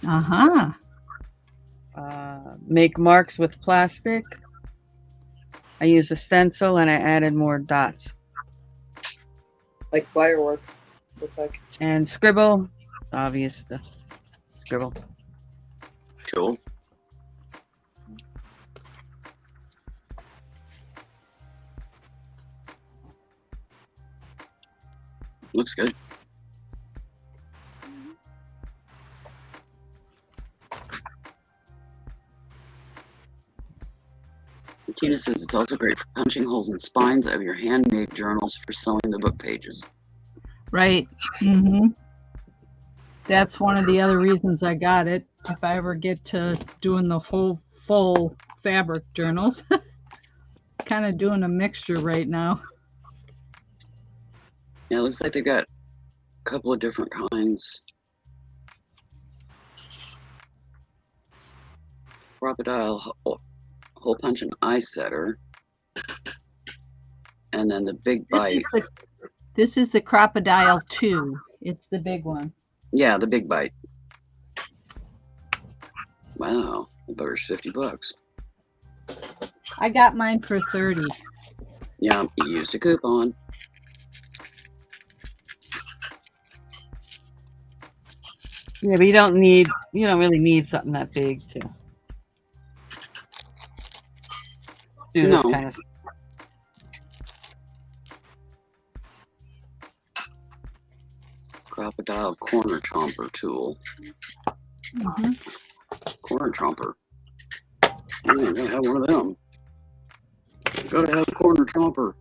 Uh-huh. Make marks with plastic. I used a stencil and I added more dots. Like fireworks. Look like. And scribble. Obvious, the scribble. Cool. Looks good. Tina says it's also great for punching holes in spines of your handmade journals for sewing the book pages. Right. Mm-hmm. That's one of the other reasons I got it. If I ever get to doing the whole full fabric journals, kind of doing a mixture right now. Yeah, it looks like they've got a couple of different kinds. Crocodile hole punch and eye setter. And then the big bite. This is the Crocodile 2. It's the big one. Yeah, the big bite. Wow, the butter's $50. I got mine for 30. Yeah, you used a coupon. Yeah, but you don't really need something that big to do this kind of stuff. Crocodile corner chomper tool. Mm-hmm. Corner chomper. I'm gonna have one of them. Gotta have a corner chomper.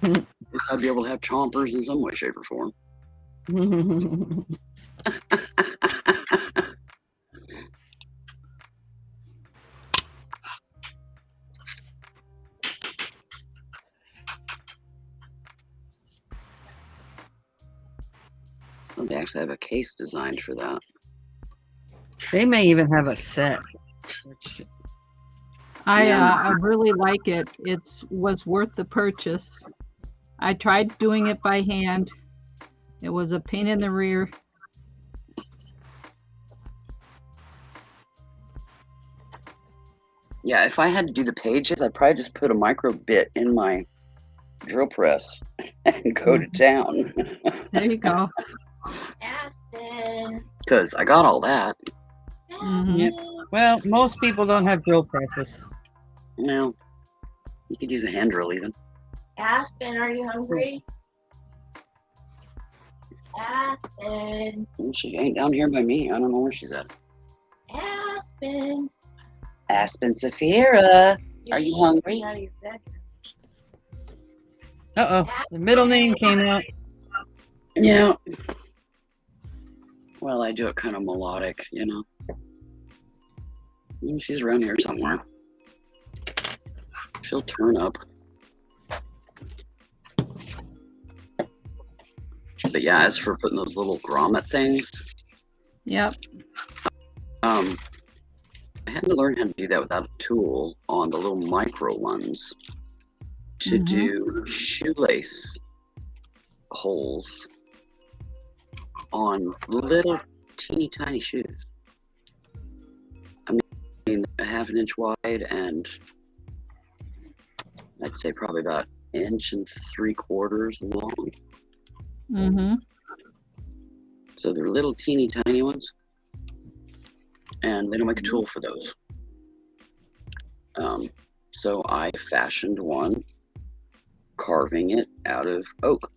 At least I'd be able to have chompers in some way, shape, or form. Well, they actually have a case designed for that. They may even have a set. I really like it. It was worth the purchase. I tried doing it by hand. It was a pain in the rear. Yeah, if I had to do the pages, I'd probably just put a micro bit in my drill press and go to town. There you go. Aspen. Because I got all that. Mhm. Yep. Well, most people don't have drill presses. No, you could use a hand drill even. Aspen, are you hungry? Aspen. She ain't down here by me. I don't know where she's at. Aspen. Aspen Saphira, are you hungry? Out of your bedroom. Uh-oh. The middle name came out. Yeah. Well, I do it kind of melodic, you know. She's around here somewhere. She'll turn up. But yeah, as for putting those little grommet things, Yep. I had to learn how to do that without a tool on the little micro ones to Mhm. do shoelace holes on little teeny tiny shoes. I mean, a half an inch wide and I'd say probably about 1.75 inches long. Mm-hmm. So they're little teeny tiny ones. And they don't make a tool for those. So I fashioned one, carving it out of oak.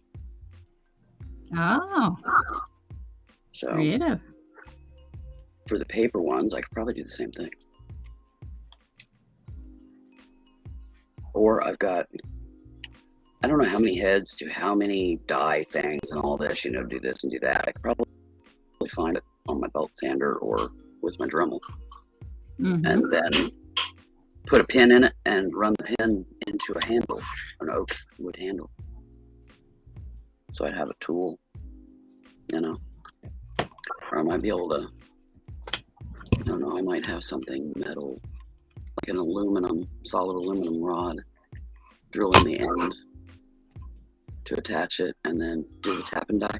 Oh, So creative. for the paper ones, I could probably do the same thing. Or I've got, I don't know how many heads to how many die things and all this, you know, do this and do that. I could probably find it on my belt sander or with my Dremel. Mhm. And then put a pin in it and run the pin into a handle, an oak wood handle. So I'd have a tool, you know, or I might be able to, I don't know, I might have something metal, like an aluminum, solid aluminum rod, drill in the end to attach it, and then do the tap and die.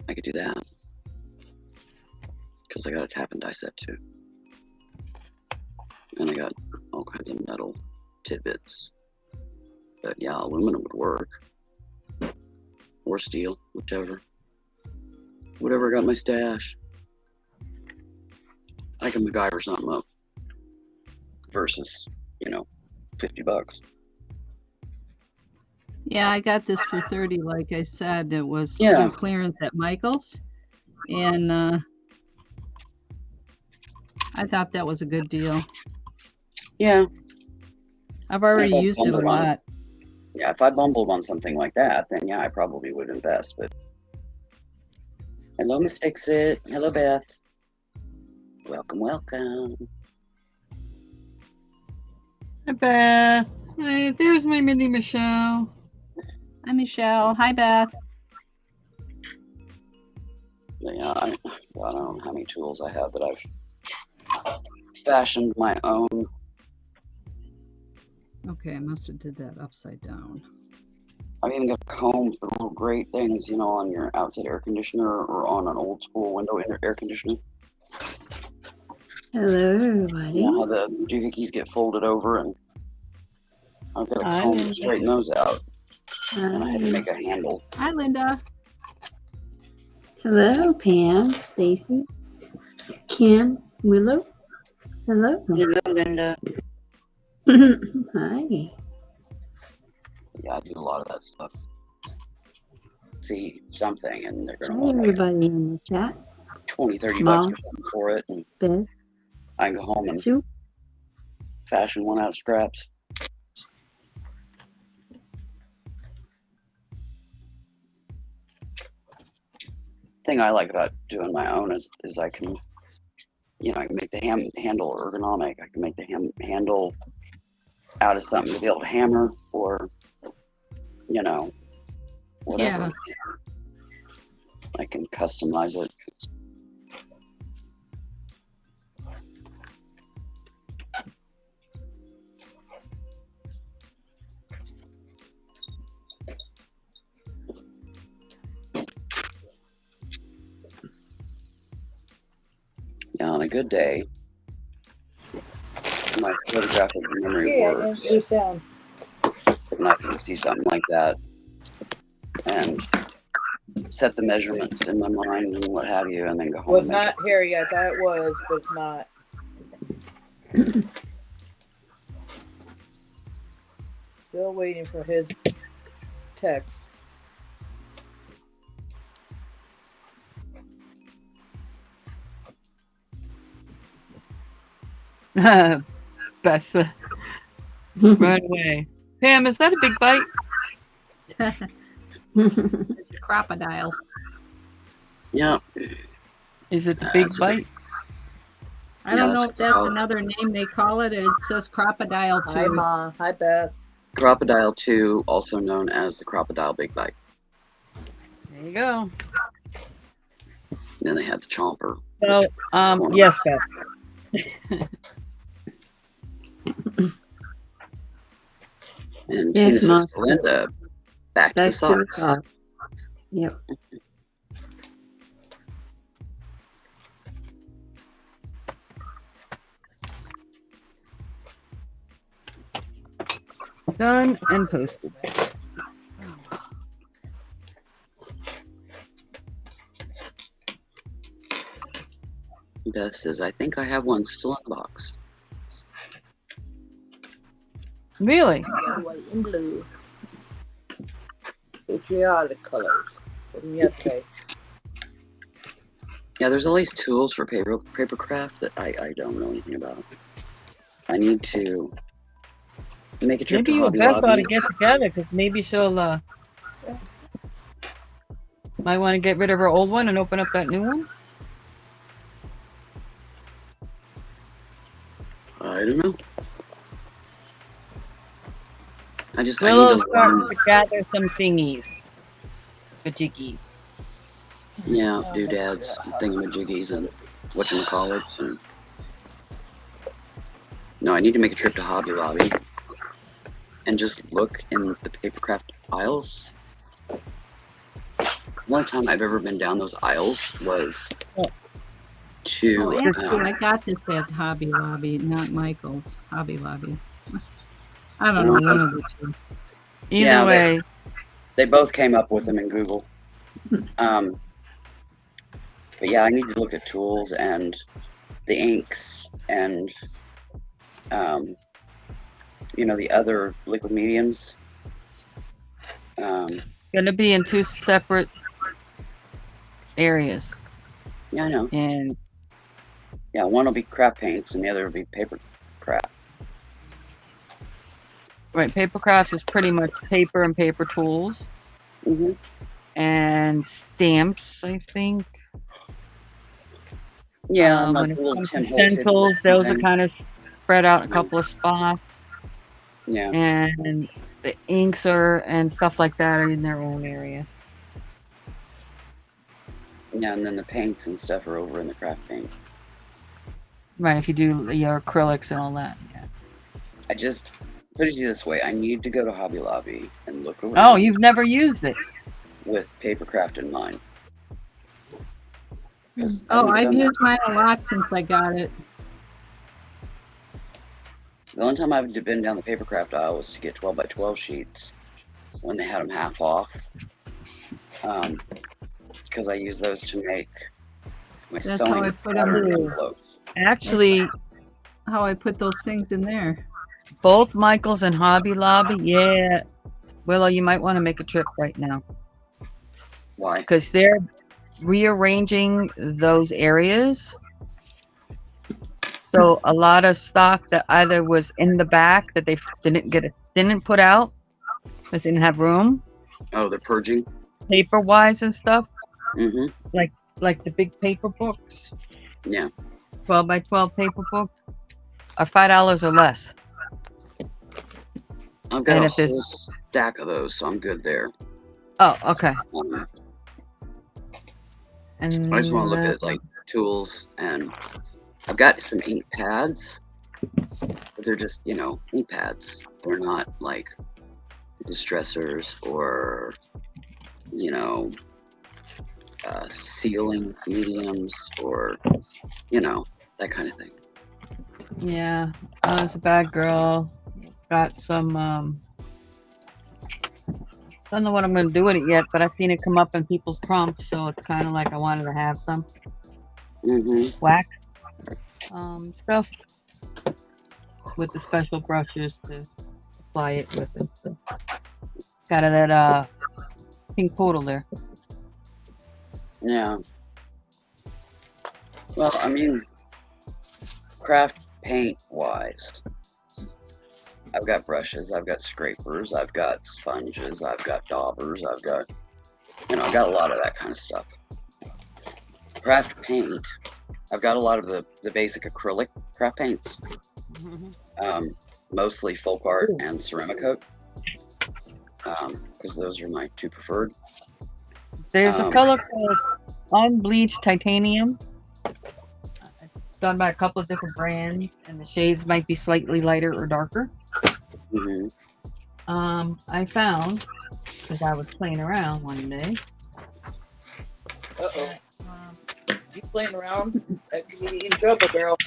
I could do that, because I got a tap and die set too. And I got all kinds of metal tidbits. But yeah, aluminum would work. Or steel, whichever. Whatever got my stash. I can MacGyver something up. Versus, you know, $50. Yeah, I got this for 30, like I said. It was Yeah. on clearance at Michael's. And I thought that was a good deal. Yeah. I've already Yeah, used it a bumbled on it. lot. Yeah, if I bumbled on something like that, then yeah, I probably would invest. But hello, Miss Fix-It. Hello, Beth. Welcome, welcome. Hi, Beth. Hi, there's my mini Michelle. Hi, Michelle. Hi, Beth. But yeah, I don't know how many tools I have that I've fashioned my own. Okay, I must have did that upside down. I've even got combs, the little great things, you know, on your outside air conditioner or on an old school window air conditioner. Hello, everybody. You know how the doohickeys get folded over, and I've got a Hi, comb to Linda. straighten those out, and I had to Hi. make a handle. Hi, Linda. Hello, Pam, Stacey, Kim, Willow. Hello. Hello, Linda. Hi. Yeah, I do a lot of that stuff. See something, and they're Hi, gonna want like everybody in the chat. 20, 30 Mom. bucks or something for it, and Beth, I can go home and Sue. fashion one out of scraps. Thing I like about doing my own is I can, you know, I can make the handle ergonomic. I can make the handle out of something to be able to hammer, or, you know, whatever. Yeah. I can customize it. Yeah, on a good day, my photographic memory works, sound. and I can see something like that and set the measurements in my mind and what have you, and then go home. Was and make not here yet. I thought it was, but it's not. Still waiting for his text. Beth, right away. Pam, is that a big bite? It's a crocodile. Yeah. Is it the big That's a bite? I don't Yeah, know that's if that's what- another name they call it. It says crocodile Hi, too. Ma. Hi, Beth. Crocodile 2, also known as the crocodile big bite. There you go. And then they have the chomper. So, corner. yes, Beth. And Yes, Tina Ma. says, Linda, back to the Back to the socks. socks. Yep. Done and posted. Beth says, I think I have one still in the box. Really? Red, white, and blue. Patriotic colors from yesterday. Yeah, there's all these tools for paper craft that I don't know anything about. I need to make a trip Maybe to you and Hobby Beth ought to Lobby. get together because maybe she'll might want to get rid of her old one and open up that new one. I don't know. I need Willow's to starting learn. to gather some thingies, majiggies. Yeah, doodads, thingamajiggies, and whatchamacallits. And... No, I need to make a trip to Hobby Lobby and just look in the papercraft aisles. One time I've ever been down those aisles was to. Oh, actually, I got this at Hobby Lobby, not Michael's. Hobby Lobby. I don't know, one of the two. Either way, they both came up with them in Google. But yeah, I need to look at tools and the inks and the other liquid mediums. gonna be in two separate areas. Yeah, I know. And Yeah, one will be craft paints and the other will be paper craft. right, paper crafts is pretty much paper and paper tools Mm-hmm. and stamps, I think. Yeah, and When like it little comes to Tim Hortons stencils, those are things. kind of spread out in a couple of spots. Yeah. And the inks and stuff like that are in their own area. Yeah, and then the paints and stuff are over in the craft paint. Right, if you do your acrylics and all that. Yeah. I just put it this way: I need to go to Hobby Lobby and look around. Oh, you've never used it. With papercraft in mind. Oh, I've used mine a lot since I got it. The only time I've been down the papercraft aisle was to get 12 by 12 sheets when they had them half off. Because I use those to make my That's how sewing I put pattern them. envelopes. Actually, How I put those things in there. both Michael's and Hobby Lobby, yeah. Willow, you might want to make a trip right now. Why? Because they're rearranging those areas. So a lot of stock that either was in the back that they didn't put out, because they didn't have room, Oh, they're purging? paper wise and stuff, Mm-hmm. like the big paper books, Yeah. 12 by 12 paper books, are $5 or less. I've got And a if there's- whole stack of those, so I'm good there. Oh, okay. I And just want to look at like tools, and I've got some ink pads, but they're just, ink pads. They're not like distressors or, sealing mediums or, that kind of thing. yeah, I was a bad girl. Got some, don't know what I'm going to do with it yet, but I've seen it come up in people's prompts, so it's kind of like I wanted to have some Mm-hmm. wax stuff with the special brushes to apply it with and stuff. Got it at Pink Poodle there. Yeah. Well, I mean, craft paint wise, I've got brushes, I've got scrapers, I've got sponges, I've got daubers, I've got, I've got a lot of that kind of stuff. Craft paint, I've got a lot of the basic acrylic craft paints. Mostly folk art and ceramic coat, because those are my two preferred. There's a color called unbleached titanium. It's done by a couple of different brands, and the shades might be slightly lighter or darker. Mm-hmm. I found, because I was playing around one day. Uh-oh. You playing around? That could get you in trouble, girl.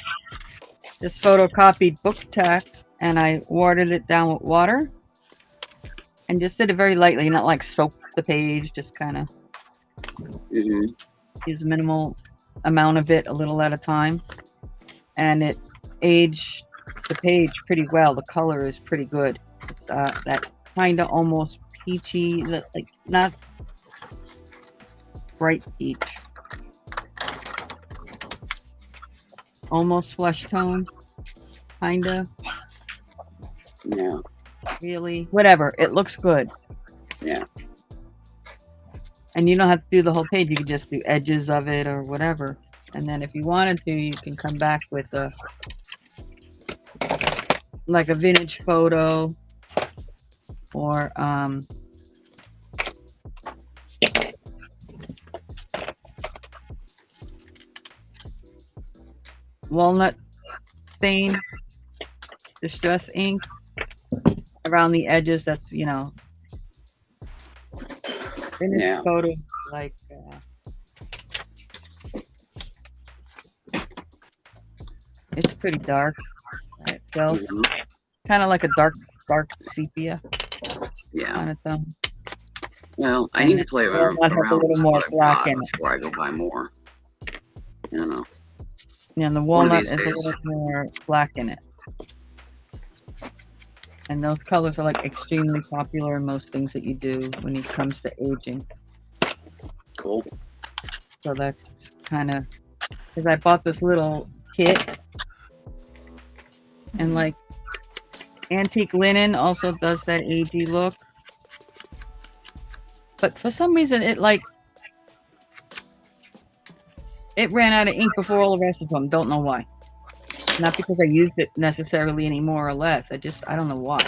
This photocopied book text, and I watered it down with water, and just did it very lightly, not like soak the page, just kind of use minimal amount of it, a little at a time, and it aged the page pretty well. The color is pretty good. It's that kind of almost peachy, like not bright peach, almost flesh tone, kind of. Yeah. Really, whatever. It looks good. Yeah. And you don't have to do the whole page. You can just do edges of it or whatever. And then if you wanted to, you can come back with a like a vintage photo or walnut stain distress ink around the edges. That's, you know, vintage Yeah. photo like it's pretty dark by itself. Mhm. Kind of like a dark sepia Yeah. kind of thing. Well, I need to play around might have a little with more what I've black got in it. before I go buy more. You know. Yeah, and the One of walnut these is a days. little more black in it. And those colors are like extremely popular in most things that you do when it comes to aging. Cool. So that's kind of, because I bought this little kit, and like Antique Linen also does that agey look. But for some reason, it ran out of ink before all the rest of them. Don't know why. Not because I used it necessarily any more or less. I don't know why.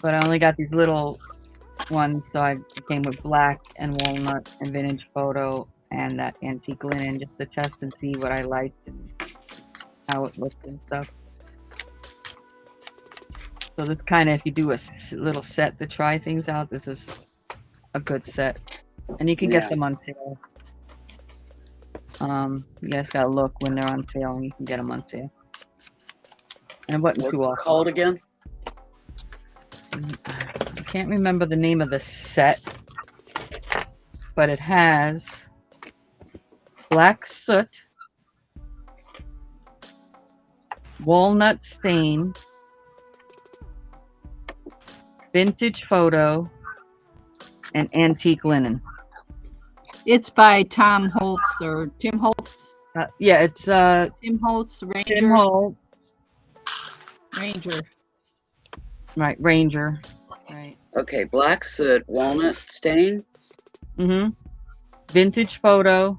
But I only got these little ones, so I came with black and walnut and vintage photo and that Antique Linen just to test and see what I liked and how it looked and stuff. So this kind of, if you do a little set to try things out, this is a good set. And you can get Yeah. them on sale. You guys gotta look when they're on sale, and you can get them on sale. And it wasn't What's too it awful. called again? I can't remember the name of the set, but it has black soot, walnut stain, vintage photo, and antique linen. It's by Tom Holtz or Tim Holtz. Yeah, it's Tim Holtz, Ranger. Tim Holt. Ranger. Right, Ranger. Right. Okay, black soot, walnut stain. Mm-hmm. Vintage photo,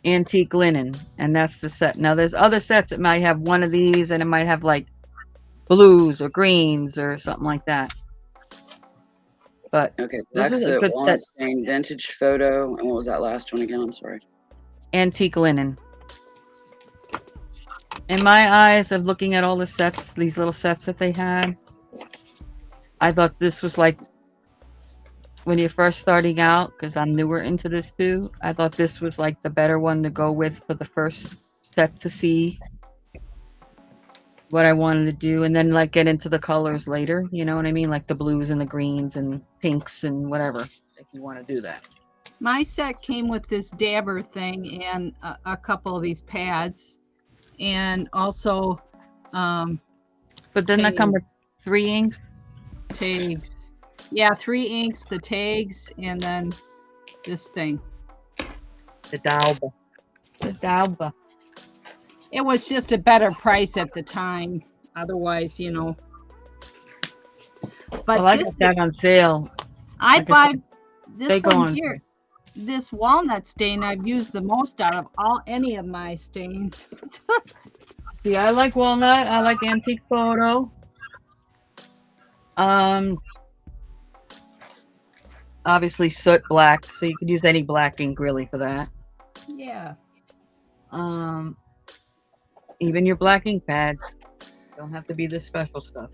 antique linen, and that's the set. Now there's other sets that might have one of these, and it might have like blues or greens or something like that. But Okay, black is a soot, good walnut set. stain, vintage photo, and what was that last one again? I'm sorry. Antique linen. In my eyes of looking at all the sets, these little sets that they had, I thought this was like when you're first starting out, because I'm newer into this too, I thought this was like the better one to go with for the first set to see what I wanted to do, and then like get into the colors later, you know what I mean? Like the blues and the greens and pinks and whatever, if you want to do that. My set came with this dabber thing and a couple of these pads, and also But then that come with 3 inks. tags. Yeah, 3 inks, the tags, and then this thing. The Dauber. The Dauber. It was just a better price at the time. Otherwise, you know. But Well, I this, got that on sale. I like I buy said, this they go one on here. This walnut stain I've used the most out of any of my stains. See, I like walnut. I like antique photo. Obviously soot black, so you could use any black ink really for that. Yeah. Even your black ink pads don't have to be the special stuff.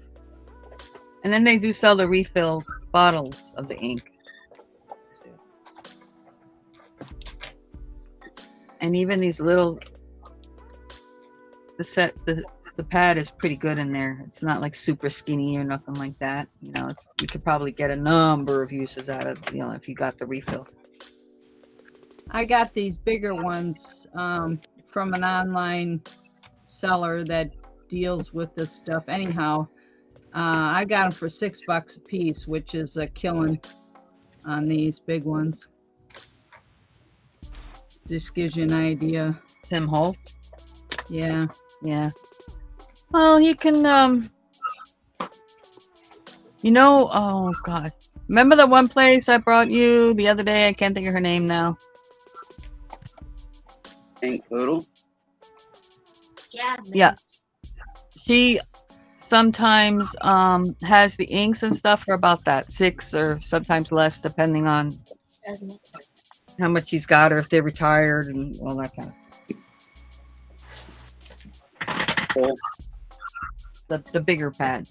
And then they do sell the refill bottles of the ink. And even these little, the pad is pretty good in there. It's not like super skinny or nothing like that. You know, you could probably get a number of uses out of, you know, if you got the refill. I got these bigger ones from an online seller that deals with this stuff. Anyhow, I got them for $6 a piece, which is a killing on these big ones. Just gives you an idea. Tim Holtz. Yeah. Yeah. Well, you can, you know, oh God. Remember the one place I brought you the other day? I can't think of her name now. Ink Poodle. Jasmine. Yeah. She sometimes has the inks and stuff for about that $6 or sometimes less, depending on Jasmine. how much she's got or if they're retired and all that kind of stuff. Cool. The bigger pad.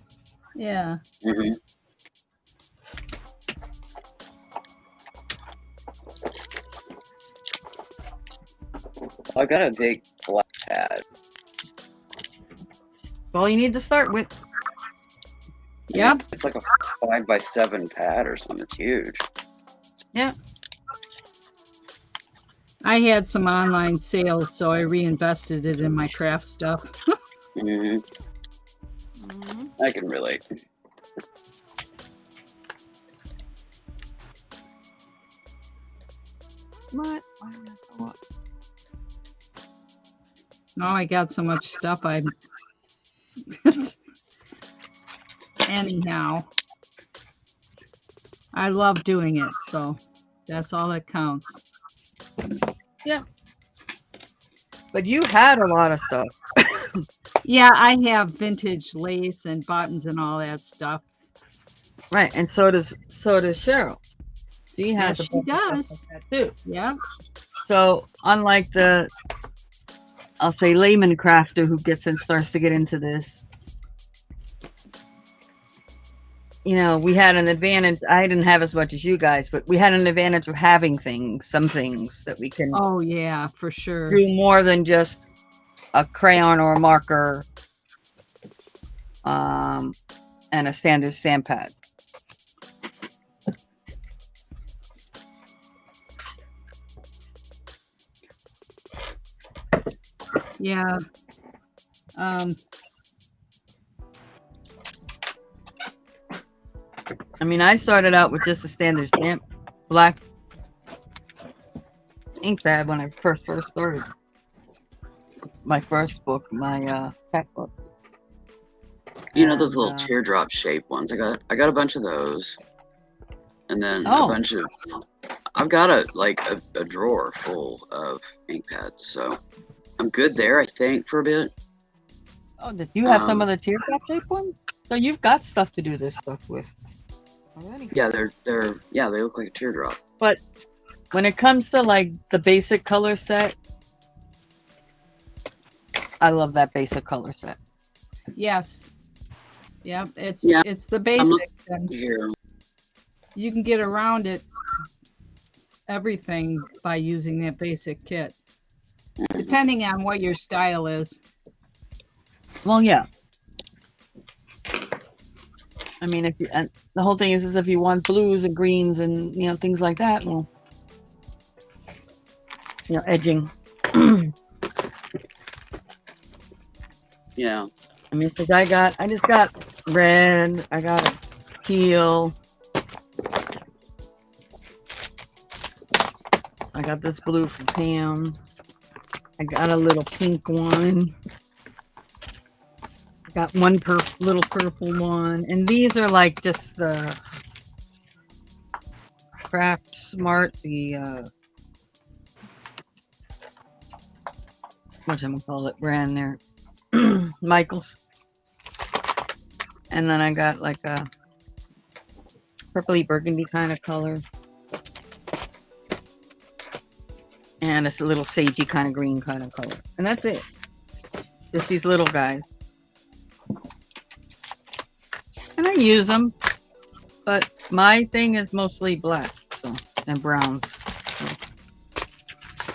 Yeah. Mm-hmm. I got a big black pad. That's all you need to start with. Yep. It's like a 5x7 pad or something. It's huge. Yeah. I had some online sales, so I reinvested it in my craft stuff. Mm-hmm. I can relate. What? No, I got so much stuff. Anyhow, I love doing it, so that's all that counts. But you had a lot of stuff. Yeah, I have vintage lace and buttons and all that stuff. Right, and so does Cheryl. She has Yes, a bunch she of stuff does. like that too. Yeah. So unlike the, I'll say layman crafter who starts to get into this, you know, we had an advantage. I didn't have as much as you guys, but we had an advantage of having some things that we can Oh yeah, for sure. do more than just a crayon or a marker, and a standard stamp pad. Yeah. I mean, I started out with just a standard stamp black ink pad when I first started. My first book, my pack book. You know those little And, teardrop shaped ones. I got a bunch of those, and then Oh. a bunch of. I've got a drawer full of ink pads, so I'm good there. I think for a bit. Oh, did you have some Um, of the teardrop shaped ones? So you've got stuff to do this stuff with already. Yeah, they look like a teardrop. But when it comes to like the basic color set, I love that basic color set. Yes. Yeah, it's Yeah, the basic, and Here, you can get around it everything by using that basic kit, depending on what your style is. Well, yeah. I mean, and the whole thing is if you want blues and greens and things like that, well, edging. yeah. I mean, because I just got red, I got a teal, I got this blue from Pam, I got a little pink one, I got one little purple one, and these are like just the Craft Smart, the whatchamacallit brand there, Michael's. And then I got like a purpley burgundy kind of color. And it's a little sagey kind of green kind of color. And that's it. Just these little guys. And I use them. But my thing is mostly black, and browns.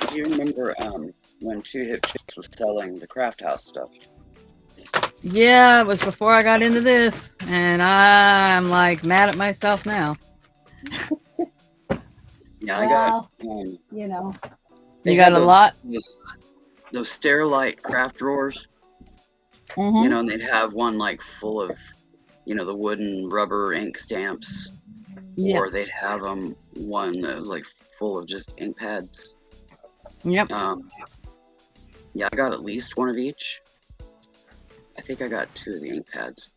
Do you remember when Two Hip Chicks was selling the Craft House stuff? Yeah, it was before I got into this, and I'm like mad at myself now. Yeah, Well, I got. you know. They You got had a lot? those those Sterilite craft drawers, Mm-hmm. you know, and they'd have one like full of, you know, the wooden rubber ink stamps, Yeah. or they'd have one that was like full of just ink pads. Yep. Yeah, I got at least one of each. I think I got 2 of the ink pads,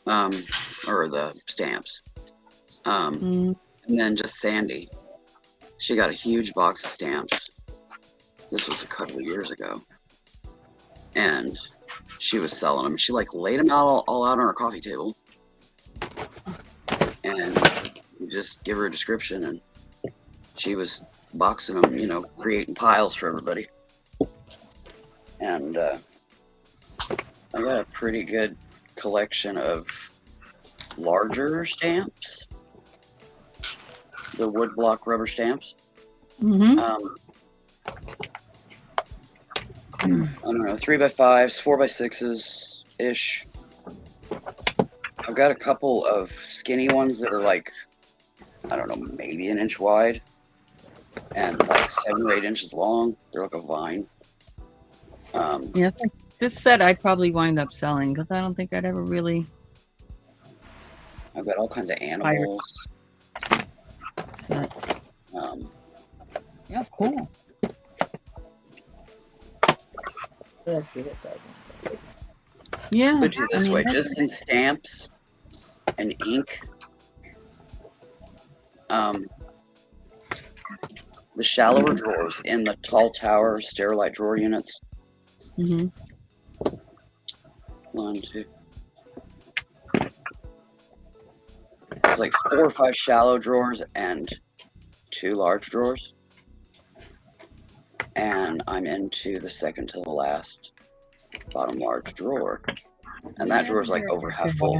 or the stamps. And then just Sandy, she got a huge box of stamps. This was a couple of years ago, and she was selling them. She like laid them out all out on her coffee table, and you just give her a description, and she was boxing them, you know, creating piles for everybody. And I got a pretty good collection of larger stamps, the woodblock rubber stamps. Mm-hmm. I don't know, 3x5s, 4x6s ish. I've got a couple of skinny ones that are like, I don't know, maybe an inch wide and like 7 or 8 inches long. They're like a vine. Yeah, I think this set I'd probably wind up selling because I don't think I'd ever really. I've got all kinds of animals. Set. Yeah, cool. Yeah, she hit that one. Yeah. Put it this I mean, way, that's- just in stamps and ink. The shallower drawers in the tall tower Sterilite drawer units. Mhm. 1, 2. There's like 4 or 5 shallow drawers and 2 large drawers. And I'm into the second to the last bottom large drawer. And that drawer's like over half full.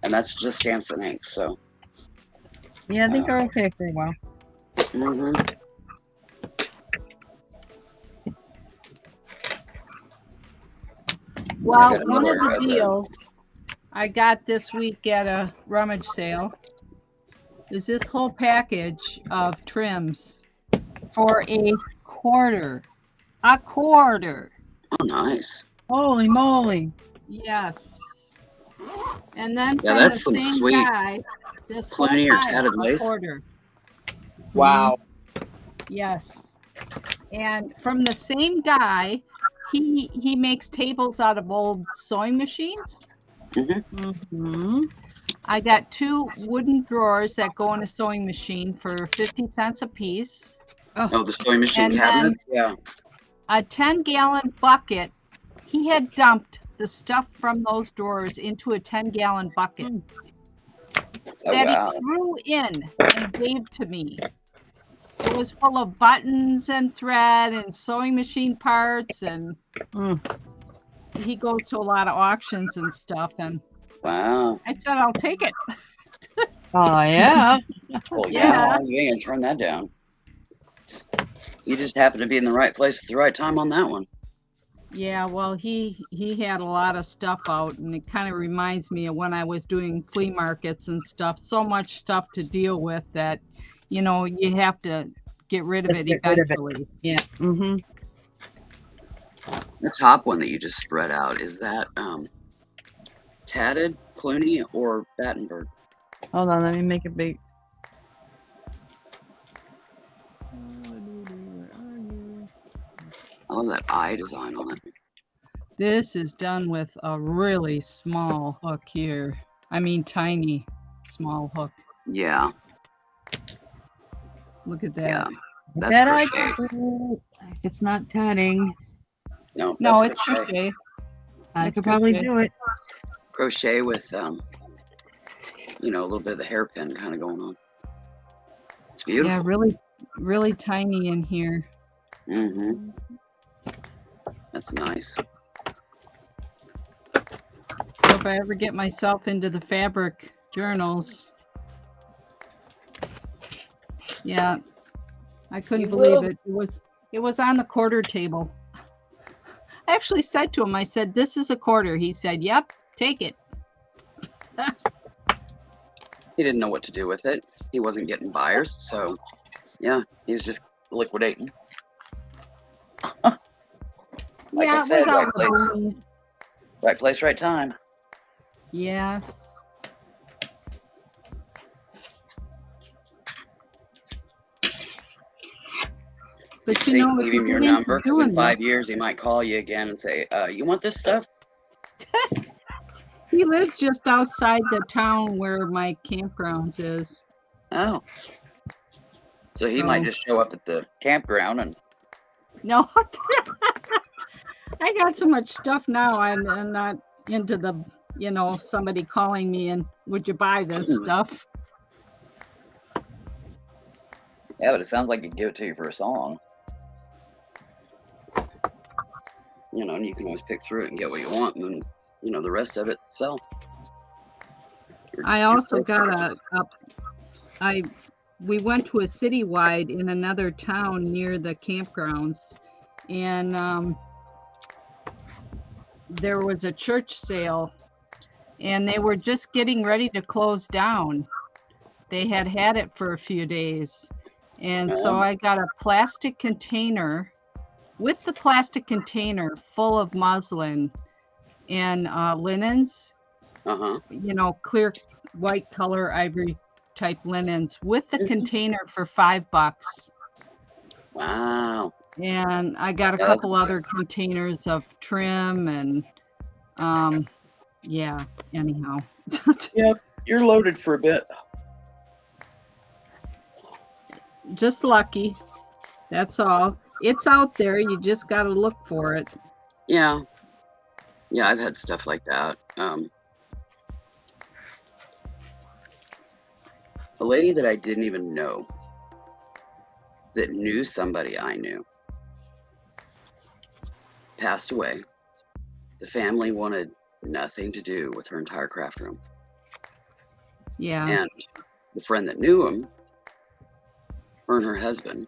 And that's just stamps and ink, so. Yeah, I think they're okay for a while. Mm-hmm. Well, got one of another the deals I got this week at a rummage sale is this whole package of trims for a quarter. A quarter. Oh, nice. Holy moly! Yes. And then Yeah, from that's the some same sweet guy, this whole Clooney or pile, tatted a lace. quarter. Wow. Yes. And from the same guy, he makes tables out of old sewing machines. Mm-hmm. I got 2 wooden drawers that go in a sewing machine for 50 cents a piece. Oh, the sewing machine And then- cabinets? Yeah. A 10-gallon bucket. He had dumped the stuff from those drawers into a 10-gallon bucket Oh, that wow. he threw in and gave to me. It was full of buttons and thread and sewing machine parts, and he goes to a lot of auctions and stuff, and Wow. I said, I'll take it. Oh yeah. Well, Yeah. yeah, you ain't gonna turn that down. You just happen to be in the right place at the right time on that one. Yeah, well, he had a lot of stuff out, and it kind of reminds me of when I was doing flea markets and stuff. So much stuff to deal with that, you know, you have to get rid of Just it get rid of it. eventually. Yeah. Mm-hmm. The top one that you just spread out, is that tatted, Clooney, or Battenberg? Hold on, let me make it big. I love that eye design on it. This is done with a really small hook here. I mean, tiny, small hook. Yeah, Look at that. yeah. That's That I crochet. can do. It's not tatting. No, No, that's it's crochet. I It's could probably crochet. do it. Crochet with, you know, a little bit of the hairpin kind of going on. It's beautiful. Yeah, really, really tiny in here. Mm-hmm. That's nice. So if I ever get myself into the fabric journals, yeah, I couldn't You believe will. it. It was on the quarter table. I actually said to him, I said, "This is a quarter." He said, "Yep, take it." He didn't know what to do with it. He wasn't getting buyers, so yeah, he was just liquidating. Like yeah, I it was said, out right in the place, boonies. right place, right time. Yes. But you See, know, if leave you him your get into number because in doing 5 this, years he might call you again and say, "You want this stuff?" he lives just outside the town where my campgrounds is. Oh, so he might So just show up at the campground and no, I got so much stuff now. I'm not into the, somebody calling me and would you buy this stuff? yeah, but it sounds like he'd give it to you for a song. And you can always pick through it and get what you want, and then the rest of it sell. I also got we went to a citywide in another town near the campgrounds, and there was a church sale, and they were just getting ready to close down. They had it for a few days, and so I got a plastic container. With the plastic container full of muslin and linens, clear white color ivory type linens with the container for $5. Wow. And I got a couple other containers of trim and yeah, anyhow. Yep, you're loaded for a bit. Just lucky. That's all. It's out there. You just got to look for it. Yeah, I've had stuff like that. A lady that I didn't even know that knew somebody I knew passed away. The family wanted nothing to do with her entire craft room. Yeah. And the friend that knew him, her and her husband,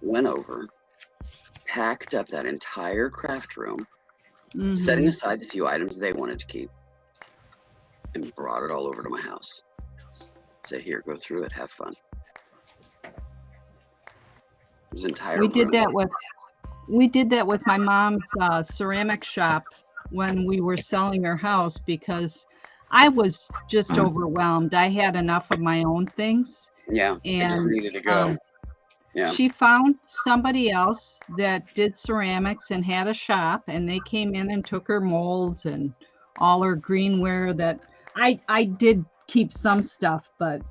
went over, packed up that entire craft room, setting aside the few items they wanted to keep, and brought it all over to my house. Said, "Here, go through it, have fun." His entire We did room. we did that with my mom's ceramic shop when we were selling her house because I was just overwhelmed. I had enough of my own things. Yeah, it just And needed to go. Yeah. she found somebody else that did ceramics and had a shop, and they came in and took her molds and all her greenware that I did keep some stuff, but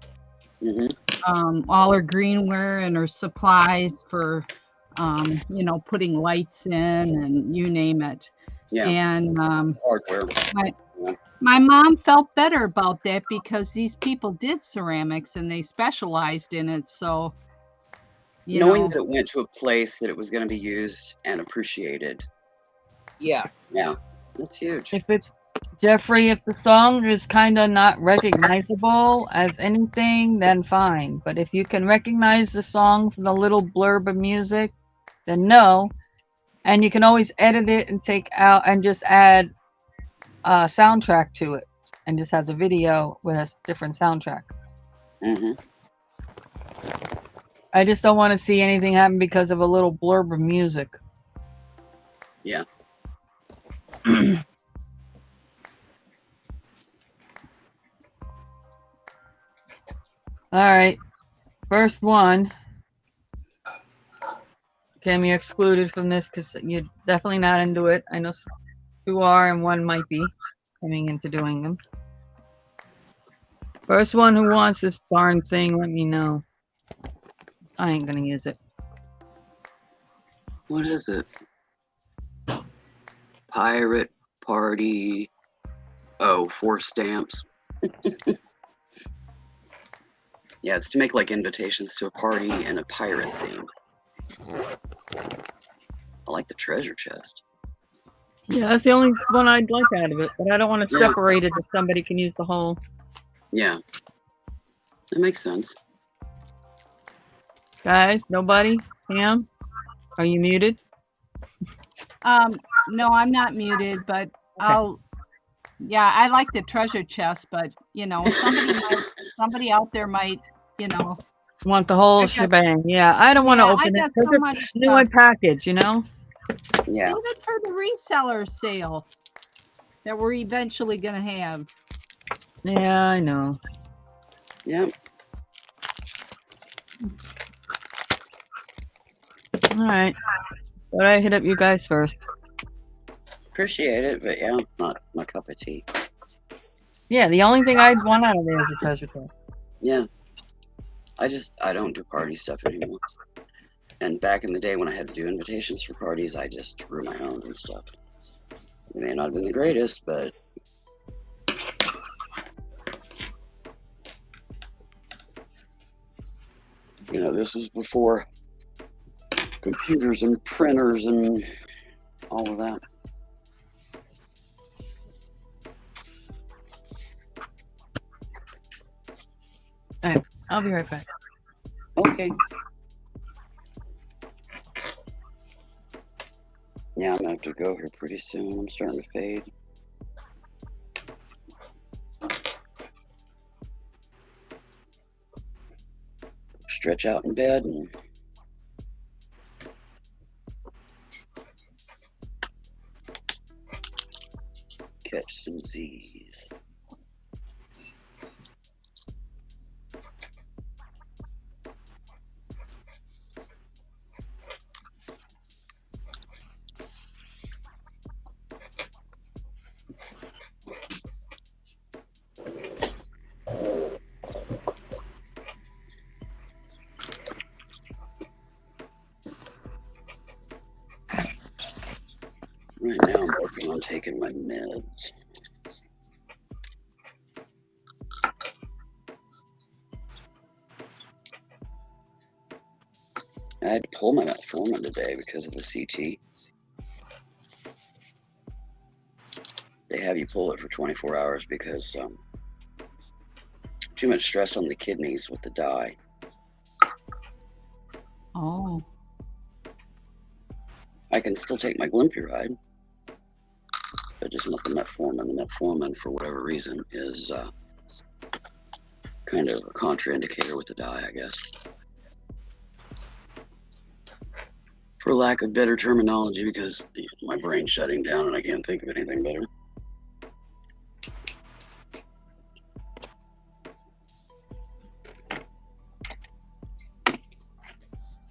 all her greenware and her supplies for putting lights in and you name it. Yeah. And hardware. my mom felt better about that because these people did ceramics and they specialized in it. So knowing that it went to a place that it was going to be used and appreciated. Yeah. Yeah, that's huge. If it's Jeffrey, if the song is kind of not recognizable as anything, then fine. But if you can recognize the song from the little blurb of music, then no. And you can always edit it and take out and just add a soundtrack to it and just have the video with a different soundtrack. I just don't want to see anything happen because of a little blurb of music. Yeah. All right. First one. Kim, you're excluded from this because you're definitely not into it. I know two are and one might be coming into doing them. First one who wants this darn thing, let me know. I ain't gonna use it. What is it? Pirate party. Oh, 4 stamps. Yeah, it's to make like invitations to a party and a pirate theme. I like the treasure chest. Yeah, that's the only one I'd like out of it, but I don't want to separate it if somebody can use the whole. Yeah, that makes sense. Guys, nobody? Pam, are you muted? No, I'm not muted, but okay. I like the treasure chest, but somebody out there might, want the whole shebang. Yeah, I don't want to open it because it's new package, Yeah. Save it for the reseller sale that we're eventually going to have. Yeah, I know. Yeah. All right. But I hit up you guys first. Appreciate it, but yeah, not my cup of tea. Yeah, the only thing I'd want out of there is a treasure chest. Yeah. I don't do party stuff anymore. And back in the day when I had to do invitations for parties, I just threw my own and stuff. It may not have been the greatest, but you know, this was before computers and printers and all of that. All right, I'll be right back. Okay. Yeah, I'm gonna have to go here pretty soon. I'm starting to fade. Stretch out in bed and catch some Z's. Right now I'm working on taking my meds. I had to pull my metformin today because of the CT. They have you pull it for 24 hours because too much stress on the kidneys with the dye. Oh. I can still take my glimepiride, but just not the metformin. The metformin, for whatever reason, is kind of a contraindicator with the dye, I guess. For lack of better terminology, because my brain's shutting down and I can't think of anything better.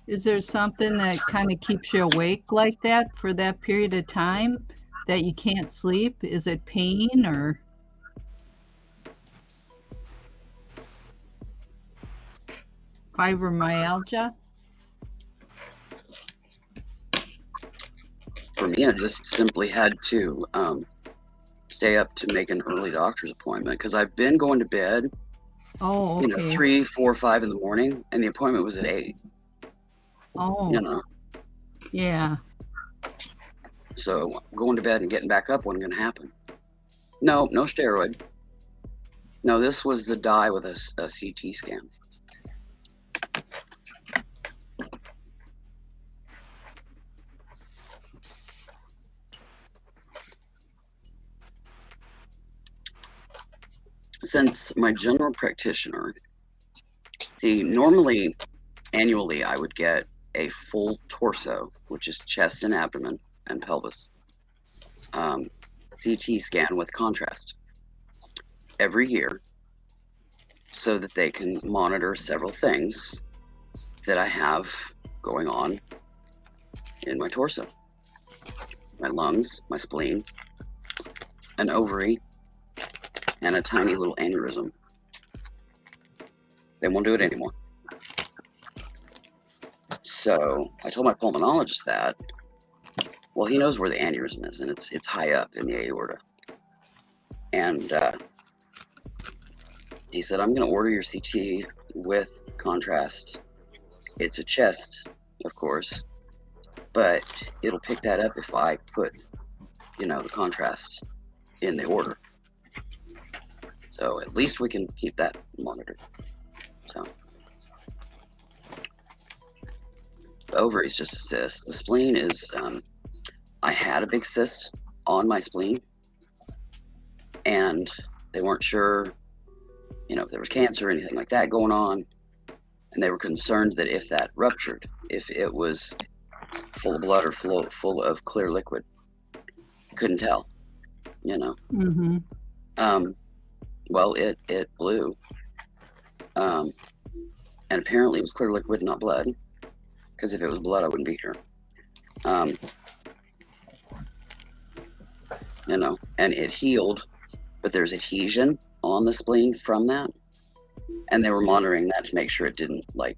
Is there something that kind of keeps you awake like that for that period of time that you can't sleep? Is it pain or? Fibromyalgia? For me, I just simply had to stay up to make an early doctor's appointment because I've been going to bed, Oh, you know, okay. 3, 4, 5 in the morning, and the appointment was at 8. Oh, You know, yeah. so going to bed and getting back up wasn't going to happen. No, no steroid. No, this was the dye with a CT scan. Since my general practitioner, see, normally, annually, I would get a full torso, which is chest and abdomen and pelvis, CT scan with contrast every year so that they can monitor several things that I have going on in my torso. My lungs, my spleen, an ovary, and a tiny little aneurysm. They won't do it anymore. So I told my pulmonologist that. Well, he knows where the aneurysm is, and it's high up in the aorta. And he said, I'm going to order your CT with contrast. It's a chest, of course, but it'll pick that up if I put, you know, the contrast in the order. So at least we can keep that monitored. So the ovary is just a cyst. The spleen is, I had a big cyst on my spleen, and they weren't sure, you know, if there was cancer or anything like that going on. And they were concerned that if that ruptured, if it was full of blood or full of clear liquid. Couldn't tell, you know. Mm-hmm. Well, it blew, and apparently it was clear liquid, not blood. Because if it was blood, I wouldn't be here. You know, and it healed, but there's adhesion on the spleen from that, and they were monitoring that to make sure it didn't like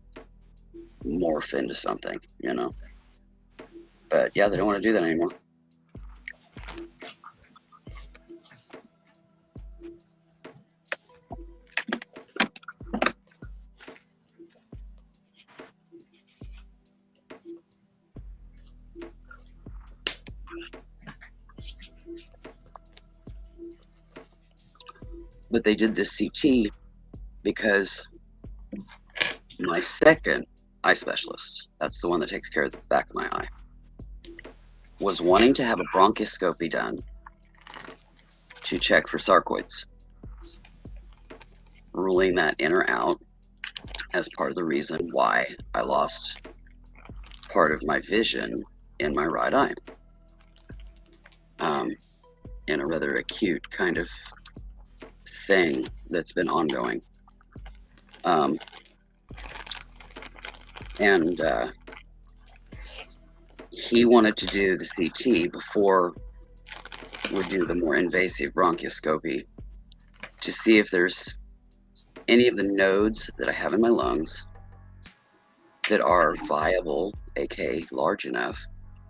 morph into something, you know. But yeah, they don't want to do that anymore. But they did this CT because my second eye specialist, that's the one that takes care of the back of my eye, was wanting to have a bronchoscopy done to check for sarcoids, ruling that in or out as part of the reason why I lost part of my vision in my right eye, in a rather acute kind of thing that's been ongoing. And he wanted to do the CT before we do the more invasive bronchoscopy to see if there's any of the nodes that I have in my lungs that are viable, aka large enough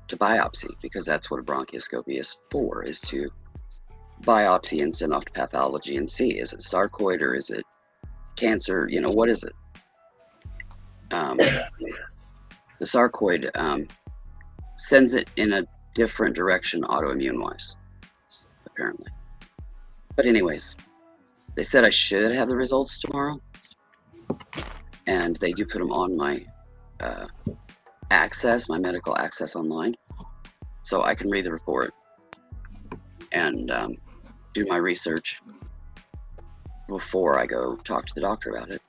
to biopsy, because that's what a bronchoscopy is for, is to biopsy and send off to pathology and see, is it sarcoid or is it cancer? You know, what is it? The sarcoid sends it in a different direction autoimmune wise, apparently. But anyways, they said I should have the results tomorrow, and they do put them on my my medical access online, so I can read the report and do my research before I go talk to the doctor about it.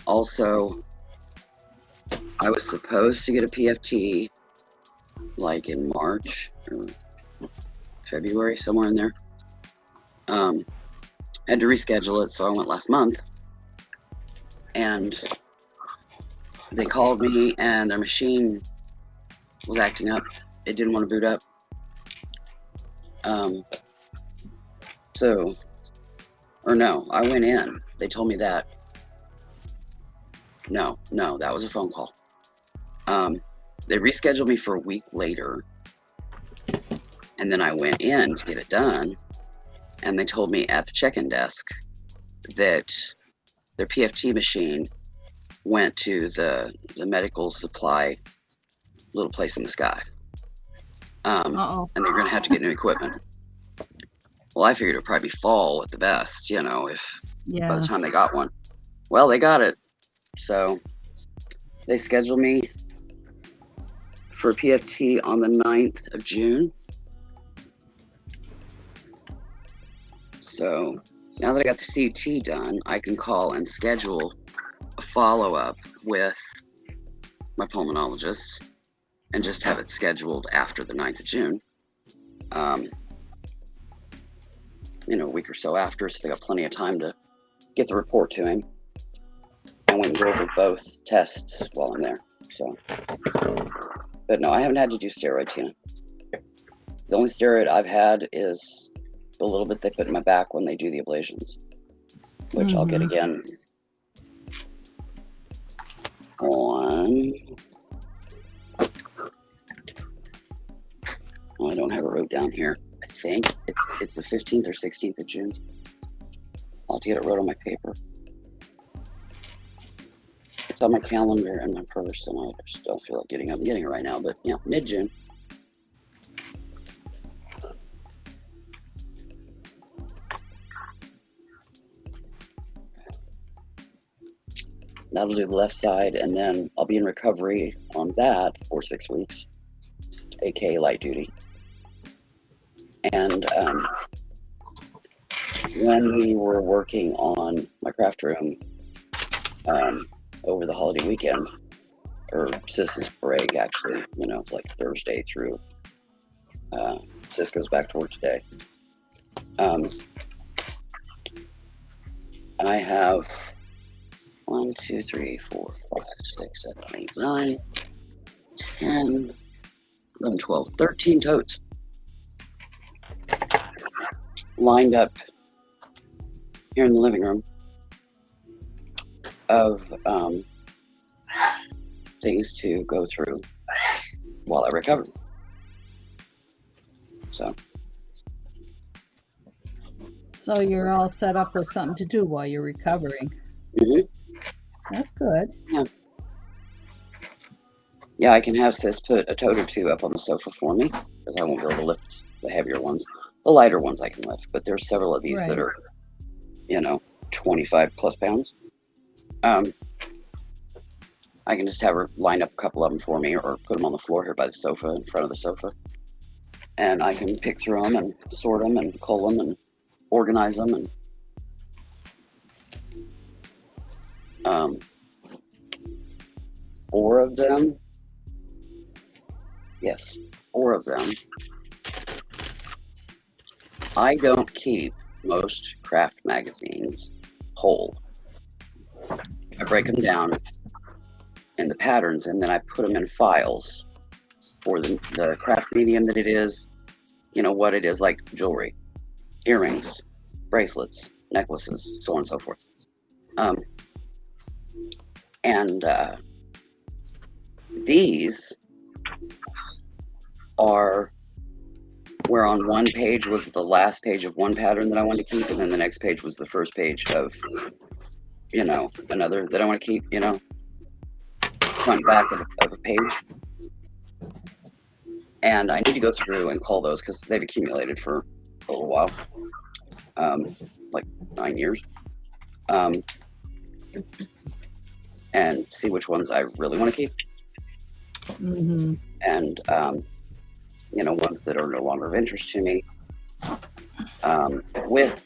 Also, I was supposed to get a PFT like in March or February, somewhere in there. Had to reschedule it, so I went last month, and they called me and their machine was acting up. It didn't want to boot up. I went in. They told me that. No, that was a phone call. They rescheduled me for a week later, and then I went in to get it done, and they told me at the check-in desk that their PFT machine went to the medical supply little place in the sky. And they're going to have to get new equipment. Well, I figured it would probably be fall at the best, you know, if by the time they got one. Well, they got it. So they scheduled me for PFT on the 9th of June. So now that I got the CT done, I can call and schedule a follow-up with my pulmonologist and just have it scheduled after the 9th of June. A week or so after, so they got plenty of time to get the report to him. And we can go over both tests while I'm there. So, but no, I haven't had to do steroid, Tina. The only steroid I've had is the little bit they put in my back when they do the ablations, which I'll get again on. I don't have it wrote down here. I think it's the 15th or 16th of June. I'll have to get it wrote on my paper. It's on my calendar and my purse, and I just don't feel like getting up and getting it right now, but yeah, mid-June. That'll do the left side, and then I'll be in recovery on that for 6 weeks, aka light duty. And when we were working on my craft room over the holiday weekend, or Sis's break, actually. You know, it's like Thursday through. Sis goes back to work today. I have 1, 2, 3, 4, 5, 6, 7, 8, 9, 10, 11, 12, 13 totes lined up here in the living room of things to go through while I recover. So you're all set up with something to do while you're recovering. Mm-hmm. That's good. Yeah, I can have Sis put a tote or two up on the sofa for me, because I won't be able to lift the heavier ones. The lighter ones I can lift, but there's several of these that are, 25 plus pounds. I can just have her line up a couple of them for me, or put them on the floor here by the sofa, in front of the sofa. And I can pick through them and sort them and cull them and organize them. And 4 of them. Yes, 4 of them. I don't keep most craft magazines whole. I break them down in the patterns, and then I put them in files for the craft medium that it is, what it is, like jewelry, earrings, bracelets, necklaces, so on and so forth. These are where on one page was the last page of one pattern that I wanted to keep, and then the next page was the first page of, another that I want to keep, front back of a page. And I need to go through and cull those because they've accumulated for a little while, like 9 years, and see which ones I really want to keep. Mm-hmm. And, ones that are no longer of interest to me, with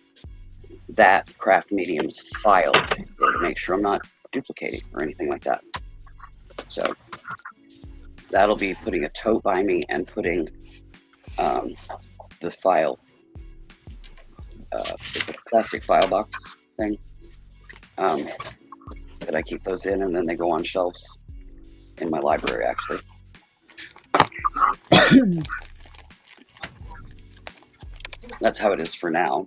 that craft medium's file to make sure I'm not duplicating or anything like that. So that'll be putting a tote by me and putting the file, it's a plastic file box thing, that I keep those in, and then they go on shelves in my library, actually. That's how it is for now.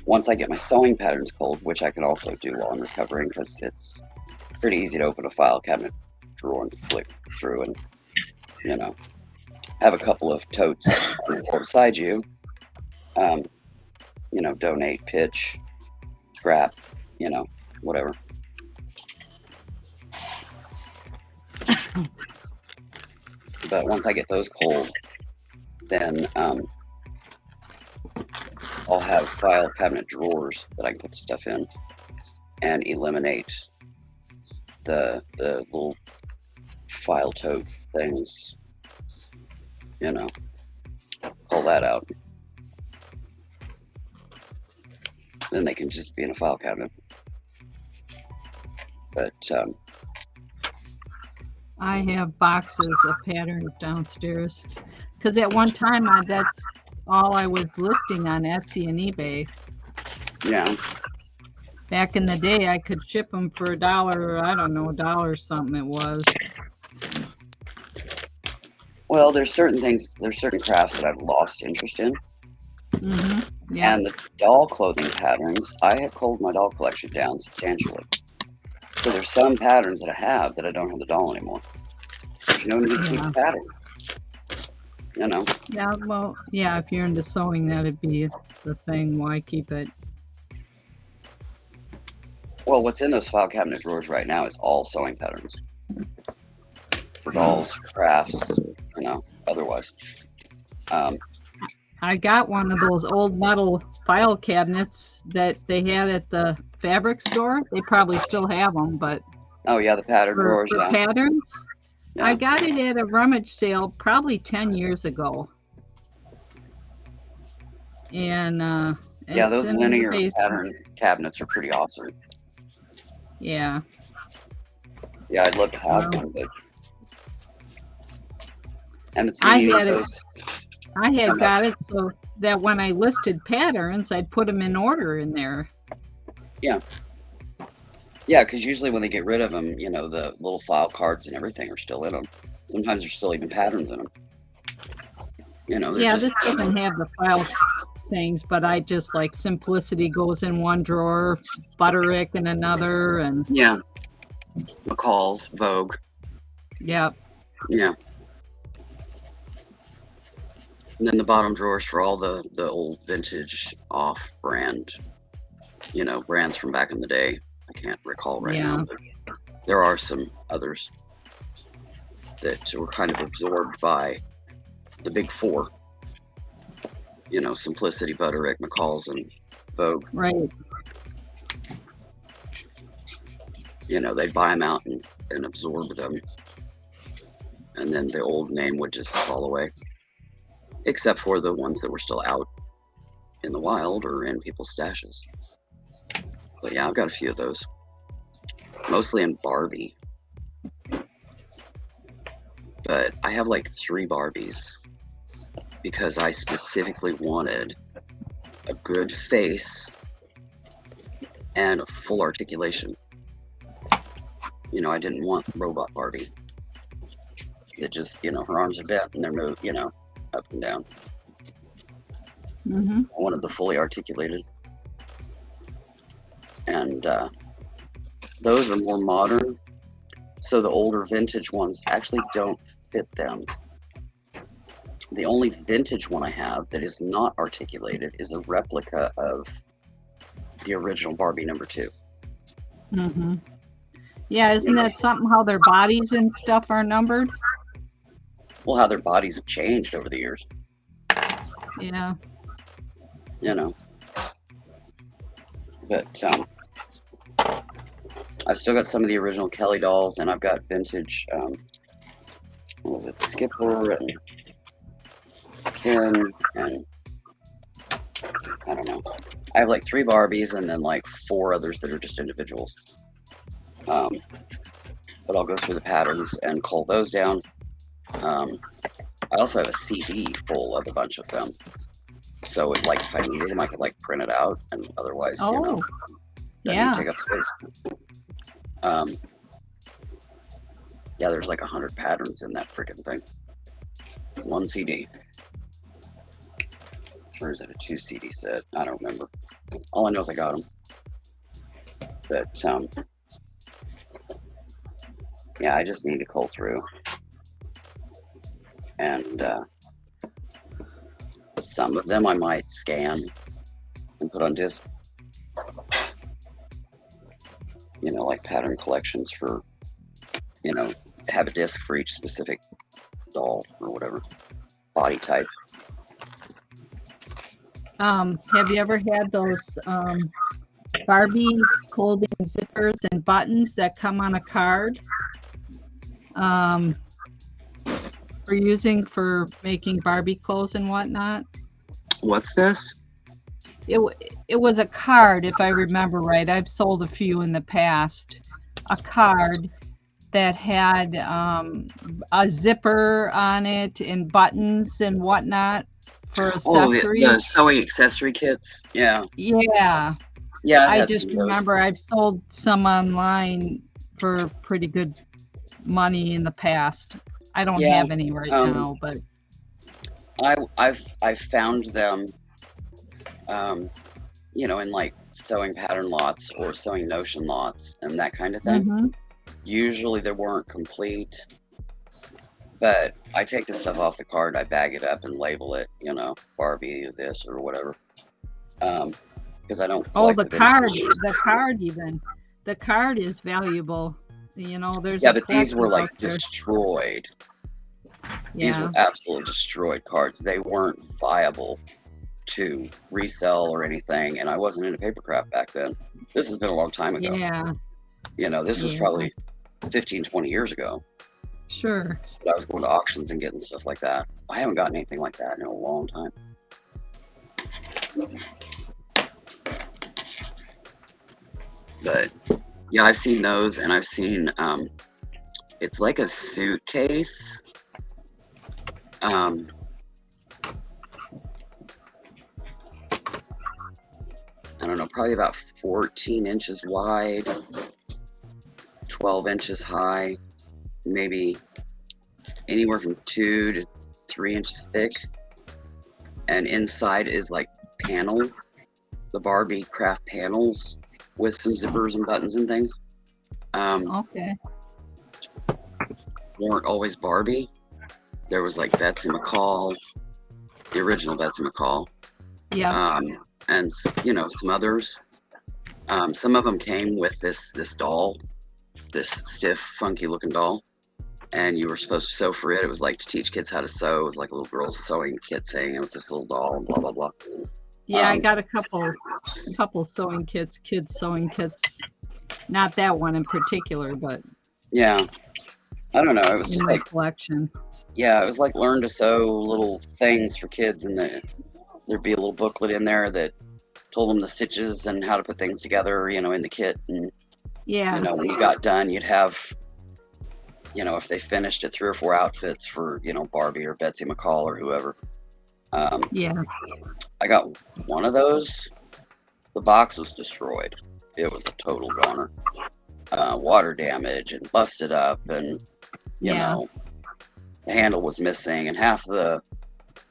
Once I get my sewing patterns culled, which I can also do while I'm recovering, because it's pretty easy to open a file cabinet drawer and flick through and, have a couple of totes on the floor beside you. Donate, pitch, scrap, whatever. But once I get those culled, then I'll have file cabinet drawers that I can put the stuff in and eliminate the little file tote things, pull that out. Then they can just be in a file cabinet. But I have boxes of patterns downstairs because at one time that's all I was listing on Etsy and eBay. yeah, Back in the day, I could ship them for $1, I don't know, $1 something it was. well, there's certain crafts that I've lost interest in. Mm-hmm. Yeah. And the doll clothing patterns, I have culled my doll collection down substantially. So there's some patterns that I have that I don't have the doll anymore. There's no need to keep the pattern. Yeah, well, yeah, if you're into sewing, that'd be the thing. Why keep it? Well, what's in those file cabinet drawers right now is all sewing patterns. For dolls, for crafts, otherwise. I got one of those old metal file cabinets that they had at the fabric store. They probably still have them, but Oh yeah, the pattern drawers, for yeah. patterns, Yeah. I got it at a rummage sale probably 10 years ago. And Yeah, it's those in the linear basement. pattern cabinets are pretty awesome. Yeah. Yeah, I'd love to have one, but haven't seen I any of had it. those. I had got it so that when I listed patterns, I'd put them in order in there. Yeah. Yeah, because usually when they get rid of them, you know, the little file cards and everything are still in them. Sometimes there's still even patterns in them. You know, they're Yeah, just... this doesn't have the file things, but I just like Simplicity goes in one drawer, Butterick in another, and Yeah. McCall's, Vogue. yeah. Yeah. And then the bottom drawers for all the old vintage off-brand, you know, brands from back in the day. I can't recall right now, but there are some others that were kind of absorbed by the big four. You know, Simplicity, Butterick, McCall's, and Vogue. Right. You know, they'd buy them out and absorb them. And then the old name would just fall away. Except for the ones that were still out in the wild or in people's stashes. But yeah, I've got a few of those. Mostly in Barbie. But I have like 3 Barbies. Because I specifically wanted a good face and a full articulation. You know, I didn't want robot Barbie. That just, you know, her arms are bent and they're moved, you know, up and down. Mm-hmm. I wanted the fully articulated. And those are more modern. So the older vintage ones actually don't fit them. The only vintage one I have that is not articulated is a replica of the original Barbie #2. Mm-hmm. Yeah, isn't that something how their bodies and stuff are numbered? Well, how their bodies have changed over the years. Yeah. You know. But I've still got some of the original Kelly dolls, and I've got vintage, what was it, Skipper and Ken, and I don't know. I have like 3 Barbies and then like 4 others that are just individuals. But I'll go through the patterns and cull those down. I also have a CD full of a bunch of them. So if, like, if I needed them, I could like print it out, and otherwise, you know, doesn't yeah. take up space. Yeah, there's like 100 patterns in that freaking thing. 1 CD. Or is it a 2 CD set? I don't remember. All I know is I got them. But yeah, I just need to cull through. And some of them I might scan and put on disc. You know, like pattern collections for, you know, have a disc for each specific doll or whatever, body type. Have you ever had those Barbie clothing zippers and buttons that come on a card? For using for making Barbie clothes and whatnot? What's this? It was a card, if I remember right. I've sold a few in the past. A card that had a zipper on it and buttons and whatnot for accessories. Oh, the sewing accessory kits. Yeah. Yeah. Yeah. I just remember I've sold some online for pretty good money in the past. I don't have any right now, but I've found them, you know, in like sewing pattern lots or sewing notion lots and that kind of thing. Mm-hmm. Usually they weren't complete, but I take the stuff off the card, I bag it up and label it, you know, Barbie this or whatever. Because I don't. Oh, the card even. The card is valuable. You know, there's. Yeah, but these were like destroyed. Yeah. These were absolutely destroyed cards. They weren't viable to resell or anything, and I wasn't into papercraft back then. This has been a long time ago. Yeah. You know, this was probably 15, 20 years ago. Sure. But I was going to auctions and getting stuff like that. I haven't gotten anything like that in a long time. But yeah, I've seen those, and I've seen it's like a suitcase Um, I don't know, probably about 14 inches wide, 12 inches high, maybe anywhere from 2 to 3 inches thick. And inside is like panel, the Barbie craft panels with some zippers and buttons and things. Okay. Weren't always Barbie. There was like Betsy McCall, the original Betsy McCall. Yeah. And you know, some others. Some of them came with this doll, this stiff, funky looking doll, and you were supposed to sew for it. It was like to teach kids how to sew. It was like a little girl's sewing kit thing, and with this little doll and blah blah blah. Yeah, I got a couple sewing kits, kids sewing kits. Not that one in particular, but yeah, I don't know. It was in just my like, collection. yeah, it was like learn to sew little things for kids, and there'd be a little booklet in there that told them the stitches and how to put things together, you know, in the kit. And Yeah. you know, when you got done, you'd have, you know, if they finished it, 3 or 4 outfits for, you know, Barbie or Betsy McCall or whoever. Yeah. I got one of those. The box was destroyed. It was a total goner. Water damage and busted up, and you know, the handle was missing, and half the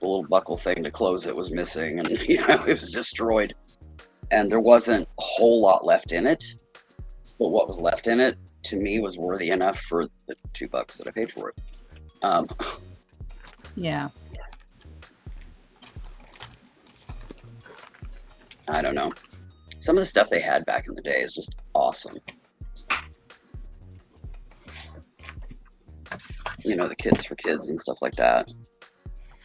little buckle thing to close it was missing, and you know, it was destroyed. And there wasn't a whole lot left in it, but what was left in it to me was worthy enough for the $2 that I paid for it. Yeah. I don't know. Some of the stuff they had back in the day is just awesome. You know, the kits for kids and stuff like that.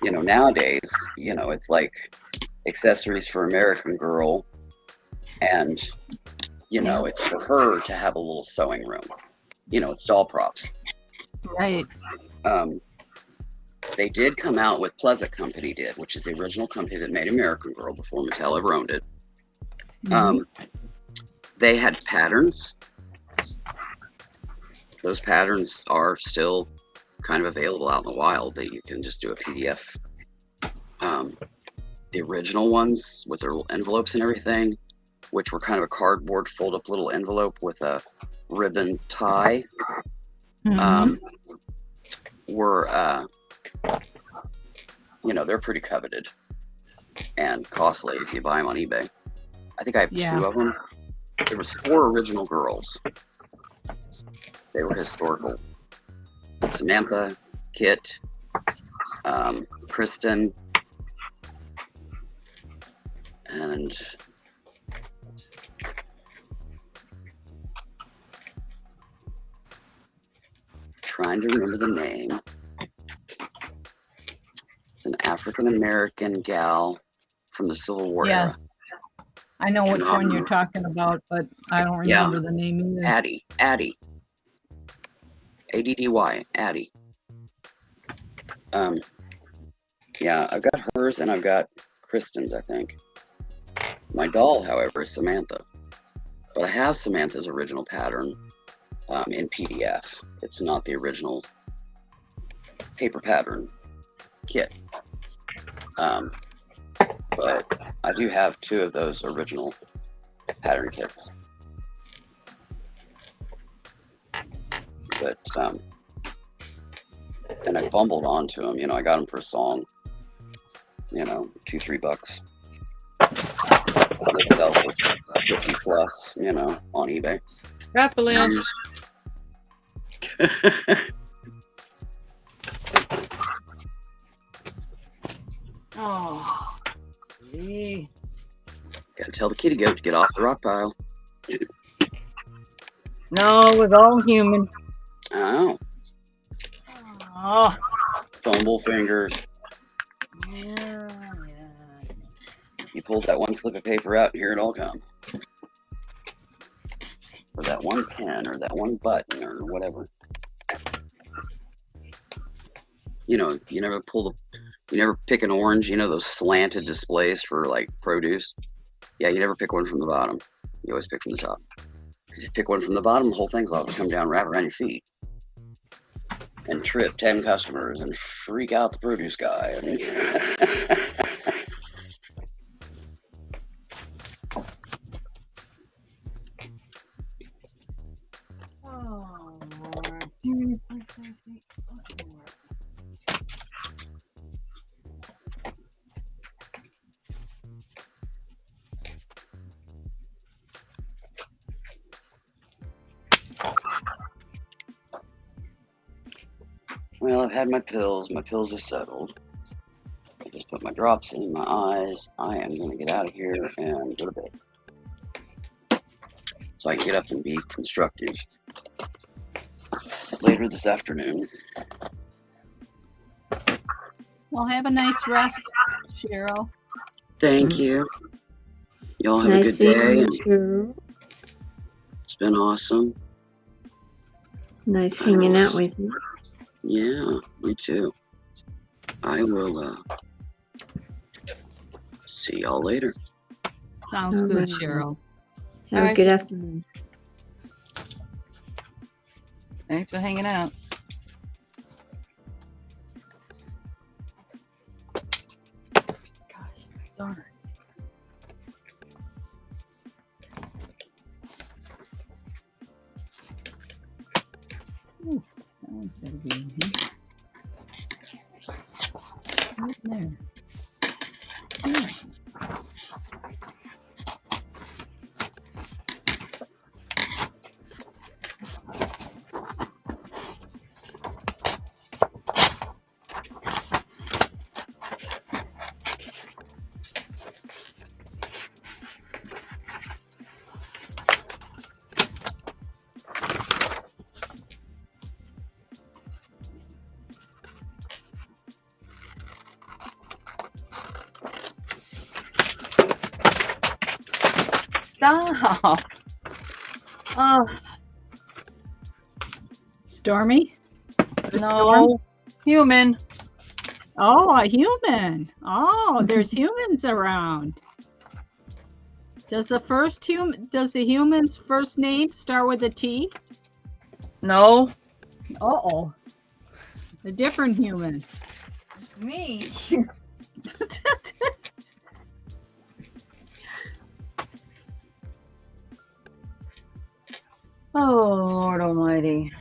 You know, nowadays, you know, it's like accessories for American Girl, and you know, it's for her to have a little sewing room. You know, it's doll props. Right. They did come out with Pleasant Company did, which is the original company that made American Girl before Mattel ever owned it. They had patterns. Those patterns are still kind of available out in the wild that you can just do a PDF. The original ones with their little envelopes and everything, which were kind of a cardboard fold up little envelope with a ribbon tie, were you know, they're pretty coveted and costly if you buy them on eBay. I think I have 2 of them. There was 4 original girls. They were historical. Samantha, Kit, Kristen, and trying to remember the name. It's an African American gal from the Civil War era. I know which one you're talking about, but I don't remember the name either. Addie. A-D-D-Y, Addie. Yeah, I've got hers and I've got Kristen's, I think. My doll, however, is Samantha. But I have Samantha's original pattern in PDF. It's not the original paper pattern kit. But I do have 2 of those original pattern kits. But, and I bumbled onto them, you know, I got them for a song, you know, $2-3. They sell for 50 plus, you know, on eBay. Grappling. Oh. Gotta tell the kitty goat to get off the rock pile. No, we're all human. Oh, Oh. fumble fingers. Yeah. You pulled that one slip of paper out, and here it all come. Or that one pen, or that one button, or whatever. You know, you never pick an orange, you know, those slanted displays for like produce. Yeah, you never pick one from the bottom. You always pick from the top. Because if you pick one from the bottom, the whole thing's liable to come down right around your feet. and trip 10 customers and freak out the produce guy. And Oh, Lord. Jeez, my Stacey. Oh, Lord. well, I've had my pills. My pills have settled. I just put my drops in my eyes. I am going to get out of here and go to bed so I can get up and be constructive later this afternoon. Well, have a nice rest, Cheryl. Thank you. Y'all have a Nice good seeing day. you And too. it's been awesome. Nice I hanging will out with you. Yeah, me too. I will see y'all later. Sounds All good, right. Cheryl. Have All a right. good afternoon. Thanks for hanging out. Gosh, darn. Ooh, that one's better be in here. Right there. Yeah. Stop. Oh, Stormy? The storm? no. Human. Oh, a human. Oh, there's humans around. Does the human's first name start with a T? No. Uh-oh. A different human. It's me. Oh, Lord Almighty.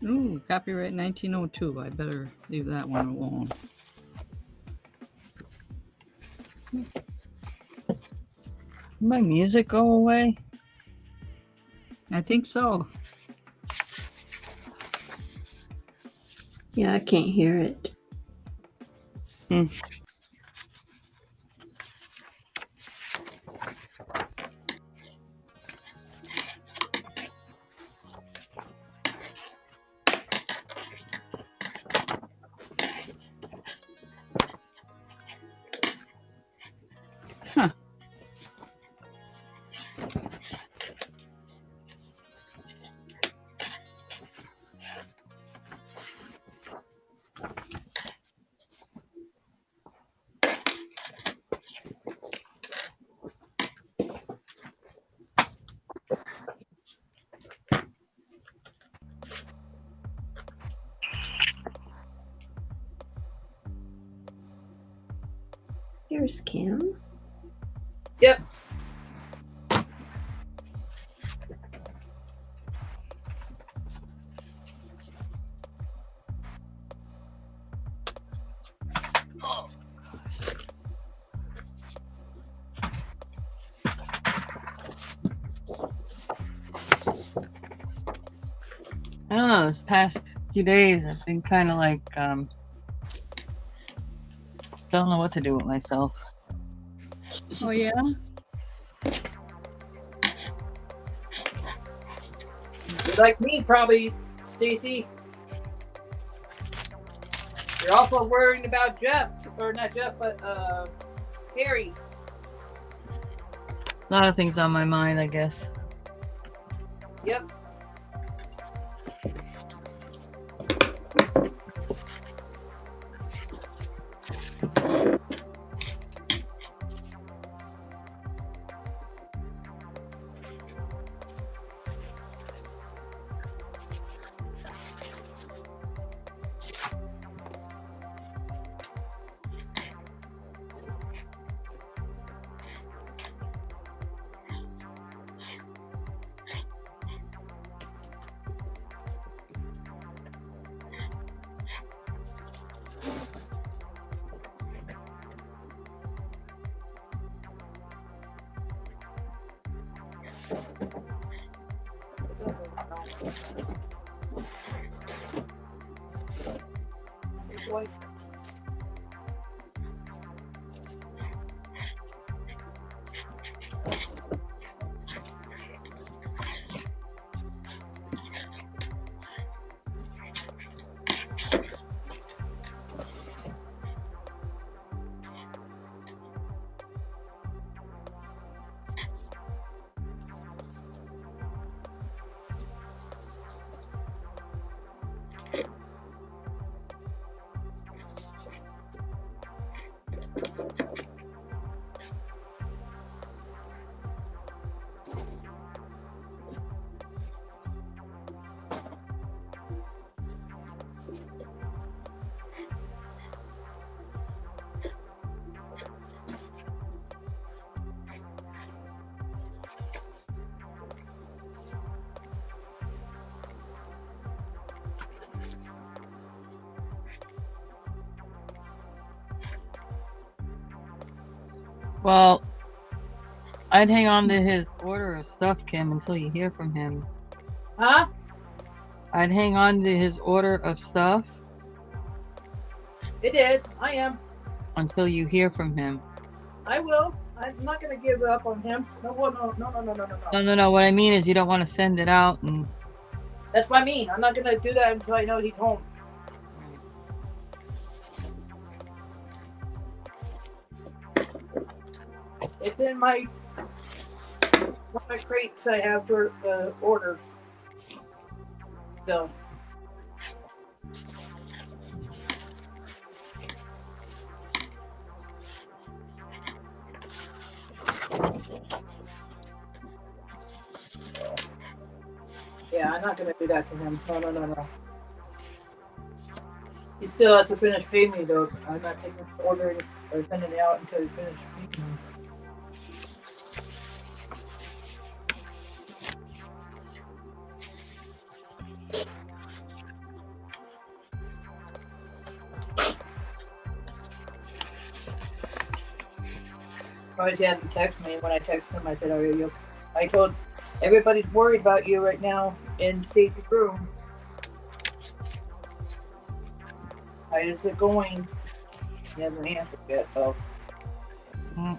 Ooh, copyright 1902. I better leave that one alone. My music go away? I think so. Yeah, I can't hear it. Huh. Here's Kim. Yep. I don't know, this past few days I've been kind of like, don't know what to do with myself. Oh, yeah? You're like me, probably, Stacey. You're also worrying about Jeff, or not Jeff, but Harry. A lot of things on my mind, I guess. Yep. Well, I'd hang on to his order of stuff, Kim, until you hear from him. Huh? I'd hang on to his order of stuff It did. I am. until you hear from him. I will. I'm not going to give up on him. No, no. No. What I mean is you don't want to send it out and... That's what I mean. I'm not going to do that until I know he's home. It's in my one of my crates I have for orders. So. Yeah, I'm not going to do that to him. No. He still has to finish paying me, though. I'm not taking ordering or sending it out until he finishes paying me. surprised he hasn't texted me. When I texted him, I said, "Are you?" I told everybody's worried about you right now in Stacey's room. How is it going? He hasn't answered yet, so. Well,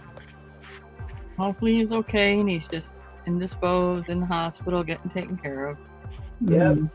hopefully he's okay and he's just indisposed in the hospital getting taken care of. Yep. Mm.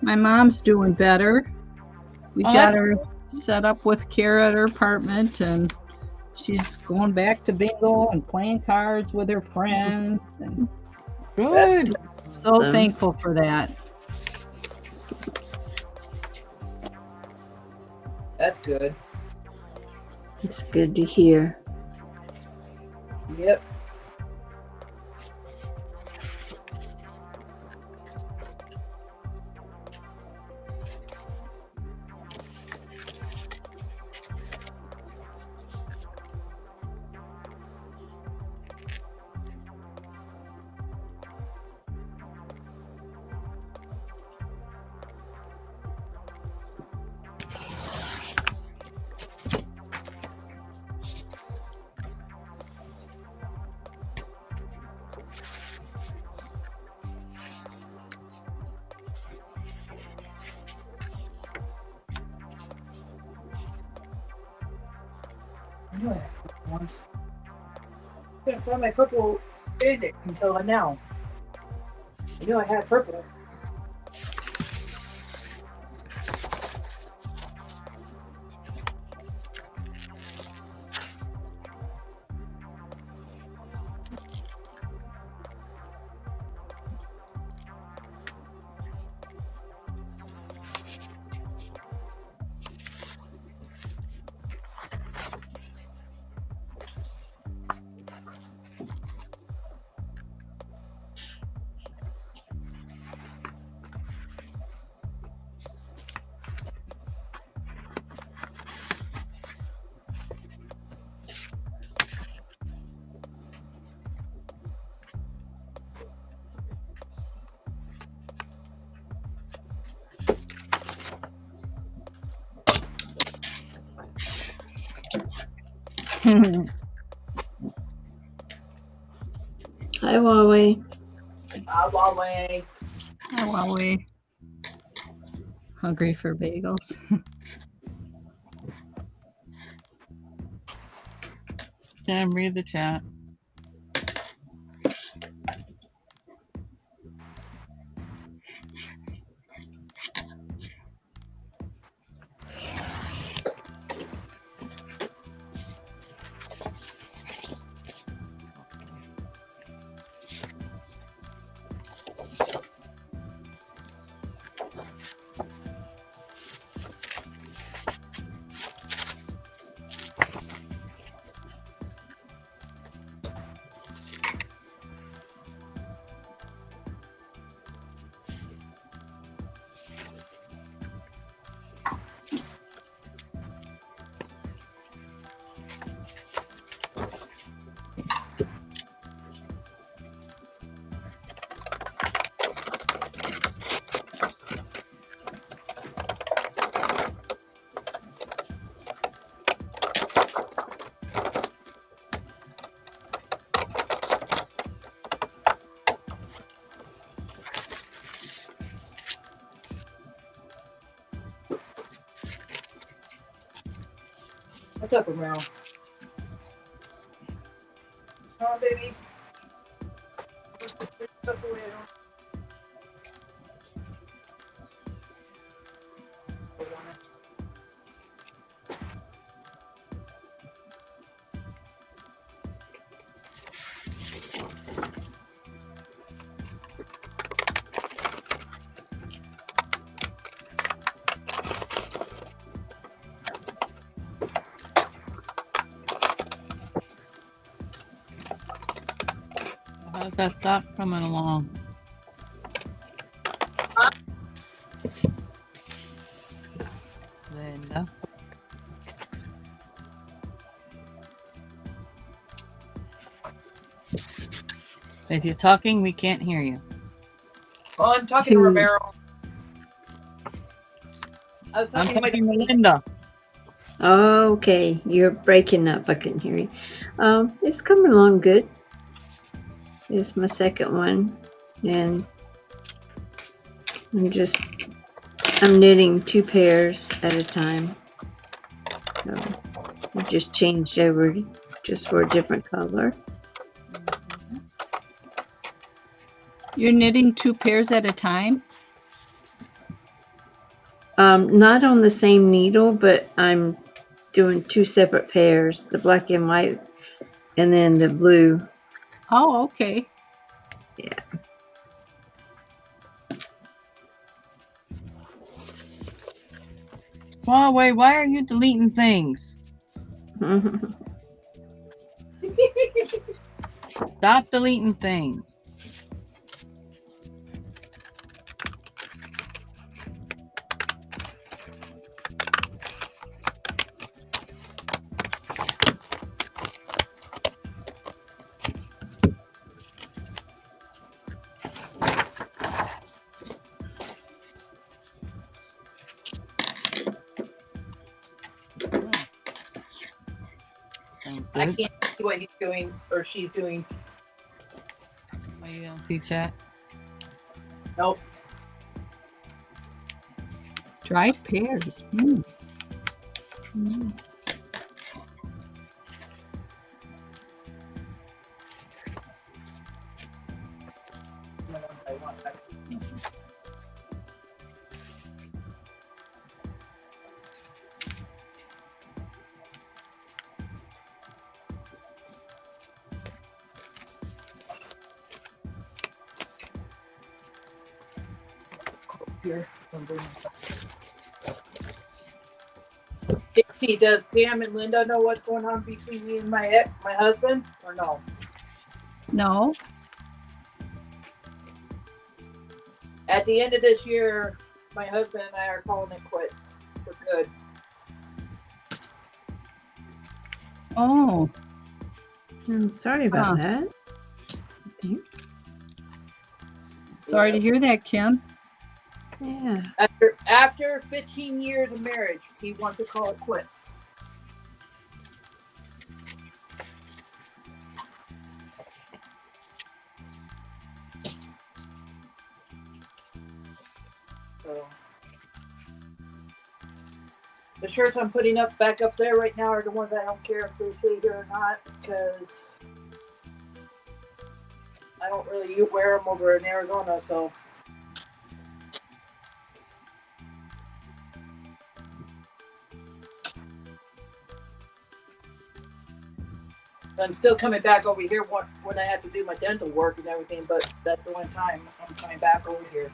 My mom's doing better. We Oh, got that's her set up with care at her apartment, and she's going back to bingo and playing cards with her friends, and good. so Awesome. thankful for that. That's good. It's good to hear. Yep. I knew I had purple ones. Couldn't find my purple basic until now. I knew I had purple. Hi, Huawei. Huawei. While we hungry for bagels. Can't read the chat. What's up, Romero? Come on, baby. Put stuff away. How's that sock coming along? Linda. If you're talking, we can't hear you. Oh, I'm talking to Romero. I was I'm talking to my talking to Linda. Okay, you're breaking up. I couldn't hear you. It's coming along good. It's my second one, and I'm knitting 2 pairs at a time. So I just changed over just for a different color. You're knitting 2 pairs at a time? Not on the same needle, but I'm doing 2 separate pairs, the black and white and then the blue. Oh, okay. Yeah. Huawei, why are you deleting things? Stop deleting things. I can't see what he's doing or she's doing. Oh, you don't see chat? Nope. Dried pears. Mm. Mm. Here. Dixie, does Pam and Linda know what's going on between me and my husband, or no? No. At the end of this year, my husband and I are calling it quits for good. Oh. I'm sorry about that. Sorry to hear that, Kim. Yeah. After 15 years of marriage, he wants to call it quits. So, the shirts I'm putting back up there right now are the ones I don't care if they stay here or not, because I don't really wear them over in Arizona, so. I'm still coming back over here when I have to do my dental work and everything, but that's the one time I'm coming back over here.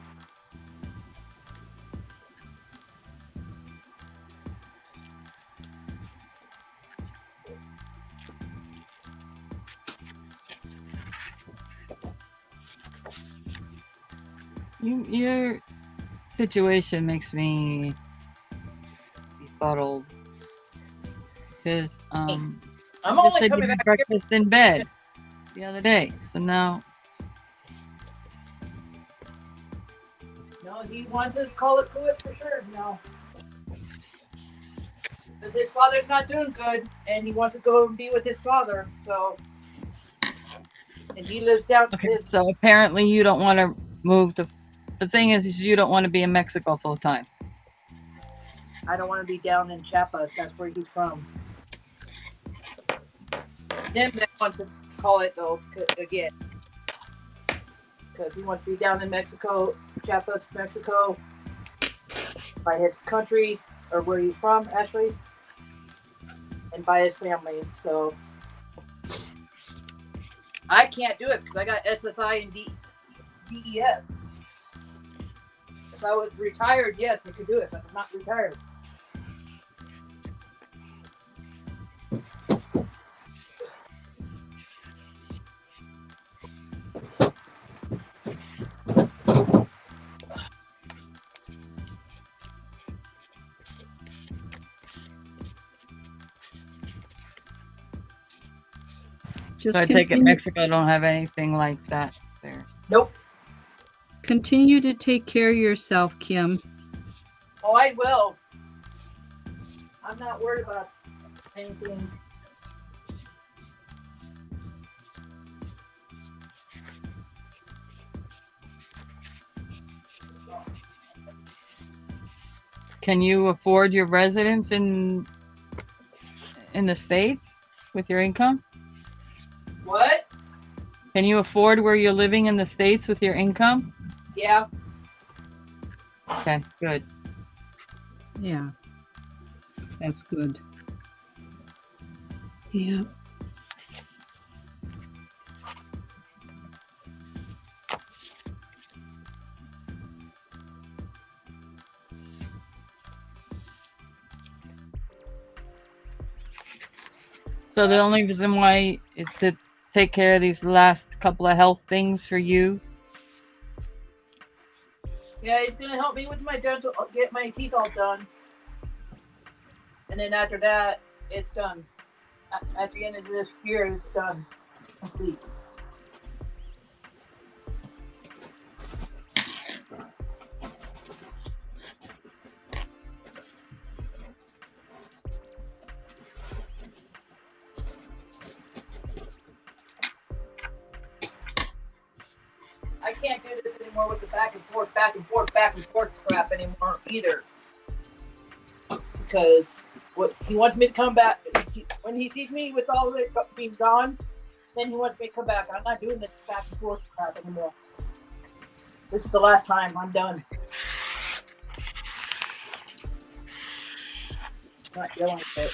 Your situation makes me befuddled. Because I'm you only just said you coming had back here. breakfast in bed the other day. So now No, he wants to call it quits for sure. No. Because his father's not doing good, and he wants to go and be with his father, so. And he lives down. okay, so apparently you don't want to move to. The thing is you don't want to be in Mexico full time. I don't want to be down in Chiapas. That's where he's from. them that want to call it though again, because he wants to be down in Mexico, Chiapas, Mexico, by his country or where he's from, actually, and by his family. So I can't do it because I got SSI and DEF. If I was retired, yes, I could do it, but I'm not retired. Just So I take it continue, Mexico don't have anything like that there. Nope. continue to take care of yourself, Kim. Oh, I will. I'm not worried about anything. Can you afford your residence in the States with your income? What? Can you afford where you're living in the States with your income? Yeah. Okay, good. Yeah, that's good. Yeah. So the only reason why is to take care of these last couple of health things for you. Yeah, it's gonna help me with my dental, get my teeth all done, and then after that, it's done. At the end of this year, it's done, complete. I can't do this anymore with the back and forth crap anymore either. Because what he wants me to come back when he sees me with all of it being gone, then he wants me to come back. I'm not doing this back and forth crap anymore. This is the last time. I'm done. I'm not dealing with it.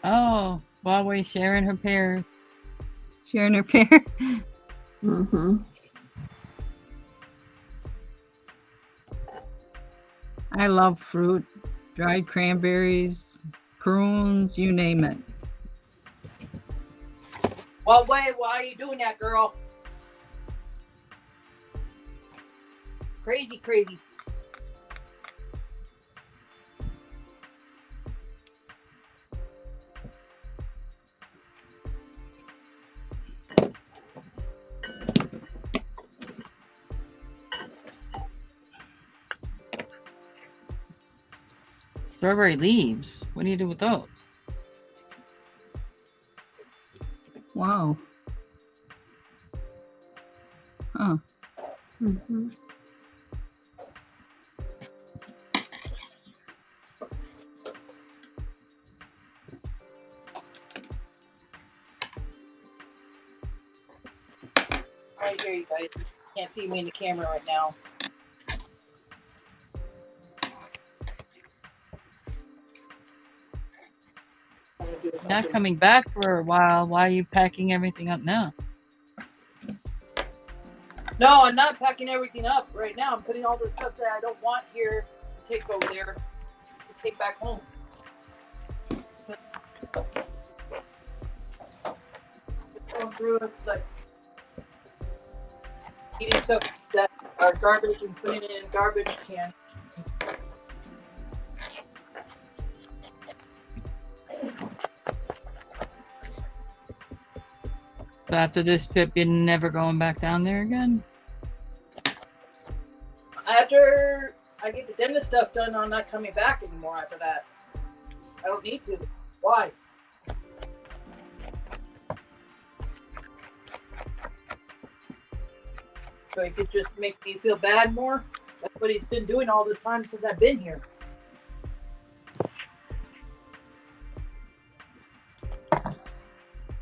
Oh, Huawei sharing her pears. Sharing her pear. Mm-hmm. I love fruit, dried cranberries, prunes, you name it. Well, wait, why are you doing that, girl? Crazy, crazy. Strawberry leaves. What do you do with those? Wow. Huh. Mm-hmm. Right here, you guys. You can't see me in the camera right now. I'm gonna do Not something. coming back for a while. Why are you packing everything up now? No, I'm not packing everything up right now. I'm putting all the stuff that I don't want here to take over there to take back home. Just going through it, like eating stuff that are garbage and putting it in a garbage can. So after this trip, you're never going back down there again? After I get the dentist stuff done, I'm not coming back anymore after that. I don't need to. Why? So he could just make me feel bad more? That's what he's been doing all the time since I've been here.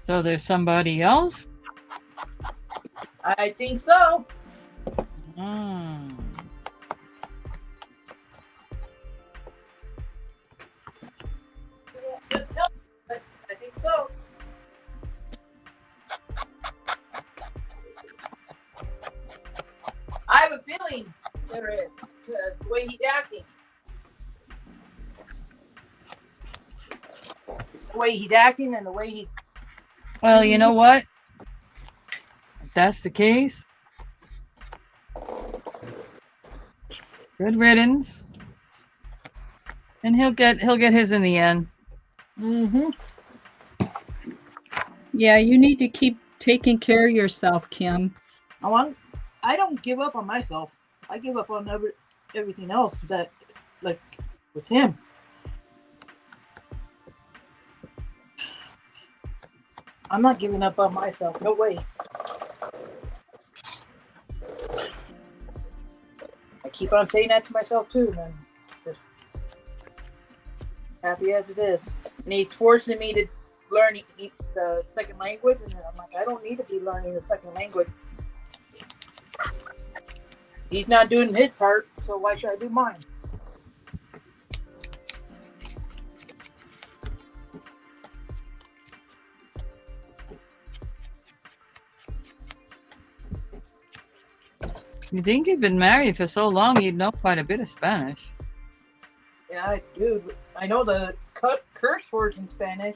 So there's somebody else? I think so. Hmm. Just tell me, but I think so. I have a feeling there is, because the way he's acting. The way he's acting and the way he. Well, you know what? If that's the case, good riddance. And he'll get his in the end. Mm-hmm. Yeah, you need to keep taking care of yourself, Kim. I don't give up on myself. I give up on everything else that, like, with him. I'm not giving up on myself. No way. I keep on saying that to myself too, man. Just happy as it is. And he's forcing me to learn the second language, and I'm like, I don't need to be learning the second language. He's not doing his part, so why should I do mine? You think you've been married for so long, you'd know quite a bit of Spanish. Yeah, I do. I know the curse words in Spanish.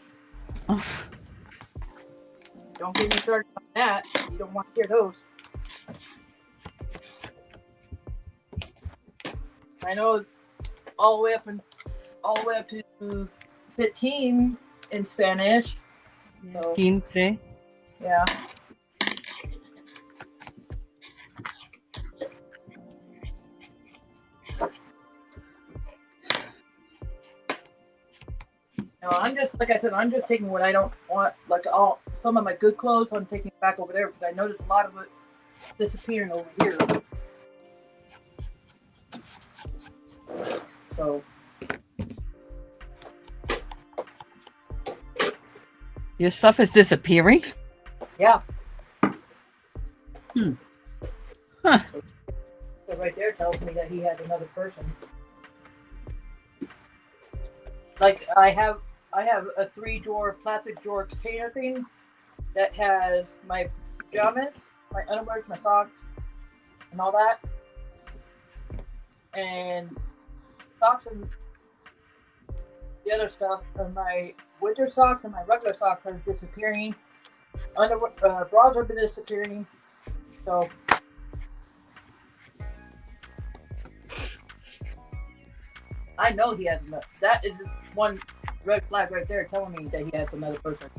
Don't get me started on that. You don't want to hear those. I know all the way up to 15 in Spanish. So, 15. yeah. No, I'm just, like I said, I'm just taking what I don't want, like some of my good clothes, I'm taking it back over there because I noticed a lot of it disappearing over here. So. Your stuff is disappearing? Yeah. Huh. So right there tells me that he had another person. Like I have a 3-drawer plastic drawer container thing that has my pajamas, my underwear, my socks, and all that. And socks and the other stuff, and my winter socks and my regular socks are disappearing. Bras are disappearing. So I know he has another. That is one red flag right there telling me that he has another person.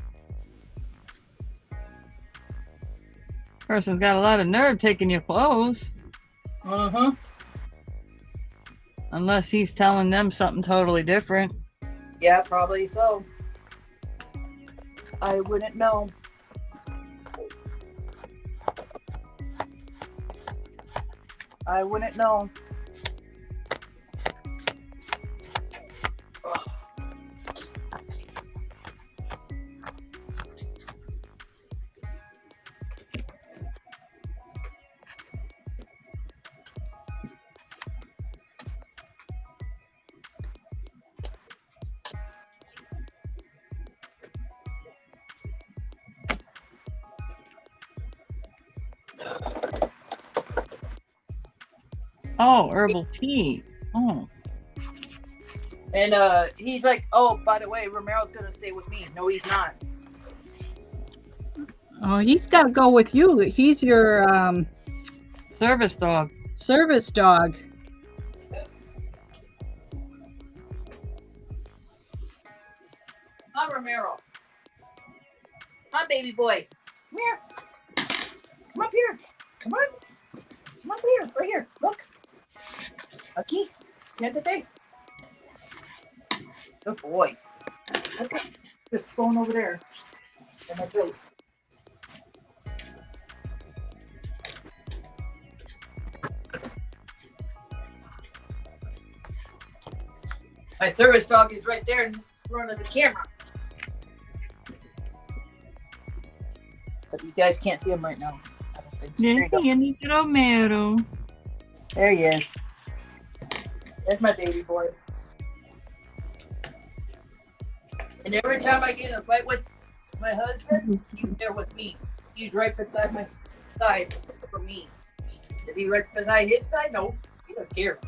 Person's got a lot of nerve taking your clothes. Uh-huh. Unless he's telling them something totally different. Yeah, probably so. I wouldn't know. I wouldn't know. Oh, herbal tea. Oh. And he's like, oh, by the way, Romero's gonna stay with me. No, he's not. Oh, he's got to go with you. He's your Service dog. service dog. Hi, Romero. Hi, baby boy. Come here. Come up here. Come on. Come up here. Right here. Look. Aquí. Siéntate. Good boy. Okay. Just phone over there. And my throat. My service dog is right there in front of the camera. But you guys can't see him right now. I don't think. There you go. Yes, Romero. There he is. There's my baby boy. And every time I get in a fight with my husband, he's there with me. He's right beside my side for me. Is he right beside his side? No. He don't care.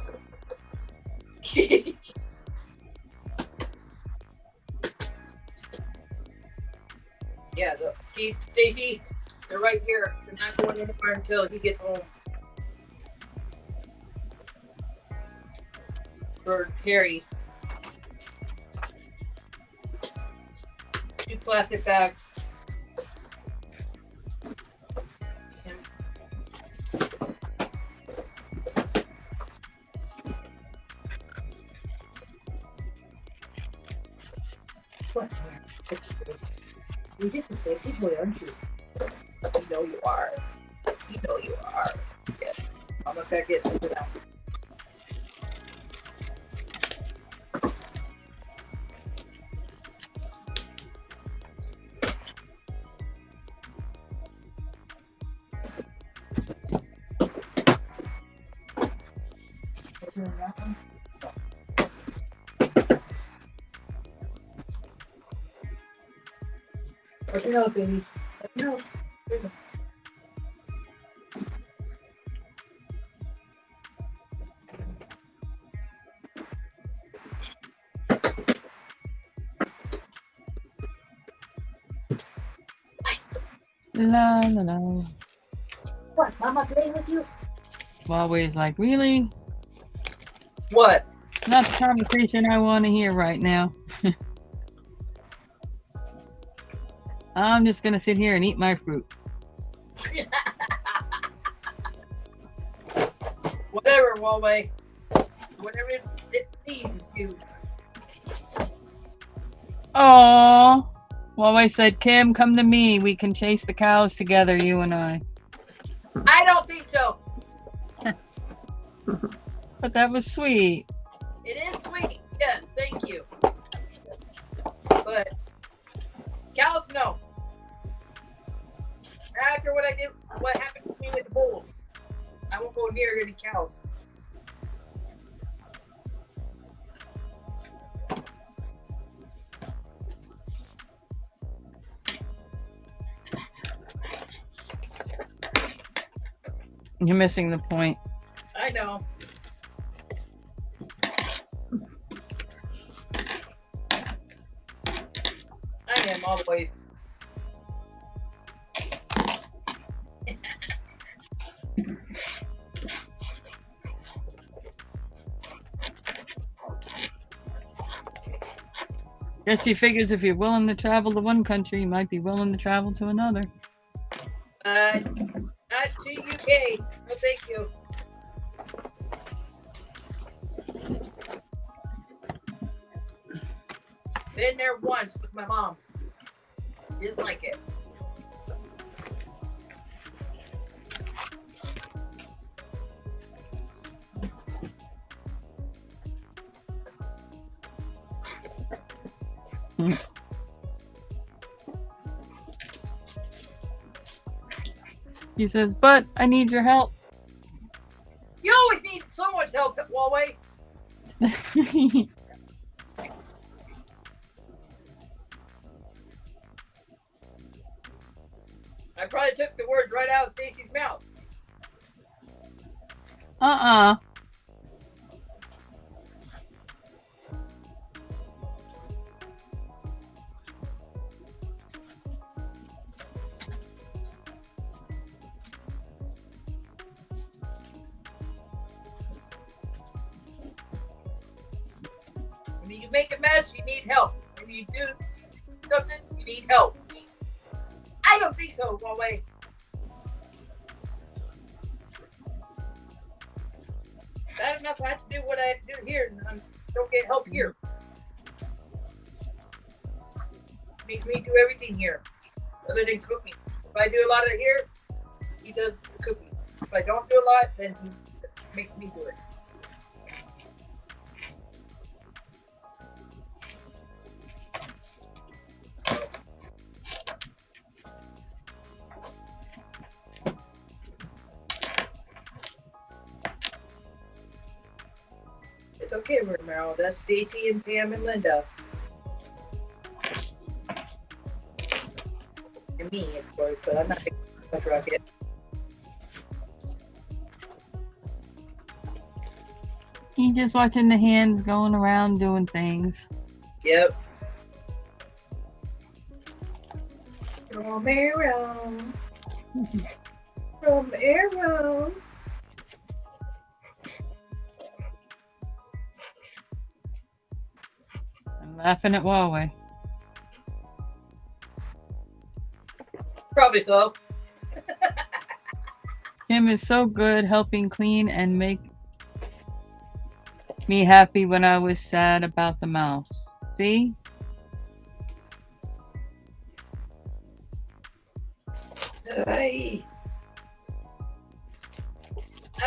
Yeah, see, Stacey, they're right here. They're not going anywhere until he gets home. For Harry. 2 plastic bags. What? You're just a sexy boy, aren't you? You know you are. You know you are. Yeah. I'm gonna pack it and sit down. Let me know, baby. Let me know. Here you go. La la la. What? Mama playing with you? Always like, really? What? Not the conversation I want to hear right now. I'm just gonna sit here and eat my fruit. Whatever, Huawei. Whatever it pleases you. Oh, well, I said, Kim, come to me. We can chase the cows together, you and I. I don't think so. But that was sweet. It is sweet. Yes, thank you. But cows, no. After what happened to me with the bulls, I won't go near any cows. You're missing the point. I know. I am always. Guess she figures if you're willing to travel to one country, you might be willing to travel to another. Not to UK. No, thank you. Been there once with my mom. Didn't like it. He says, but I need your help. You always need someone's help at Huawei. I probably took the words right out of Stacey's mouth. Uh-uh. When you make a mess, you need help. When you do something, you need help. I don't think so, Huawei. Bad enough I have to do what I have to do here, and I don't get help here. Makes me do everything here, other than cooking. If I do a lot of it here, he does the cooking. If I don't do a lot, then he makes me do it. It's okay, Romero. That's Stacey and Pam and Linda. And me, of course, but I'm not making much rocket. He's just watching the hands going around doing things. Yep. Romero. Romero. I'm laughing at Huawei. Probably so. Kim is so good helping clean and make me happy when I was sad about the mouse. See? I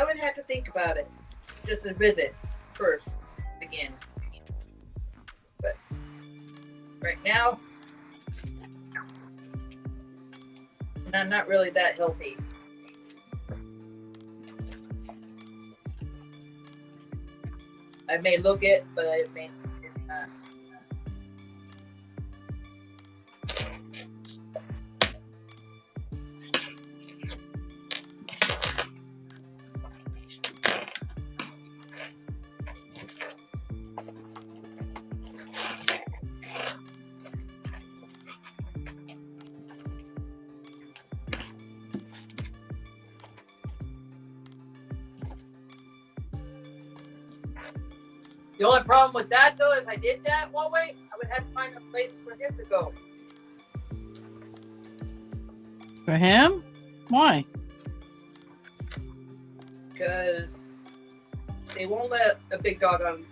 would have to think about it. Just a visit first, again. But right now, I'm not really that healthy. I may look it, but I may not. The only problem with that, though, if I did that one way, I would have to find a place for him to go. For him? Why? Because they won't let a big dog on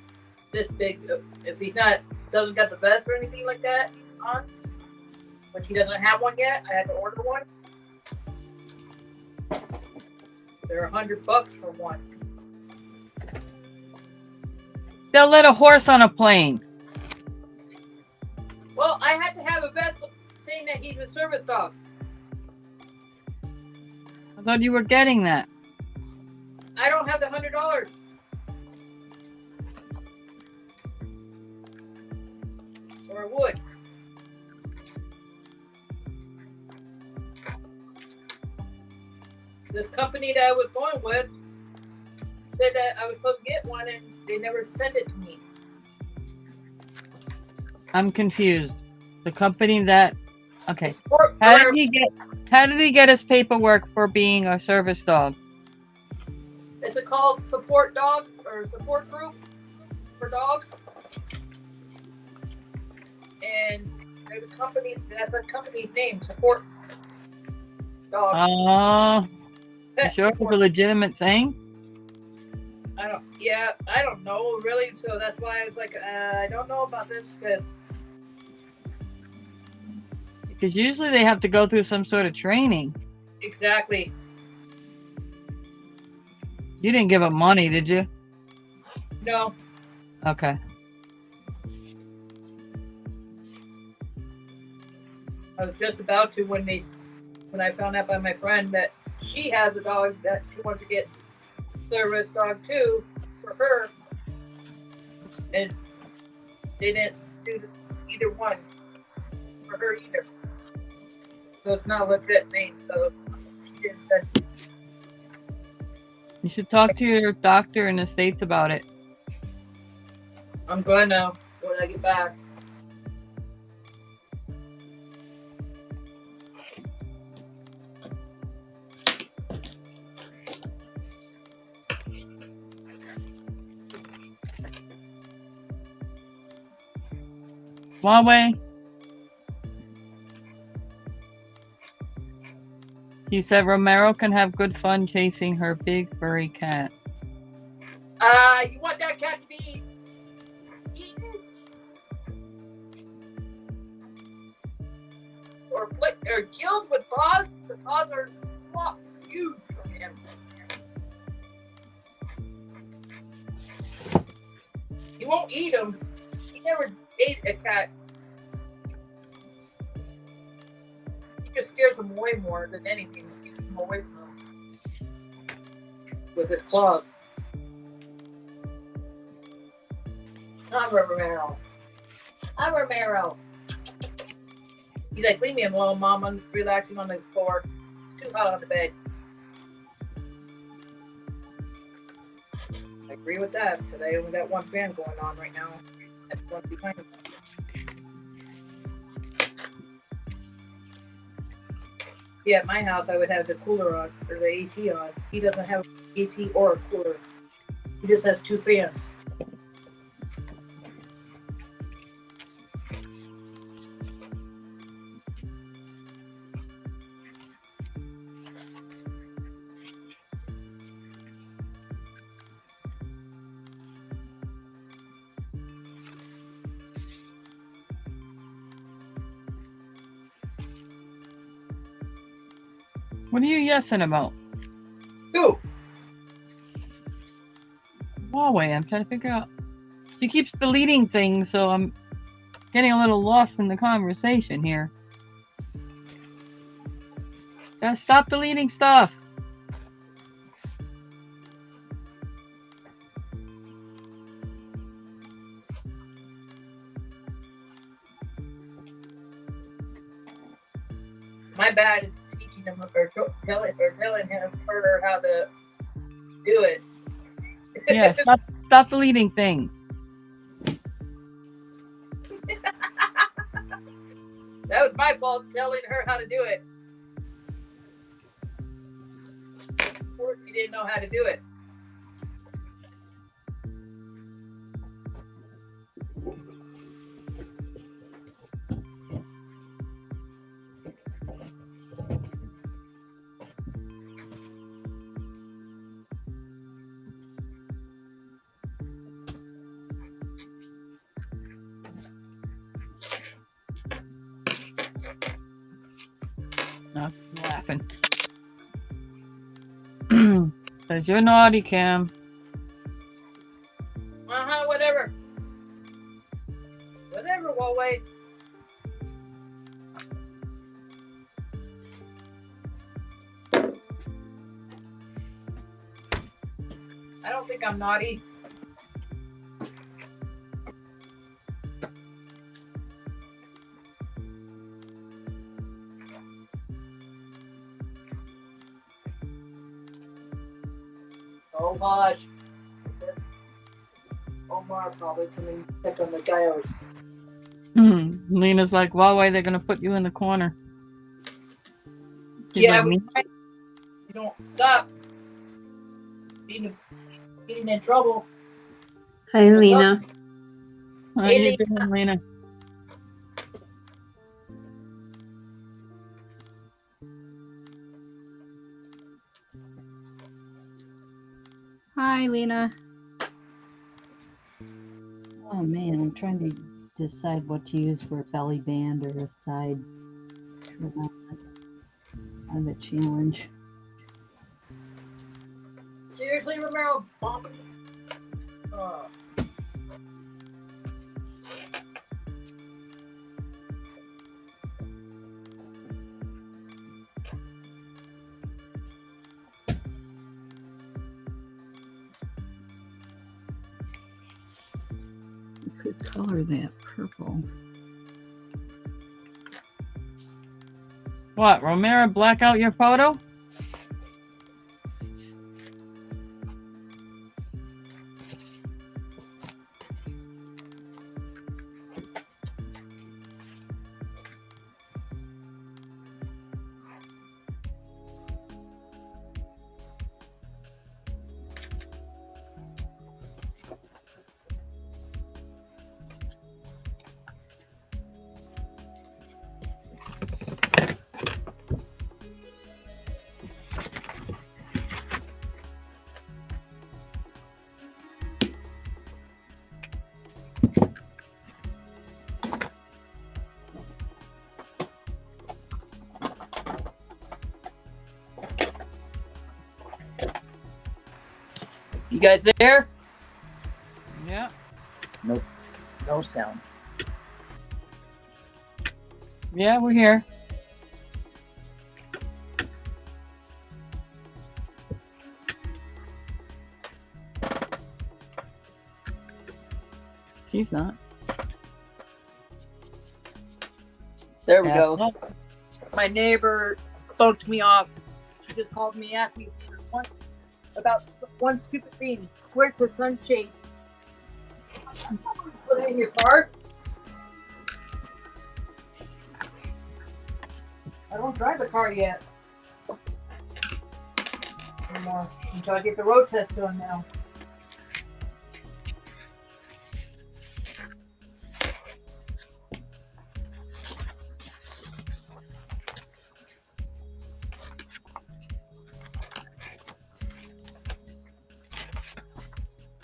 this big, if he's not, doesn't got the vest or anything like that on, which he doesn't have one yet. I had to order one. They're $100 for one. They'll let a horse on a plane. Well, I had to have a vest saying that he's a service dog. I thought you were getting that. I don't have the $100. Or I would. This company that I was going with said that I was supposed to get one, and they never sent it to me. I'm confused. The company that okay. Or, How did he get his paperwork for being a service dog? is it called support dog or support group for dogs? And there's a company, that's a company's name, support dog. Oh, you sure it's a legitimate thing? I don't know really, so that's why I was like, I don't know about this, because Because usually they have to go through some sort of training. Exactly. You didn't give them money, did you? No. Okay. I was just about to when I found out by my friend that she has a dog that she wants to get service dog too for her, and they didn't do either one for her either. So it's not a legit thing. So she didn't. You should talk to your doctor in the States about it. I'm going to when I get back. Huawei. He said Romero can have good fun chasing her big furry cat. You want that cat to be eaten? Or killed with paws? The paws are huge from him. He won't eat them. He never ate a cat. He just scares them way more than anything. He keeps them away from them. With his claws. I'm Romero. He's like, leave me alone, Mom. I'm relaxing on the floor. Too hot on the bed. I agree with that, because I only got one fan going on right now. That's one behind him. Yeah, at my house, I would have the cooler on, or the AC on. He doesn't have AC or a cooler. He just has two fans. What are you yesing about? Who? Huawei, I'm trying to figure out. She keeps deleting things, so I'm getting a little lost in the conversation here. Gotta stop deleting stuff. My bad is teaching him or telling her how to do it. Yeah, stop deleting things. That was my fault telling her how to do it. Of course, she didn't know how to do it. Not laughing. Says you're naughty, Cam. Whatever. Whatever, Huawei. I don't think I'm naughty. Oh gosh. Omar probably coming to check on the coyotes. Lena's like, Huawei, they're gonna put you in the corner. She's Yeah, like, we might. You don't stop getting in trouble. Hi, Lena. how Hey, you doing, Lena? Hi, Lena. Oh man, I'm trying to decide what to use for a belly band or a side On the challenge. Seriously, Romero? You could color that purple. What, Romero, black out your photo? You guys there? Yeah. Nope. No sound. Yeah, we're here. She's not. There we Yeah. go. My neighbor bumped me off. She just called me, asked me about one stupid thing. Where's the sunshade? Put it in your car. I don't drive the car yet. Until I get the road test done now.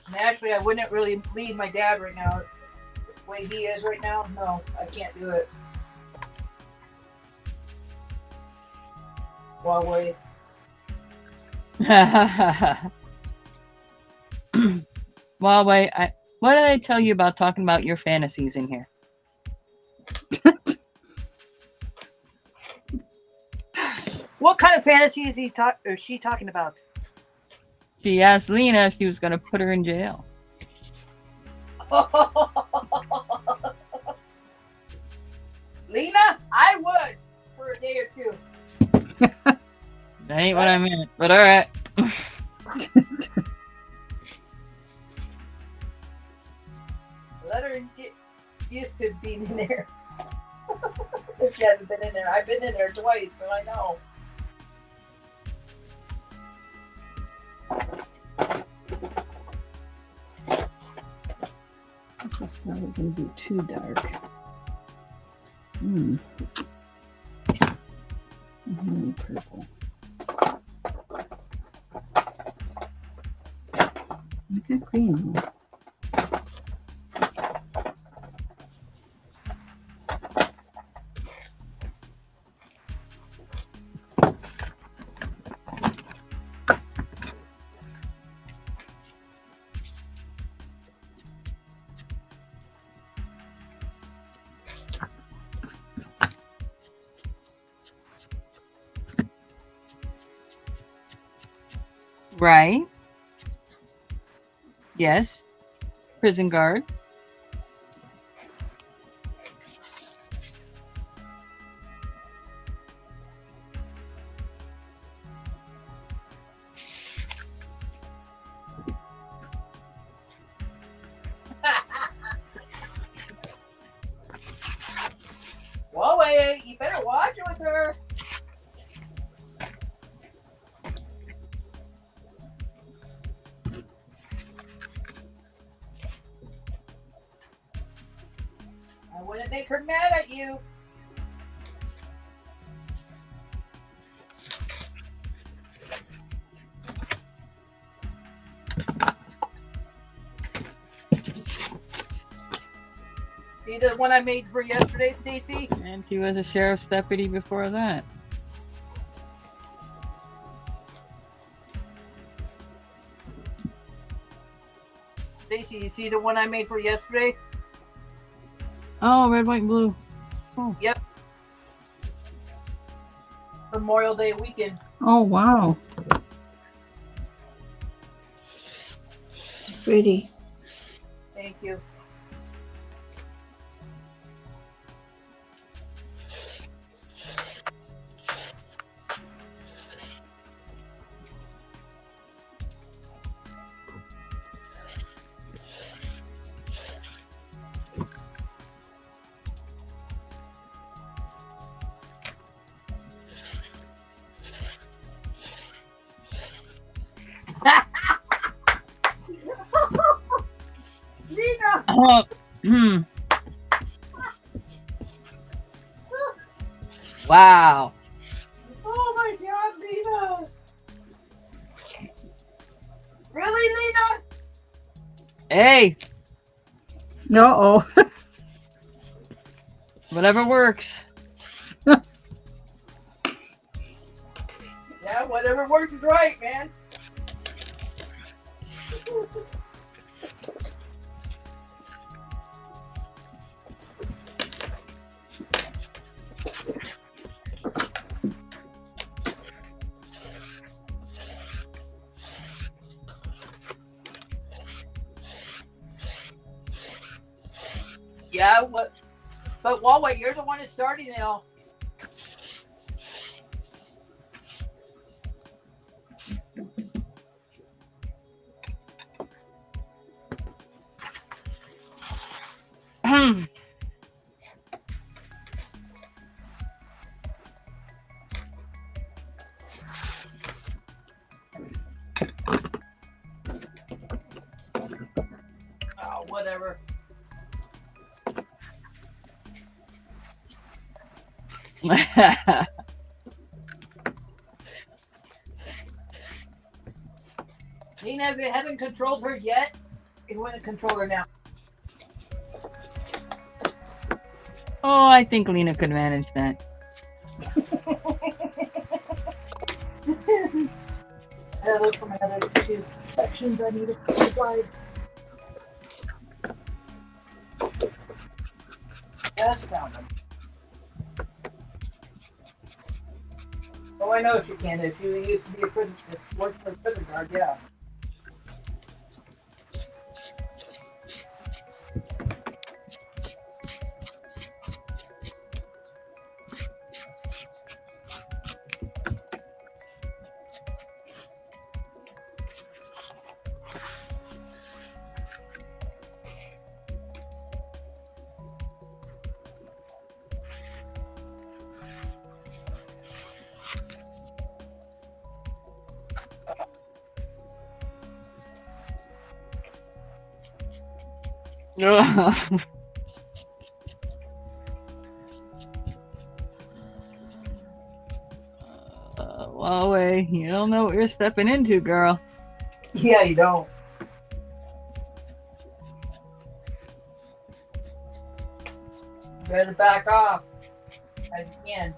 And actually, I wouldn't really leave my dad right now. The way he is right now, no, I can't do it. Huawei. Well, wait. What did I tell you about talking about your fantasies in here? What kind of fantasy is she talking about? She asked Lena if she was going to put her in jail. Lena, I would for a day or two. That ain't what I meant, but all right. Let her get used to being in there. If she hasn't been in there. I've been in there twice, but I know. This is probably going to be too dark. Purple. I got green. Right. Yes. Prison guard. Huawei, you better watch it with her. I wouldn't make her mad at you. See the one I made for yesterday, Stacey? And she was a sheriff's deputy before that. Stacey, you see the one I made for yesterday? Oh, red, white, and blue. Yep. Memorial Day weekend. Oh, wow. It's pretty. Thank you. Nina! Oh, wow. Oh my God, Nina! Really, Nina? Hey, Uh-oh. whatever works. Yeah, whatever works is right, man. Yeah, what? But Huawei, you're the one that's starting it all. Oh, whatever. Nina, if it hasn't controlled her yet, it wouldn't control her now. Oh, I think Lena could manage that. I gotta look for my other two sections I need to slide. That's found them. Oh, I know she can. If she used to be a prison, worked for a prison guard, yeah. Huawei, you don't know what you're stepping into, girl. Yeah, you don't. Better back off as you can.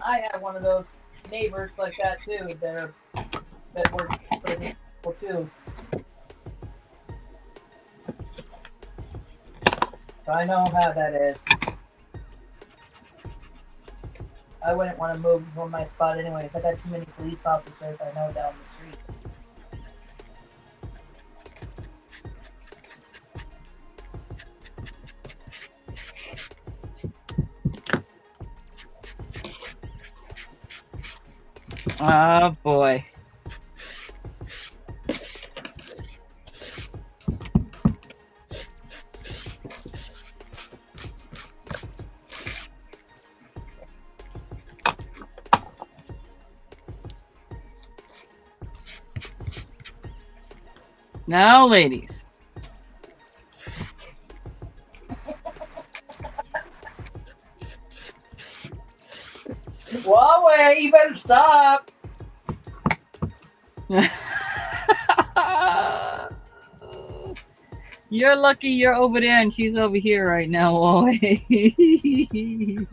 I had one of those neighbors like that too that worked for people too. So I know how that is. I wouldn't want to move from my spot anyways. I got too many police officers I know down the street. Oh boy. Now, ladies. Huawei, you better stop. You're lucky you're over there and she's over here right now, Huawei.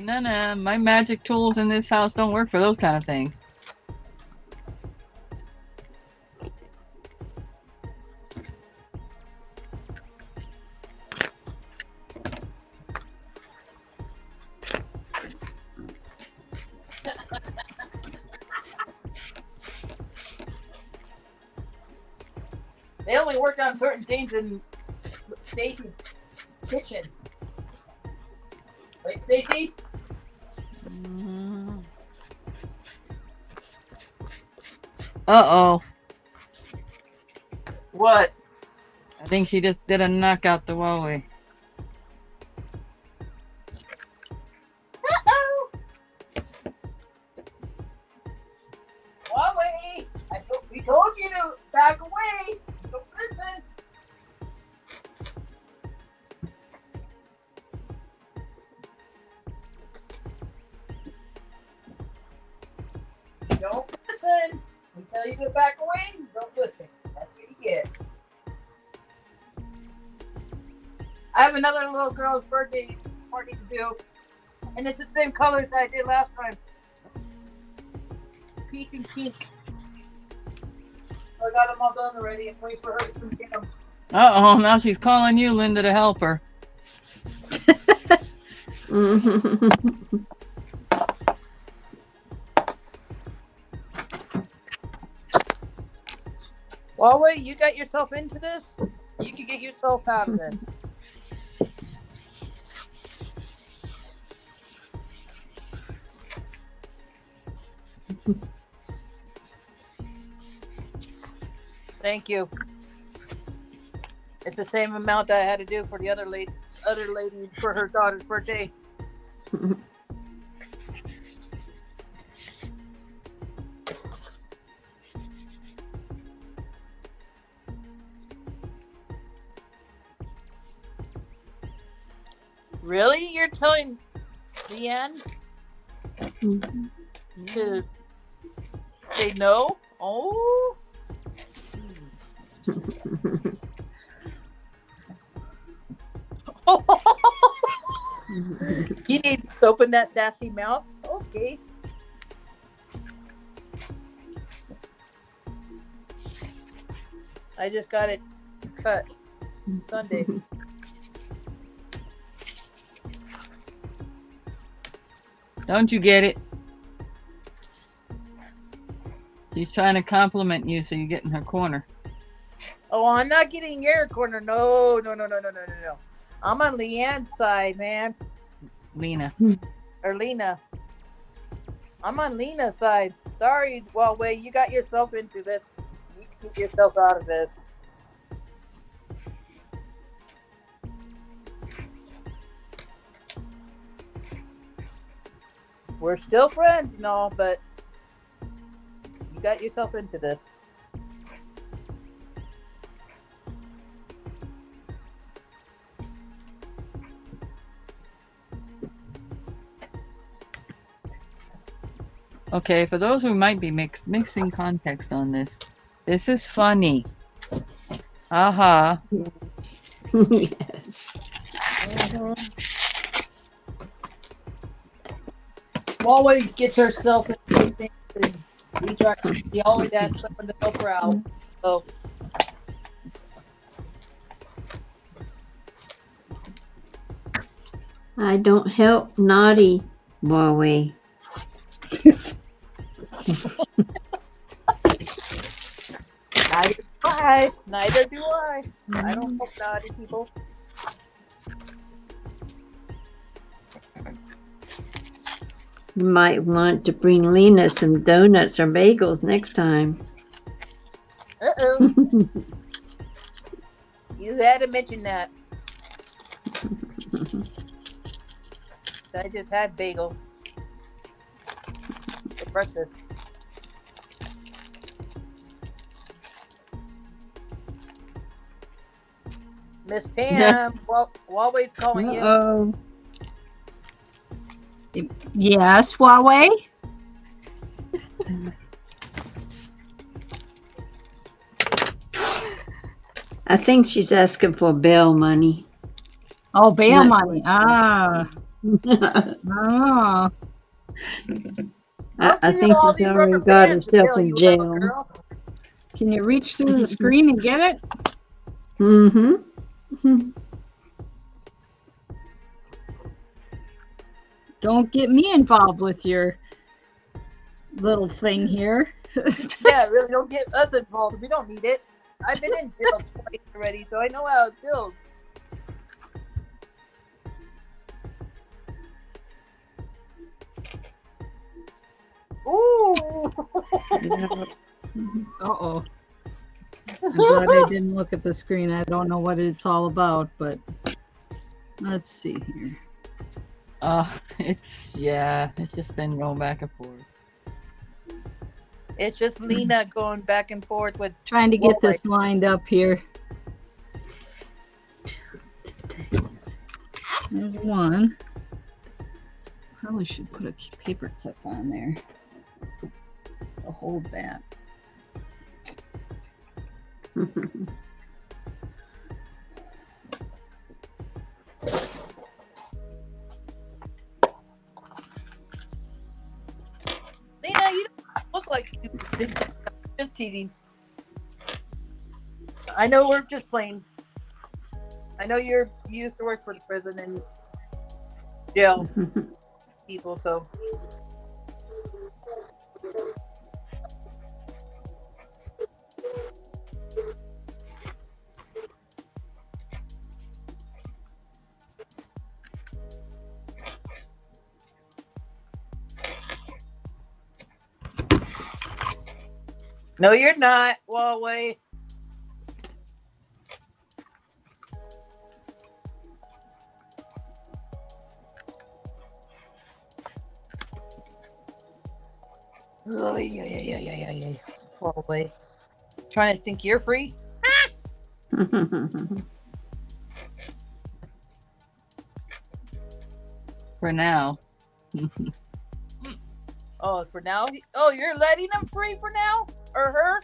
No, my magic tools in this house don't work for those kind of things. They only work on certain things in Stacey's kitchen. Right, Stacey? Uh-oh. What? I think she just did a knockout to Huawei. Uh-oh! Huawei! We told you to back away! Don't listen! Don't listen! We tell you to back away, don't listen. That's what you get. I have another little girl's birthday party to do. And it's the same colors that I did last time. Peach and pink. So I got them all done already and wait for her to come get them. Uh-oh, now she's calling you, Linda, to help her. Huawei, you got yourself into this? You can get yourself out of this. Thank you. It's the same amount I had to do for the other lady for her daughter's birthday. Really? You're telling Leanne to say no? Oh. You need soap in that sassy mouth? Okay. I just got it cut Sunday. Don't you get it? She's trying to compliment you, so you get in her corner. Oh, I'm not getting your corner. No. I'm on Leanne's side, man. Lena. Or Lena. I'm on Lena's side. Sorry, Huawei, you got yourself into this. You need to get yourself out of this. We're still friends and all, but you got yourself into this. Okay, for those who might be mixing context on this, this is funny. Aha. Yes. Yes. Huawei gets herself into things and she always has someone to help her out. So I don't help naughty Huawei. Neither do I. I don't help naughty people. You might want to bring Lena some donuts or bagels next time. Uh-oh. You had to mention that. I just had bagel for breakfast. Miss Pam, Huawei's calling you. Uh-oh. Yes, Huawei? I think she's asking for bail money. Oh, bail Not- money. Ah. Oh. I think she's already got herself in jail. Can you reach through the screen and get it? Mm-hmm. Don't get me involved with your little thing here. Yeah, really, don't get us involved. We don't need it. I've been in jail twice already, so I know how it feels. Ooh! Uh-oh. I'm glad I didn't look at the screen. I don't know what it's all about, but let's see here. It's just been going back and forth. It's just Lena going back and forth with Trying to get this lined up here. There's one. Probably should put a paper clip on there to hold that. Lena, you don't look like you. Just teasing. I know we're just playing. I know you used to work for the prison and jail people, so. No, you're not, Huawei. Oh, yeah. Huawei. Trying to think you're free? For now. Oh, for now? Oh, you're letting him free for now? Or her?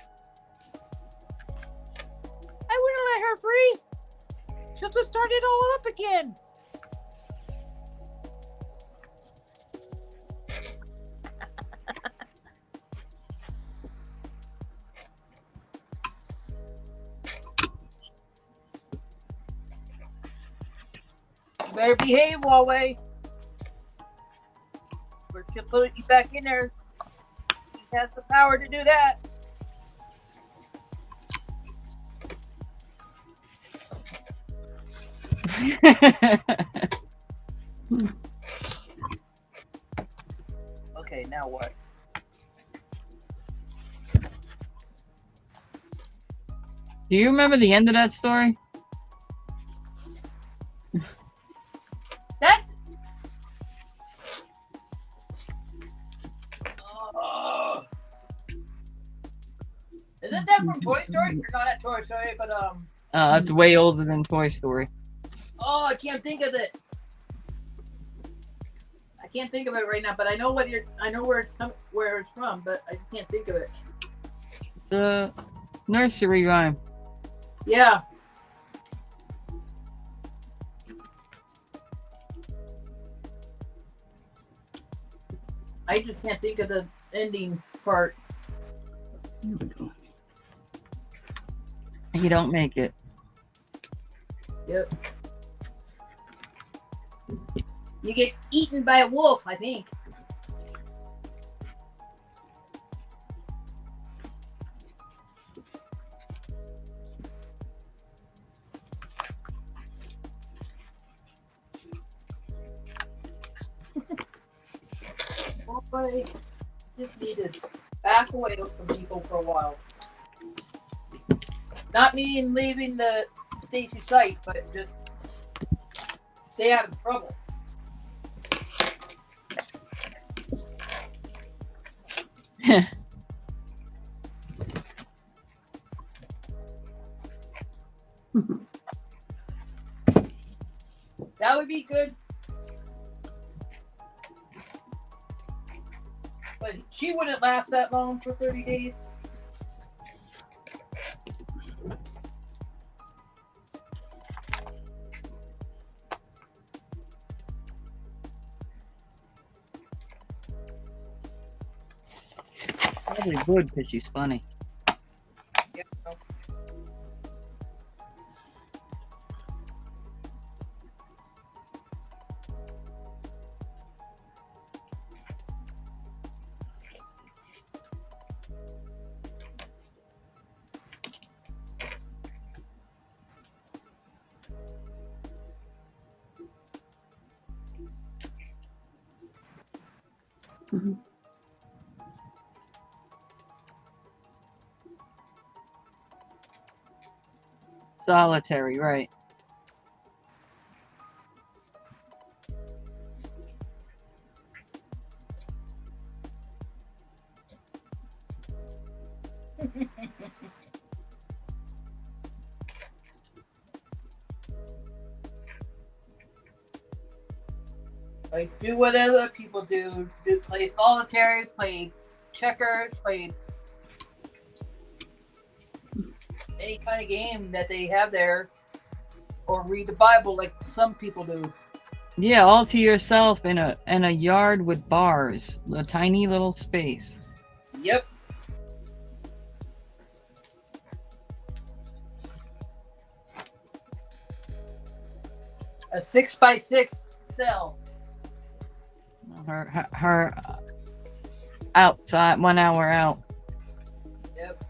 I wouldn't let her free. She'll just start it all up again. You better behave, Huawei. Or she'll put you back in there. She has the power to do that. Okay, now what? Do you remember the end of that story? That's. Isn't that from Toy Story? Or not that Toy Story, but That's way older than Toy Story. Oh, I can't think of it. I can't think of it right now, but I know where it's from, but I can't think of it. The nursery rhyme. Yeah. I just can't think of the ending part. Here we go. You don't make it. Yep. You get eaten by a wolf, I think. Boy, just need to back away from people for a while. Not mean leaving the Stacey site, but just stay out of trouble. That would be good. But she wouldn't last that long for 30 days. Probably would because she's funny. Yeah. Mhm. Solitary, right. Like, do what other people do. Play solitary, play checkers, play any kind of game that they have there. Or read the Bible like some people do. Yeah, all to yourself in a yard with bars, a tiny little space. Yep. A 6x6 cell. Her outside, 1 hour out. Yep.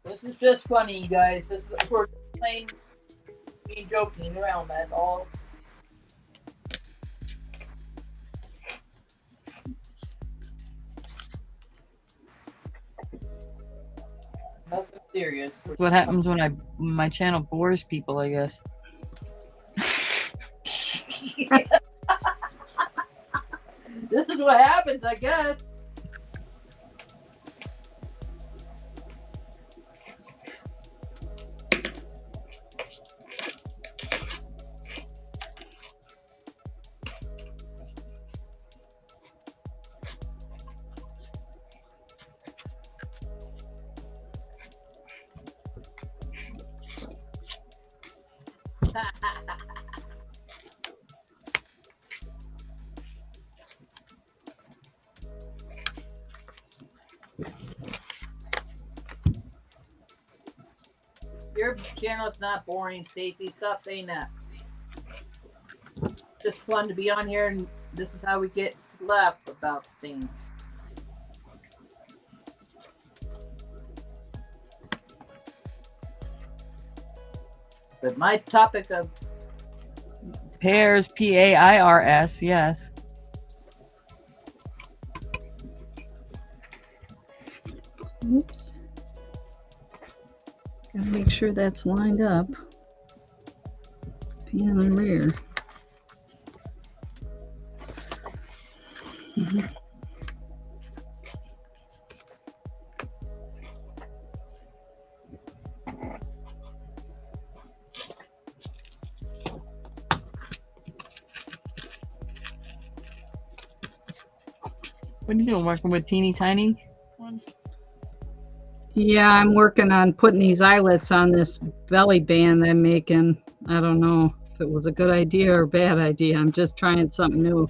This is just funny, you guys. We're playing, being joking around, that's all. Nothing serious. That's what happens when my channel bores people, I guess. This is what happens, I guess. Your channel's not boring, Stacey. Stop saying that. Just fun to be on here, and this is how we get to laugh about things. But my topic of Pairs, Pairs, yes. Oops. Gotta make sure that's lined up. Pain in the rear. What are you doing? Working with teeny tiny ones? Yeah, I'm working on putting these eyelets on this belly band I'm making. I don't know if it was a good idea or a bad idea. I'm just trying something new.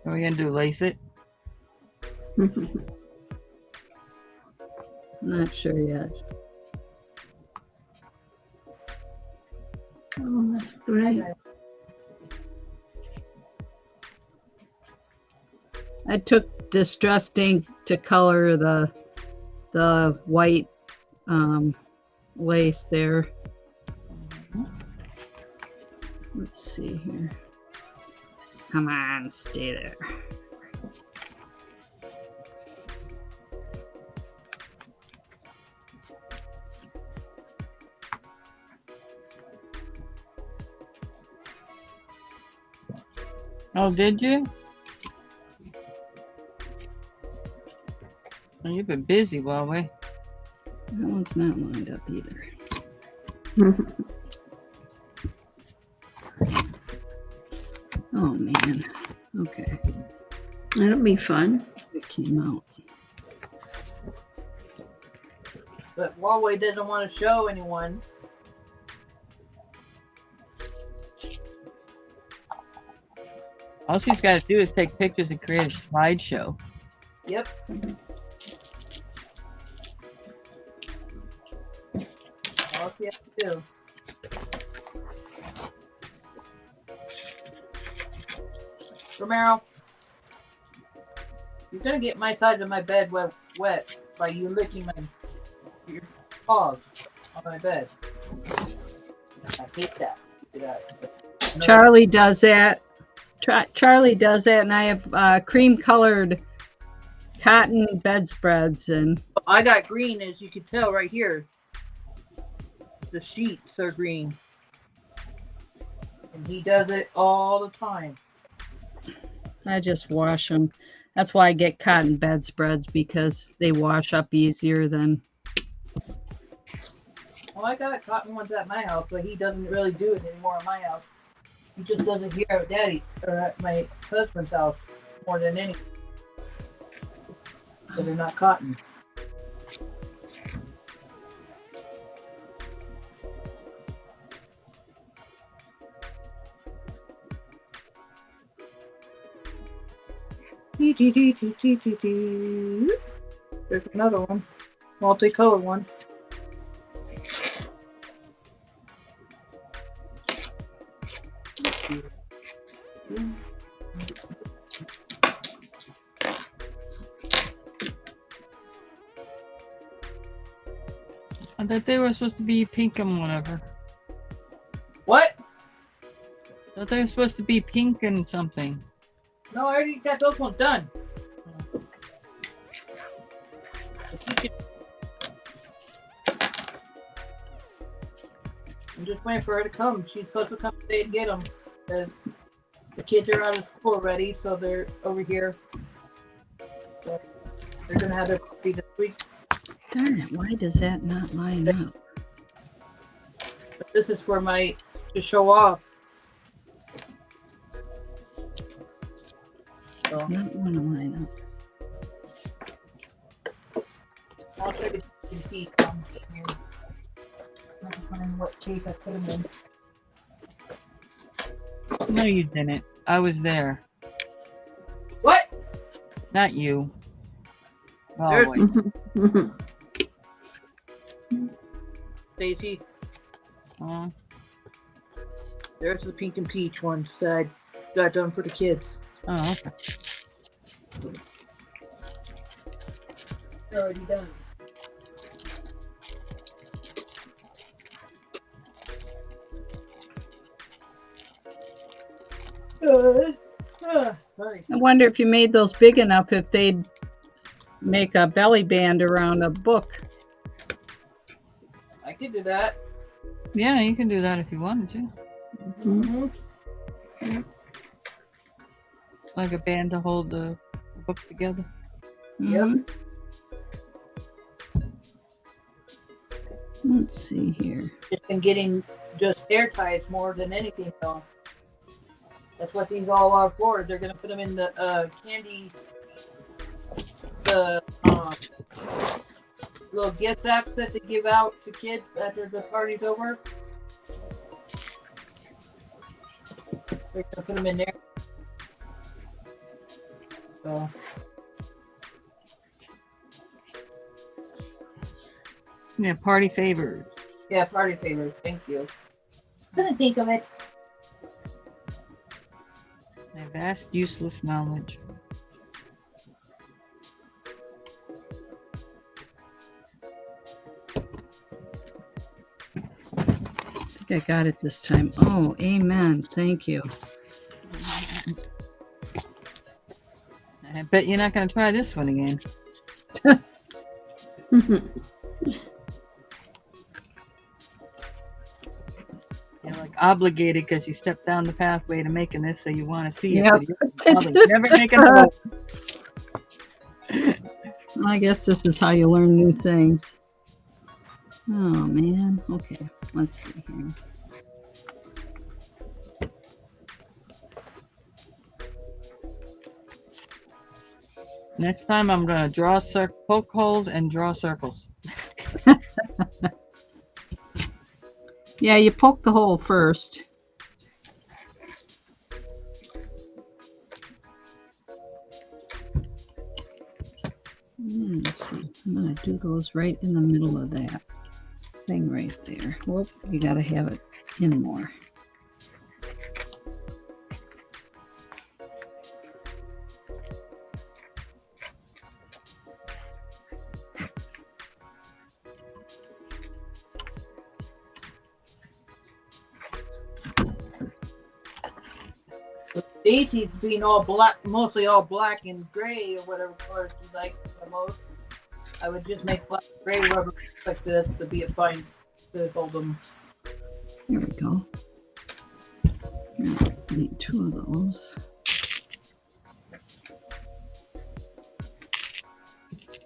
What are we gonna do? Lace it? Not sure yet. Oh, that's great. I took distressed ink to color the white lace there. Let's see here. Come on, stay there. Oh, did you? Well, you've been busy, Huawei. That one's not lined up either. Oh man. Okay. That'll be fun. It came out. But Huawei doesn't want to show anyone. All she's got to do is take pictures and create a slideshow. Yep. All she has to do. Romero, you're gonna get my side of my bed wet by you licking your paws on my bed. I hate that. No. Charlie does that. Charlie does that, and I have cream colored cotton bedspreads, and I got green, as you can tell right here. The sheets are green, and he does it all the time. I just wash them. That's why I get cotton bedspreads, because they wash up easier than. Well, I got cotton ones at my house, but he doesn't really do it anymore at my house. He just does it here at Daddy or at my husband's house more than any. So they're not cotton. There's another one, multicolored one. I thought they were supposed to be pink and whatever. What? I thought they were supposed to be pink and something. No, I already got those ones done. I'm just waiting for her to come. She's supposed to come today and get them. The kids are out of school already, so they're over here. So they're gonna have their coffee this week. Darn it! Why does that not line up? But this is for to show off. So, It's not going to line up. I'll try to see here. I can find what case I put them in. No, you didn't. I was there. What? Not you. Oh, There's- wait. Stacey, Oh, there's the pink and peach ones that I got done for the kids. oh, okay. They're already done. Sorry. I wonder if you made those big enough, if they'd make a belly band around a book. I could do that. Yeah, you can do that if you wanted to. Mm-hmm. Like a band to hold the book together. Yep. Mhm. Let's see here. Just been getting just hair ties more than anything though. That's what these all are for. They're gonna put them in the candy, the little gift sacks that they give out to kids after the party's over. They're gonna put them in there. So Yeah, party favors. Yeah, party favors. Thank you. Couldn't think of it. My vast useless knowledge. I think I got it this time. Oh, amen. Thank you. I bet you're not going to try this one again. You're like obligated because you stepped down the pathway to making this, so you want to see it. Yep. But you're probably never make another one. I guess this is how you learn new things. Oh, man. Okay, let's see here. Next time I'm going to draw poke holes and draw circles. Yeah, you poke the hole first. Let's see. I'm going to do those right in the middle of that thing right there. Whoop, you got to have it in more. Stacey's being all black, mostly all black and gray or whatever color she likes the most. I would just make black and gray rubber like this to be a fine to hold them. Here we go. I need 2 of those.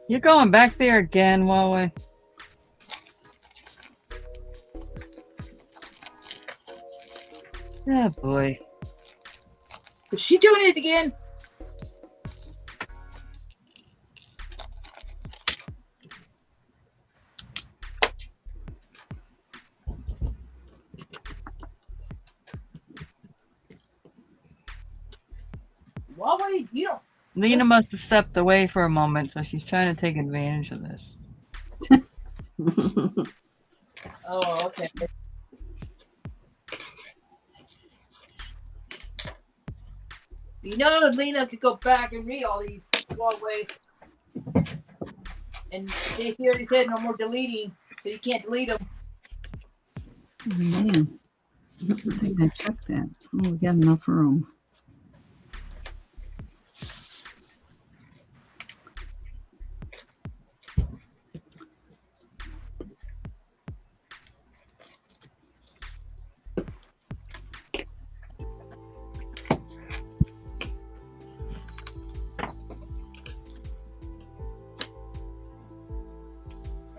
You're going back there again, Huawei. Oh boy. Is she doing it again? Huawei, you don't. Lena must have stepped away for a moment, so she's trying to take advantage of this. Oh, okay. You know, Lena could go back and read all these Huawei. And they already said no more deleting, so you can't delete them. Oh, man. I think I checked that. Oh, we got enough room.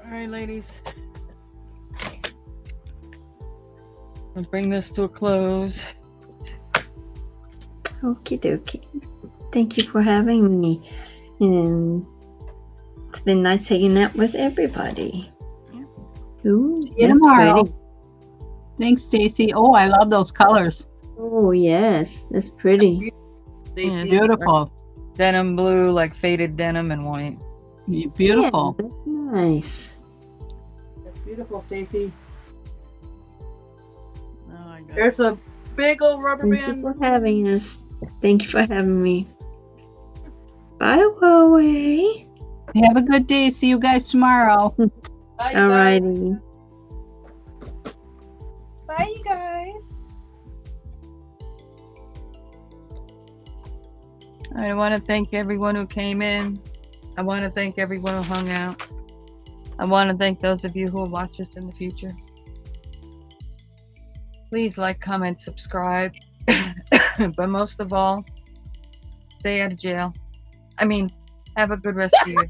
All right, ladies. I'll bring this to a close. Okie dokie. Thank you for having me. And it's been nice hanging out with everybody. Ooh, See you that's tomorrow. pretty. Thanks, Stacey. Oh, I love those colors. Oh, yes. That's pretty. Yeah, Beautiful. Denim blue, like faded denim and white. Beautiful. Yeah, that's nice. That's beautiful, Stacey. Oh my god. There's a big old rubber Thank band. you for having us. Thank you for having me. Bye, Huawei. Have a good day. See you guys tomorrow. Bye, All righty. Bye, you guys. I want to thank everyone who came in. I want to thank everyone who hung out. I want to thank those of you who will watch this in the future. Please like, comment, subscribe. But most of all, stay out of jail. I mean, have a good rest of your